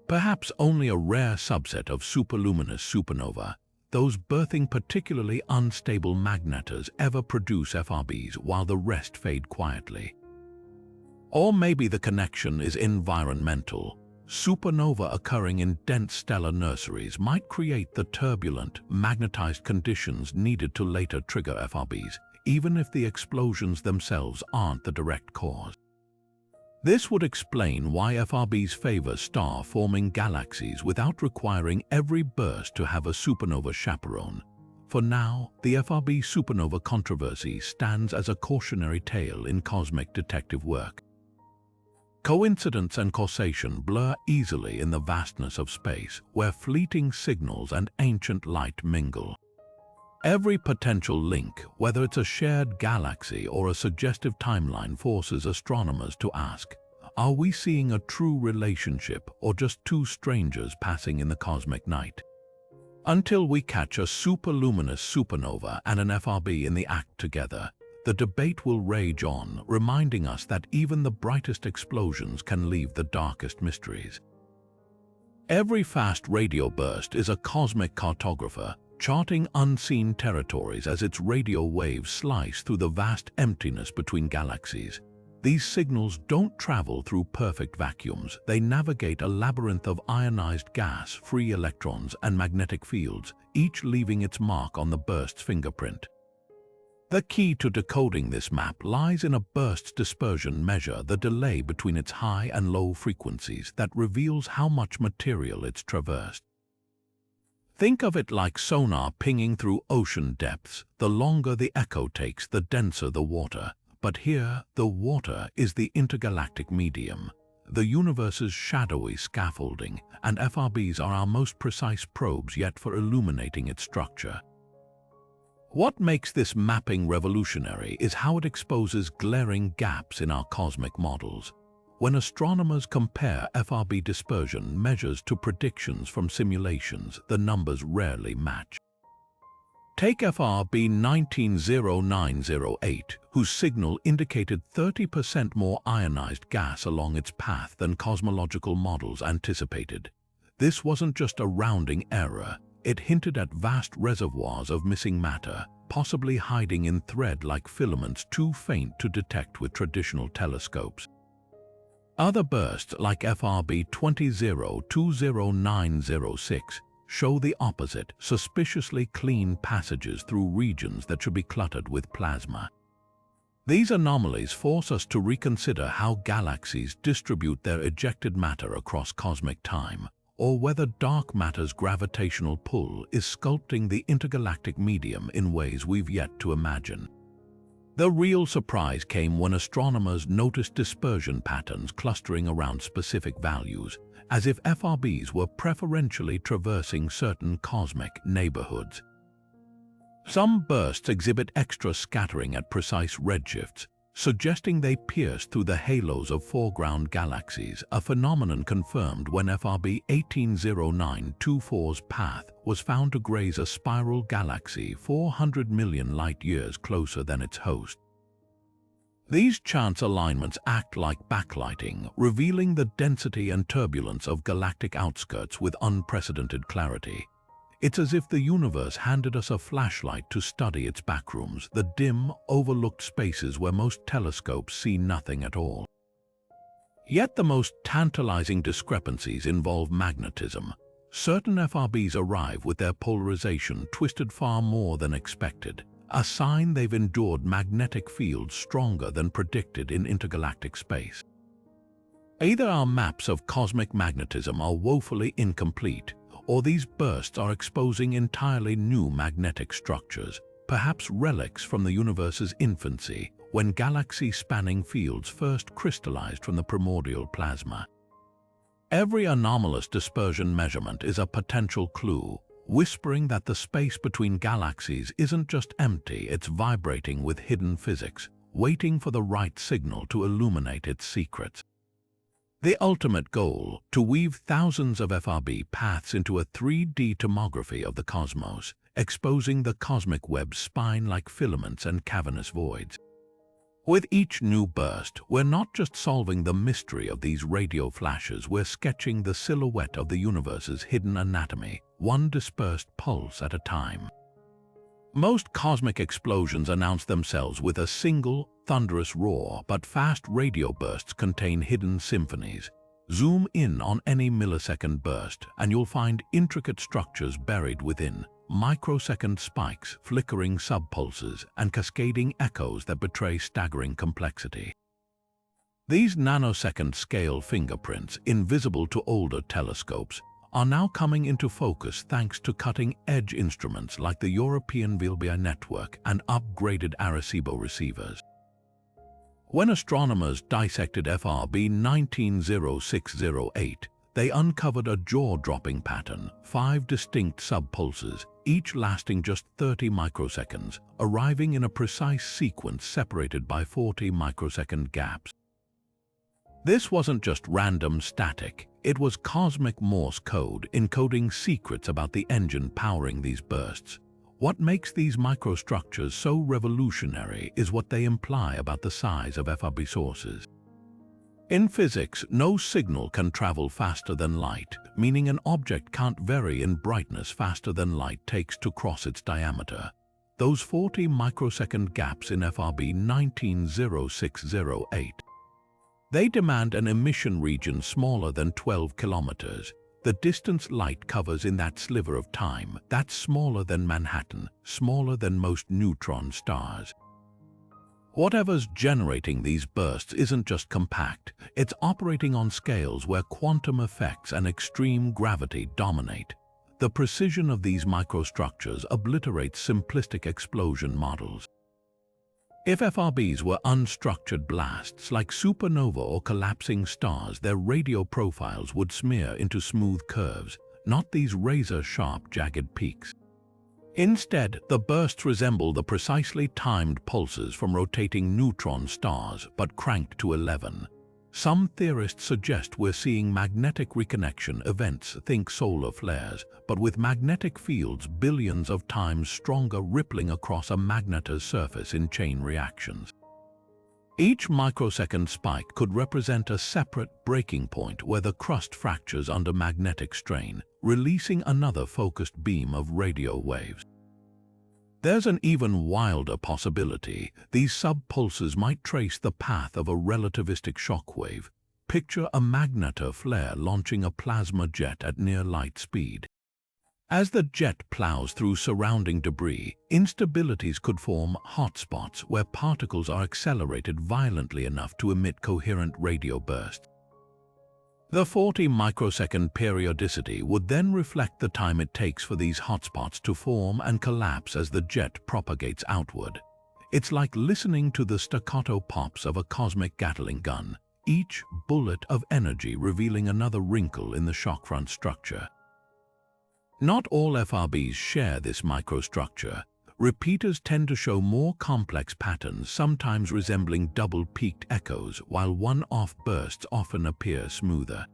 Perhaps only a rare subset of superluminous supernova, those birthing particularly unstable magnetars, ever produce FRBs while the rest fade quietly. Or maybe the connection is environmental. Supernova occurring in dense stellar nurseries might create the turbulent, magnetized conditions needed to later trigger FRBs, even if the explosions themselves aren't the direct cause. This would explain why FRBs favor star-forming galaxies without requiring every burst to have a supernova chaperone. For now, the FRB supernova controversy stands as a cautionary tale in cosmic detective work. Coincidence and causation blur easily in the vastness of space, where fleeting signals and ancient light mingle. Every potential link, whether it's a shared galaxy or a suggestive timeline, forces astronomers to ask, are we seeing a true relationship or just two strangers passing in the cosmic night? Until we catch a superluminous supernova and an FRB in the act together, the debate will rage on, reminding us that even the brightest explosions can leave the darkest mysteries. Every fast radio burst is a cosmic cartographer, charting unseen territories as its radio waves slice through the vast emptiness between galaxies. These signals don't travel through perfect vacuums. They navigate a labyrinth of ionized gas, free electrons, and magnetic fields, each leaving its mark on the burst's fingerprint. The key to decoding this map lies in a burst's dispersion measure, the delay between its high and low frequencies that reveals how much material it's traversed. Think of it like sonar pinging through ocean depths. The longer the echo takes, the denser the water. But here, the water is the intergalactic medium, the universe's shadowy scaffolding, and FRBs are our most precise probes yet for illuminating its structure. What makes this mapping revolutionary is how it exposes glaring gaps in our cosmic models. When astronomers compare FRB dispersion measures to predictions from simulations, the numbers rarely match. Take FRB 190908, whose signal indicated 30% more ionized gas along its path than cosmological models anticipated. This wasn't just a rounding error. It hinted at vast reservoirs of missing matter, possibly hiding in thread-like filaments too faint to detect with traditional telescopes. Other bursts, like FRB 2020906, show the opposite, suspiciously clean passages through regions that should be cluttered with plasma. These anomalies force us to reconsider how galaxies distribute their ejected matter across cosmic time, or whether dark matter's gravitational pull is sculpting the intergalactic medium in ways we've yet to imagine. The real surprise came when astronomers noticed dispersion patterns clustering around specific values, as if FRBs were preferentially traversing certain cosmic neighborhoods. Some bursts exhibit extra scattering at precise redshifts, suggesting they pierce through the halos of foreground galaxies, a phenomenon confirmed when FRB 180924's path was found to graze a spiral galaxy 400 million light-years closer than its host. These chance alignments act like backlighting, revealing the density and turbulence of galactic outskirts with unprecedented clarity. It's as if the universe handed us a flashlight to study its backrooms, the dim, overlooked spaces where most telescopes see nothing at all. Yet the most tantalizing discrepancies involve magnetism. Certain FRBs arrive with their polarization twisted far more than expected, a sign they've endured magnetic fields stronger than predicted in intergalactic space. Either our maps of cosmic magnetism are woefully incomplete, or these bursts are exposing entirely new magnetic structures, perhaps relics from the universe's infancy, when galaxy-spanning fields first crystallized from the primordial plasma. Every anomalous dispersion measurement is a potential clue, whispering that the space between galaxies isn't just empty, it's vibrating with hidden physics, waiting for the right signal to illuminate its secrets. The ultimate goal, to weave thousands of FRB paths into a 3D tomography of the cosmos, exposing the cosmic web's spine like filaments and cavernous voids. With each new burst, we're not just solving the mystery of these radio flashes, we're sketching the silhouette of the universe's hidden anatomy, one dispersed pulse at a time. Most cosmic explosions announce themselves with a single, thunderous roar, but fast radio bursts contain hidden symphonies. Zoom in on any millisecond burst, and you'll find intricate structures buried within, microsecond spikes, flickering subpulses, and cascading echoes that betray staggering complexity. These nanosecond-scale fingerprints, invisible to older telescopes, are now coming into focus thanks to cutting-edge instruments like the European Milky Way network and upgraded Arecibo receivers. When astronomers dissected FRB 190608, they uncovered a jaw-dropping pattern, 5 distinct subpulses, each lasting just 30 microseconds, arriving in a precise sequence separated by 40 microsecond gaps. This wasn't just random static, it was cosmic Morse code encoding secrets about the engine powering these bursts. What makes these microstructures so revolutionary is what they imply about the size of FRB sources. In physics, no signal can travel faster than light, meaning an object can't vary in brightness faster than light takes to cross its diameter. Those 40 microsecond gaps in FRB 190608. They demand an emission region smaller than 12 kilometers. The distance light covers in that sliver of time, that's smaller than Manhattan, smaller than most neutron stars. Whatever's generating these bursts isn't just compact, it's operating on scales where quantum effects and extreme gravity dominate. The precision of these microstructures obliterates simplistic explosion models. If FRBs were unstructured blasts like supernova or collapsing stars, their radio profiles would smear into smooth curves, not these razor-sharp, jagged peaks. Instead, the bursts resemble the precisely timed pulses from rotating neutron stars, but cranked to 11. Some theorists suggest we're seeing magnetic reconnection events, think solar flares, but with magnetic fields billions of times stronger rippling across a magnetar's surface in chain reactions. Each microsecond spike could represent a separate breaking point where the crust fractures under magnetic strain, releasing another focused beam of radio waves. There's an even wilder possibility. These subpulses might trace the path of a relativistic shockwave. Picture a magnetar flare launching a plasma jet at near light speed. As the jet plows through surrounding debris, instabilities could form hotspots where particles are accelerated violently enough to emit coherent radio bursts. The 40 microsecond periodicity would then reflect the time it takes for these hotspots to form and collapse as the jet propagates outward. It's like listening to the staccato pops of a cosmic Gatling gun, each bullet of energy revealing another wrinkle in the shockfront structure. Not all FRBs share this microstructure. Repeaters tend to show more complex patterns, sometimes resembling double-peaked echoes, while one-off bursts often appear smoother.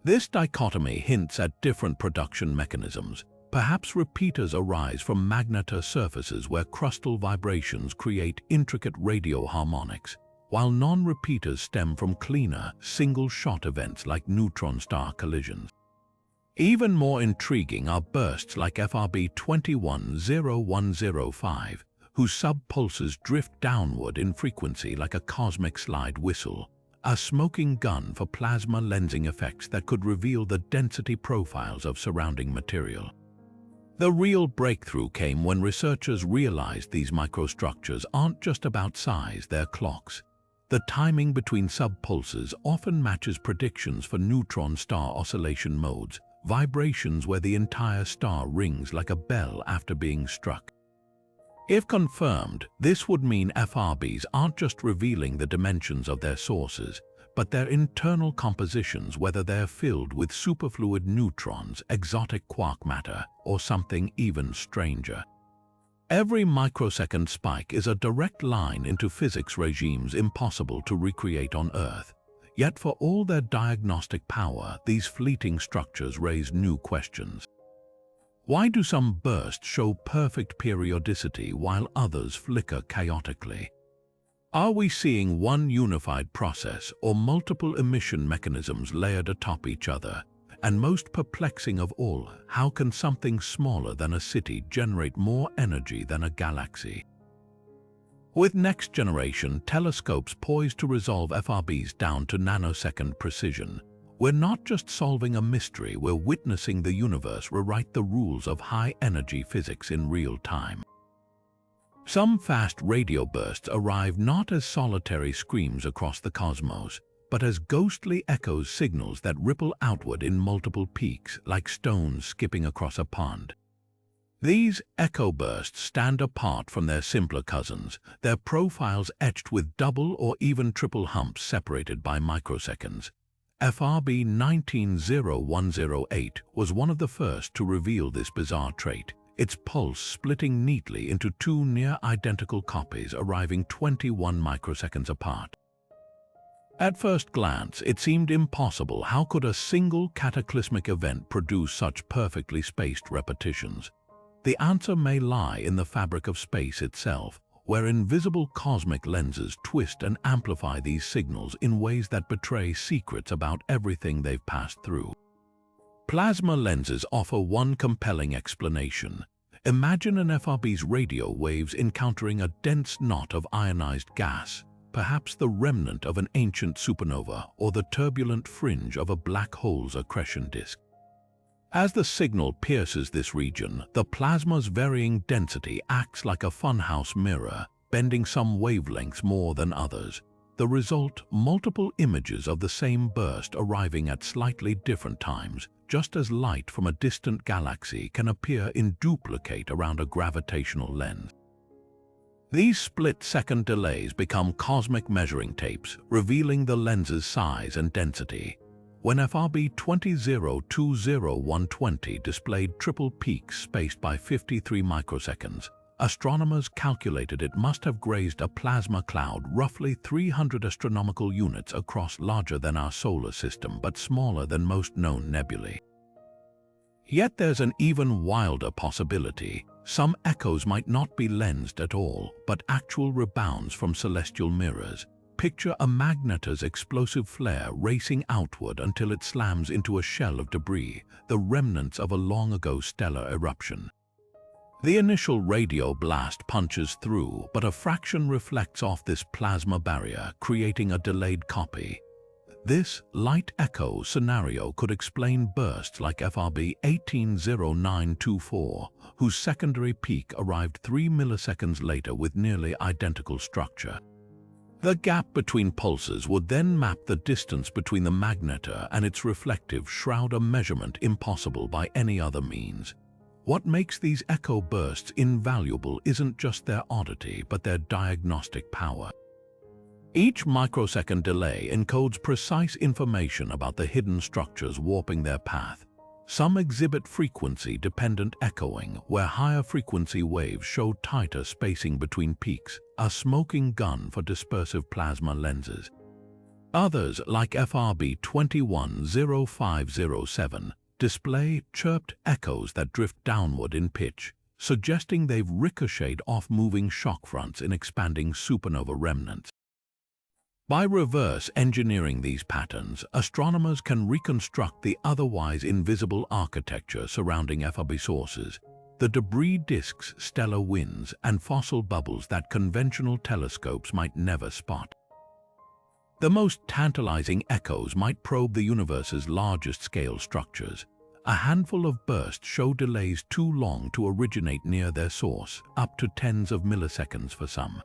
This dichotomy hints at different production mechanisms. Perhaps repeaters arise from magnetar surfaces where crustal vibrations create intricate radio harmonics, while non-repeaters stem from cleaner, single-shot events like neutron star collisions. Even more intriguing are bursts like FRB 210105, whose subpulses drift downward in frequency like a cosmic slide whistle, a smoking gun for plasma lensing effects that could reveal the density profiles of surrounding material. The real breakthrough came when researchers realized these microstructures aren't just about size, they're clocks. The timing between subpulses often matches predictions for neutron star oscillation modes, vibrations where the entire star rings like a bell after being struck. If confirmed, this would mean FRBs aren't just revealing the dimensions of their sources, but their internal compositions, whether they're filled with superfluid neutrons, exotic quark matter, or something even stranger. Every microsecond spike is a direct line into physics regimes impossible to recreate on Earth. Yet for all their diagnostic power, these fleeting structures raise new questions. Why do some bursts show perfect periodicity while others flicker chaotically? Are we seeing one unified process or multiple emission mechanisms layered atop each other? And most perplexing of all, how can something smaller than a city generate more energy than a galaxy? With next-generation telescopes poised to resolve FRBs down to nanosecond precision, we're not just solving a mystery, we're witnessing the universe rewrite the rules of high-energy physics in real time. Some fast radio bursts arrive not as solitary screams across the cosmos, but as ghostly echoes, signals that ripple outward in multiple peaks, like stones skipping across a pond. These echo bursts stand apart from their simpler cousins, their profiles etched with double or even triple humps separated by microseconds. FRB 190108 was one of the first to reveal this bizarre trait, its pulse splitting neatly into two near-identical copies arriving 21 microseconds apart. At first glance, it seemed impossible. How could a single cataclysmic event produce such perfectly spaced repetitions? The answer may lie in the fabric of space itself, where invisible cosmic lenses twist and amplify these signals in ways that betray secrets about everything they've passed through. Plasma lenses offer one compelling explanation. Imagine an FRB's radio waves encountering a dense knot of ionized gas, perhaps the remnant of an ancient supernova or the turbulent fringe of a black hole's accretion disk. As the signal pierces this region, the plasma's varying density acts like a funhouse mirror, bending some wavelengths more than others. The result, multiple images of the same burst arriving at slightly different times, just as light from a distant galaxy can appear in duplicate around a gravitational lens. These split-second delays become cosmic measuring tapes, revealing the lens's size and density. When FRB 2020120 displayed triple peaks spaced by 53 microseconds, astronomers calculated it must have grazed a plasma cloud roughly 300 astronomical units across, larger than our solar system but smaller than most known nebulae. Yet there's an even wilder possibility. Some echoes might not be lensed at all, but actual rebounds from celestial mirrors. Picture a magnetar's explosive flare racing outward until it slams into a shell of debris, the remnants of a long-ago stellar eruption. The initial radio blast punches through, but a fraction reflects off this plasma barrier, creating a delayed copy. This light echo scenario could explain bursts like FRB 180924, whose secondary peak arrived 3 milliseconds later with nearly identical structure. The gap between pulses would then map the distance between the magnetar and its reflective shroud, a measurement impossible by any other means. What makes these echo bursts invaluable isn't just their oddity, but their diagnostic power. Each microsecond delay encodes precise information about the hidden structures warping their path. Some exhibit frequency-dependent echoing, where higher frequency waves show tighter spacing between peaks, a smoking gun for dispersive plasma lenses. Others, like FRB 210507, display chirped echoes that drift downward in pitch, suggesting they've ricocheted off moving shock fronts in expanding supernova remnants. By reverse engineering these patterns, astronomers can reconstruct the otherwise invisible architecture surrounding FRB sources, the debris disks, stellar winds, and fossil bubbles that conventional telescopes might never spot. The most tantalizing echoes might probe the universe's largest-scale structures. A handful of bursts show delays too long to originate near their source, up to tens of milliseconds for some.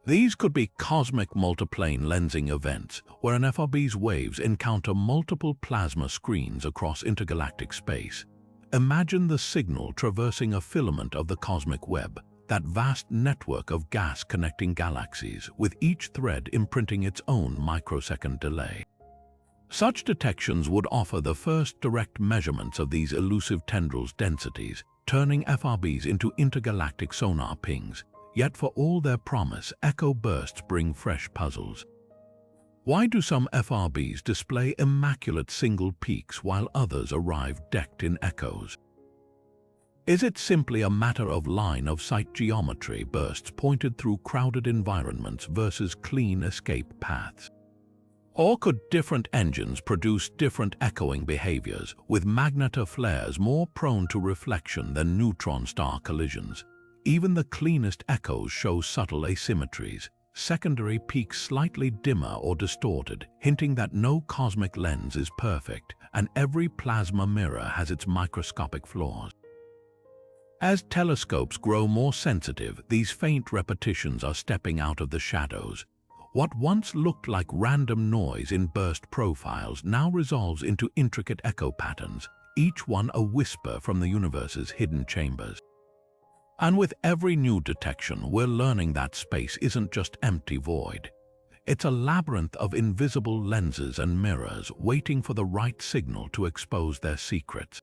These could be cosmic multiplane lensing events, where an FRB's waves encounter multiple plasma screens across intergalactic space. Imagine the signal traversing a filament of the cosmic web, that vast network of gas connecting galaxies, with each thread imprinting its own microsecond delay. Such detections would offer the first direct measurements of these elusive tendrils' densities, turning FRBs into intergalactic sonar pings. Yet for all their promise, echo bursts bring fresh puzzles. Why do some FRBs display immaculate single peaks while others arrive decked in echoes? Is it simply a matter of line-of-sight geometry, bursts pointed through crowded environments versus clean escape paths? Or could different engines produce different echoing behaviors, with magnetar flares more prone to reflection than neutron star collisions? Even the cleanest echoes show subtle asymmetries, secondary peaks slightly dimmer or distorted, hinting that no cosmic lens is perfect, and every plasma mirror has its microscopic flaws. As telescopes grow more sensitive, these faint repetitions are stepping out of the shadows. What once looked like random noise in burst profiles now resolves into intricate echo patterns, each one a whisper from the universe's hidden chambers. And with every new detection, we're learning that space isn't just empty void. It's a labyrinth of invisible lenses and mirrors waiting for the right signal to expose their secrets.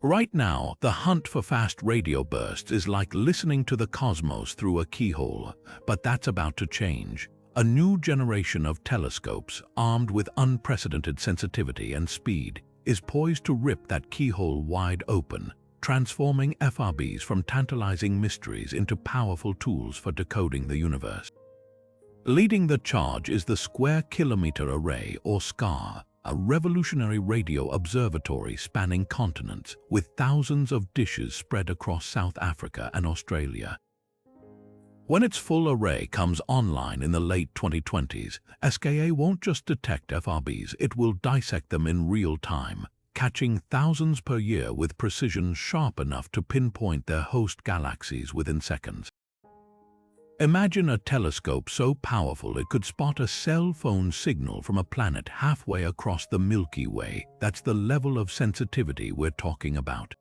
Right now, the hunt for fast radio bursts is like listening to the cosmos through a keyhole, but that's about to change. A new generation of telescopes, armed with unprecedented sensitivity and speed, is poised to rip that keyhole wide open, transforming FRBs from tantalizing mysteries into powerful tools for decoding the universe. Leading the charge is the Square Kilometre Array, or SCAR, a revolutionary radio observatory spanning continents, with thousands of dishes spread across South Africa and Australia. When its full array comes online in the late 2020s, SKA won't just detect FRBs, it will dissect them in real time, catching thousands per year with precision sharp enough to pinpoint their host galaxies within seconds. Imagine a telescope so powerful it could spot a cell phone signal from a planet halfway across the Milky Way. That's the level of sensitivity we're talking about.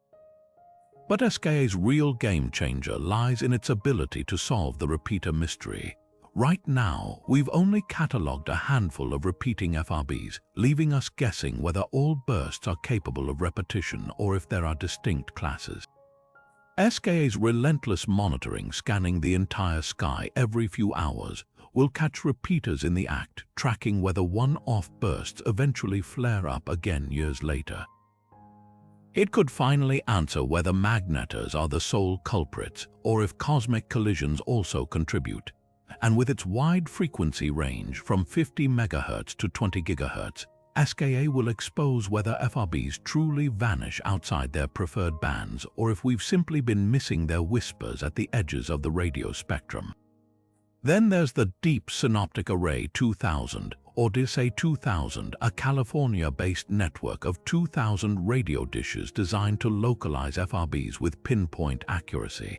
But SKA's real game changer lies in its ability to solve the repeater mystery. Right now, we've only catalogued a handful of repeating FRBs, leaving us guessing whether all bursts are capable of repetition or if there are distinct classes. SKA's relentless monitoring, scanning the entire sky every few hours, will catch repeaters in the act, tracking whether one-off bursts eventually flare up again years later. It could finally answer whether magnetars are the sole culprits or if cosmic collisions also contribute. And with its wide frequency range from 50 MHz to 20 GHz, SKA will expose whether FRBs truly vanish outside their preferred bands or if we've simply been missing their whispers at the edges of the radio spectrum. Then there's the Deep Synoptic Array 2000, or DISA 2000, a California-based network of 2,000 radio dishes designed to localize FRBs with pinpoint accuracy.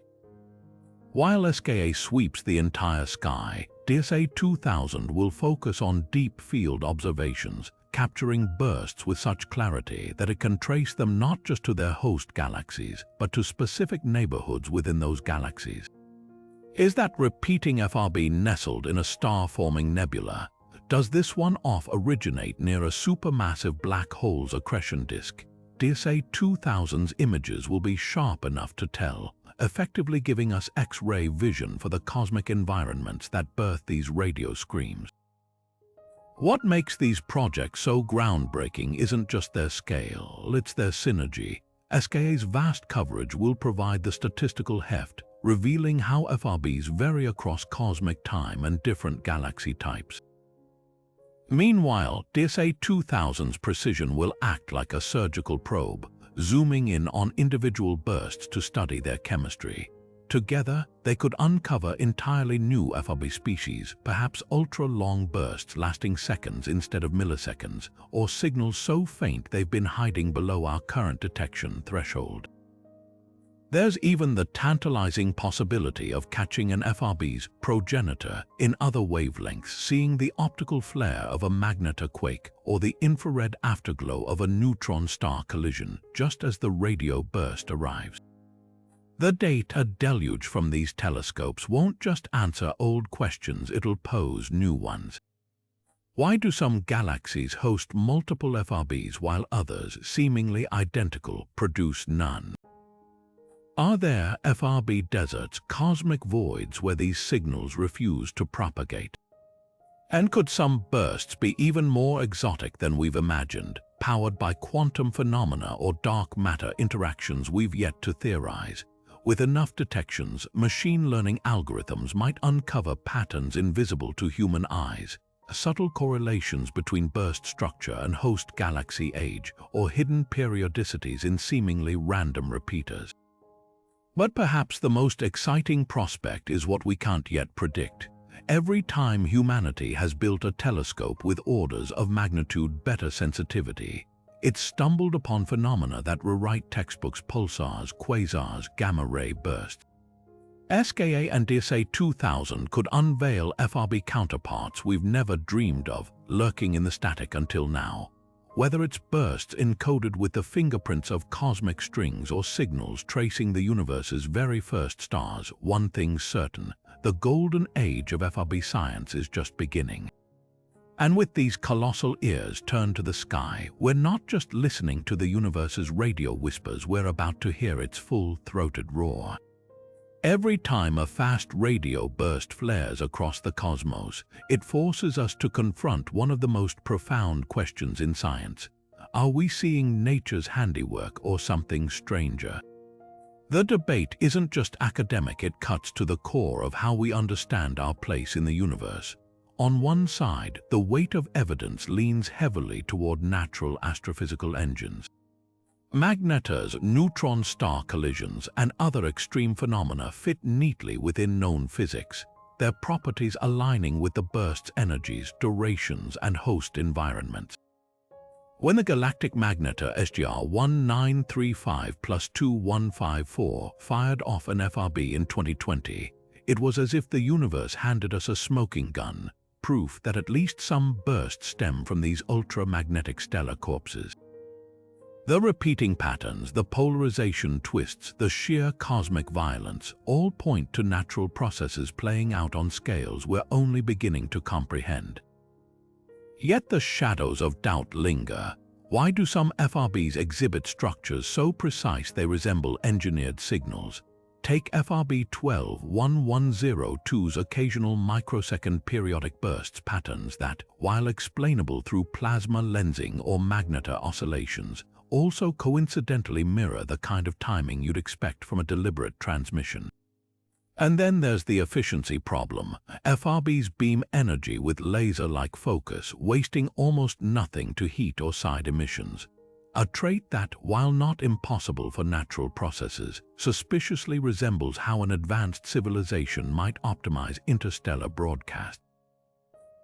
While SKA sweeps the entire sky, DISA 2000 will focus on deep field observations, capturing bursts with such clarity that it can trace them not just to their host galaxies, but to specific neighborhoods within those galaxies. Is that repeating FRB nestled in a star-forming nebula? Does this one-off originate near a supermassive black hole's accretion disk? DSA 2000's images will be sharp enough to tell, effectively giving us X-ray vision for the cosmic environments that birth these radio screams. What makes these projects so groundbreaking isn't just their scale, it's their synergy. SKA's vast coverage will provide the statistical heft, revealing how FRBs vary across cosmic time and different galaxy types. Meanwhile, DSA 2000's precision will act like a surgical probe, zooming in on individual bursts to study their chemistry. Together, they could uncover entirely new FRB species, perhaps ultra-long bursts lasting seconds instead of milliseconds, or signals so faint they've been hiding below our current detection threshold. There's even the tantalizing possibility of catching an FRB's progenitor in other wavelengths, seeing the optical flare of a magnetar quake or the infrared afterglow of a neutron star collision just as the radio burst arrives. The data deluge from these telescopes won't just answer old questions, it'll pose new ones. Why do some galaxies host multiple FRBs while others, seemingly identical, produce none? Are there FRB deserts, cosmic voids where these signals refuse to propagate? And could some bursts be even more exotic than we've imagined, powered by quantum phenomena or dark matter interactions we've yet to theorize? With enough detections, machine learning algorithms might uncover patterns invisible to human eyes, subtle correlations between burst structure and host galaxy age, or hidden periodicities in seemingly random repeaters. But perhaps the most exciting prospect is what we can't yet predict. Every time humanity has built a telescope with orders of magnitude better sensitivity, it's stumbled upon phenomena that rewrite textbooks: pulsars, quasars, gamma-ray bursts. SKA and DSA 2000 could unveil FRB counterparts we've never dreamed of, lurking in the static until now. Whether it's bursts encoded with the fingerprints of cosmic strings or signals tracing the universe's very first stars, one thing's certain: the golden age of FRB science is just beginning. And with these colossal ears turned to the sky, we're not just listening to the universe's radio whispers, we're about to hear its full-throated roar. Every time a fast radio burst flares across the cosmos, it forces us to confront one of the most profound questions in science. Are we seeing nature's handiwork or something stranger? The debate isn't just academic, it cuts to the core of how we understand our place in the universe. On one side, the weight of evidence leans heavily toward natural astrophysical engines. Magnetars, neutron star collisions, and other extreme phenomena fit neatly within known physics, their properties aligning with the burst's energies, durations, and host environments. When the galactic magnetar SGR 1935+2154 fired off an FRB in 2020, it was as if the universe handed us a smoking gun, proof that at least some bursts stem from these ultramagnetic stellar corpses. The repeating patterns, the polarization twists, the sheer cosmic violence all point to natural processes playing out on scales we're only beginning to comprehend. Yet the shadows of doubt linger. Why do some FRBs exhibit structures so precise they resemble engineered signals? Take FRB 12102's occasional microsecond periodic bursts, patterns that, while explainable through plasma lensing or magnetar oscillations, also coincidentally mirror the kind of timing you'd expect from a deliberate transmission. And then there's the efficiency problem. FRBs beam energy with laser-like focus, wasting almost nothing to heat or side emissions. A trait that, while not impossible for natural processes, suspiciously resembles how an advanced civilization might optimize interstellar broadcast.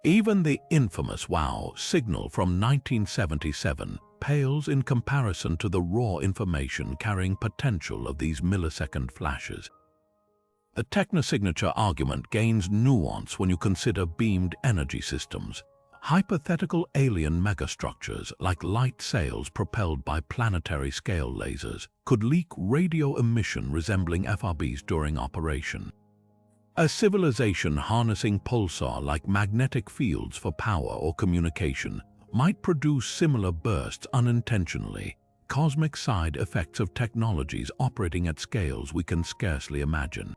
Even the infamous WOW signal from 1977 pales in comparison to the raw information carrying potential of these millisecond flashes. The technosignature argument gains nuance when you consider beamed energy systems. Hypothetical alien megastructures like light sails propelled by planetary-scale lasers could leak radio emission resembling FRBs during operation. A civilization harnessing pulsar-like magnetic fields for power or communication might produce similar bursts unintentionally, cosmic side effects of technologies operating at scales we can scarcely imagine.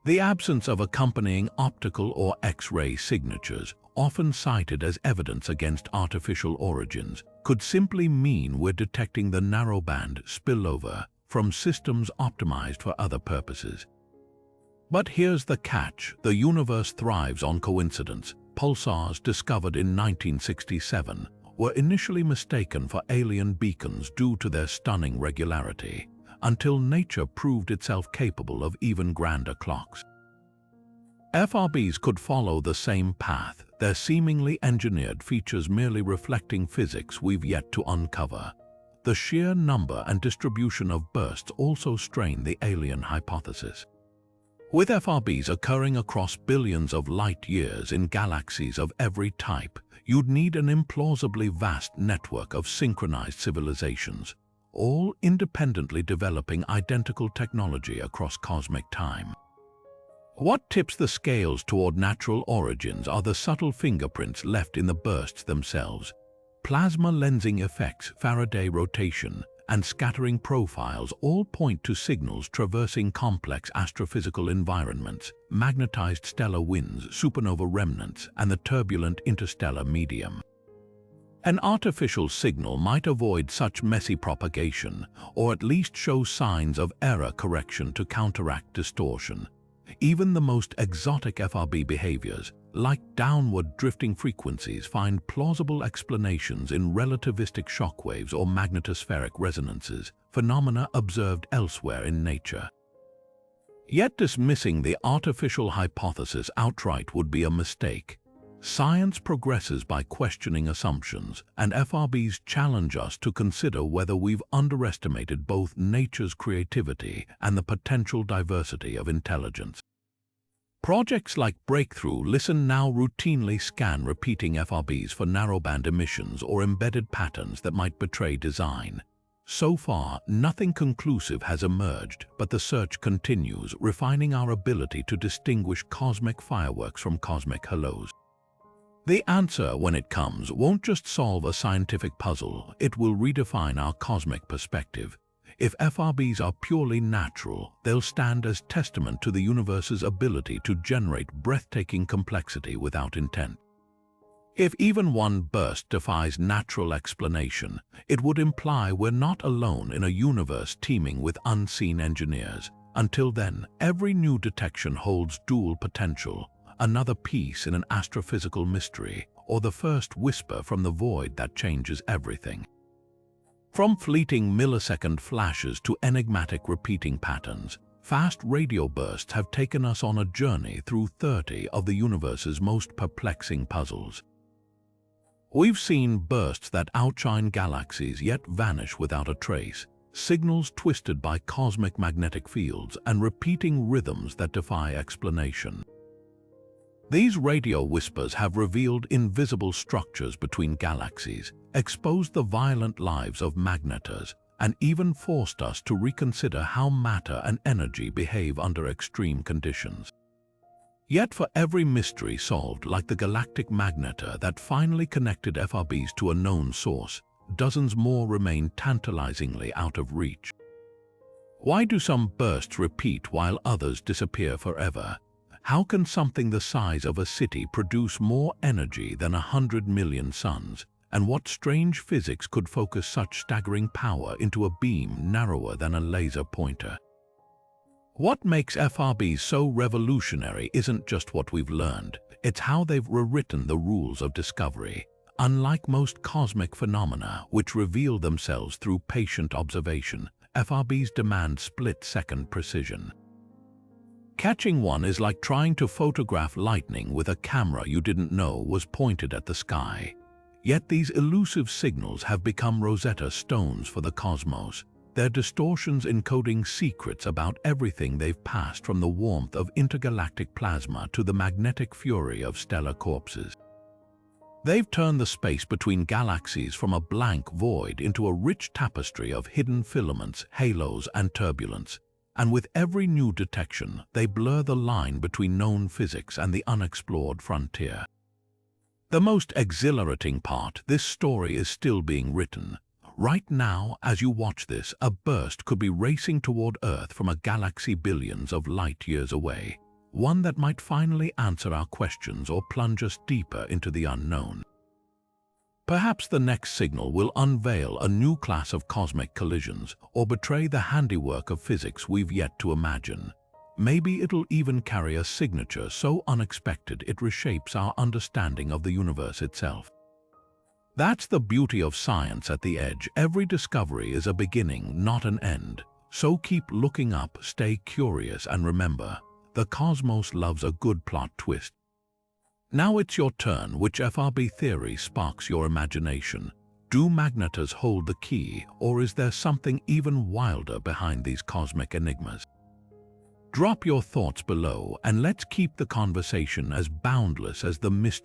The absence of accompanying optical or X-ray signatures, often cited as evidence against artificial origins, could simply mean we're detecting the narrowband spillover from systems optimized for other purposes. But here's the catch: the universe thrives on coincidence. Pulsars discovered in 1967 were initially mistaken for alien beacons due to their stunning regularity, until nature proved itself capable of even grander clocks. FRBs could follow the same path, their seemingly engineered features merely reflecting physics we've yet to uncover. The sheer number and distribution of bursts also strain the alien hypothesis. With FRBs occurring across billions of light-years in galaxies of every type, you'd need an implausibly vast network of synchronized civilizations, all independently developing identical technology across cosmic time. What tips the scales toward natural origins are the subtle fingerprints left in the bursts themselves. Plasma lensing effects, Faraday rotation, and scattering profiles all point to signals traversing complex astrophysical environments, magnetized stellar winds, supernova remnants, and the turbulent interstellar medium. An artificial signal might avoid such messy propagation, or at least show signs of error correction to counteract distortion. Even the most exotic FRB behaviors, like downward drifting frequencies, find plausible explanations in relativistic shockwaves or magnetospheric resonances, phenomena observed elsewhere in nature. Yet dismissing the artificial hypothesis outright would be a mistake. Science progresses by questioning assumptions, and FRBs challenge us to consider whether we've underestimated both nature's creativity and the potential diversity of intelligence. Projects like Breakthrough Listen now routinely scan repeating FRBs for narrowband emissions or embedded patterns that might betray design. So far, nothing conclusive has emerged, but the search continues, refining our ability to distinguish cosmic fireworks from cosmic halos. The answer, when it comes, won't just solve a scientific puzzle, it will redefine our cosmic perspective. If FRBs are purely natural, they'll stand as testament to the universe's ability to generate breathtaking complexity without intent. If even one burst defies natural explanation, it would imply we're not alone in a universe teeming with unseen engineers. Until then, every new detection holds dual potential: another piece in an astrophysical mystery, or the first whisper from the void that changes everything. From fleeting millisecond flashes to enigmatic repeating patterns, fast radio bursts have taken us on a journey through 30 of the universe's most perplexing puzzles. We've seen bursts that outshine galaxies yet vanish without a trace, signals twisted by cosmic magnetic fields, and repeating rhythms that defy explanation. These radio whispers have revealed invisible structures between galaxies, exposed the violent lives of Magnetars, and even forced us to reconsider how matter and energy behave under extreme conditions. Yet for every mystery solved, like the Galactic Magnetar that finally connected FRBs to a known source, dozens more remain tantalizingly out of reach. Why do some bursts repeat while others disappear forever? How can something the size of a city produce more energy than 100 million suns? And what strange physics could focus such staggering power into a beam narrower than a laser pointer? What makes FRBs so revolutionary isn't just what we've learned, it's how they've rewritten the rules of discovery. Unlike most cosmic phenomena, which reveal themselves through patient observation, FRBs demand split-second precision. Catching one is like trying to photograph lightning with a camera you didn't know was pointed at the sky. Yet these elusive signals have become Rosetta Stones for the cosmos, their distortions encoding secrets about everything they've passed, from the warmth of intergalactic plasma to the magnetic fury of stellar corpses. They've turned the space between galaxies from a blank void into a rich tapestry of hidden filaments, halos, and turbulence. And with every new detection, they blur the line between known physics and the unexplored frontier. The most exhilarating part: this story is still being written. Right now, as you watch this, a burst could be racing toward Earth from a galaxy billions of light years away, one that might finally answer our questions or plunge us deeper into the unknown. Perhaps the next signal will unveil a new class of cosmic collisions or betray the handiwork of physics we've yet to imagine. Maybe it'll even carry a signature so unexpected it reshapes our understanding of the universe itself. That's the beauty of science at the edge. Every discovery is a beginning, not an end. So keep looking up, stay curious, and remember, the cosmos loves a good plot twist. Now it's your turn. Which FRB theory sparks your imagination? Do magnetars hold the key, or is there something even wilder behind these cosmic enigmas? Drop your thoughts below, and let's keep the conversation as boundless as the mystery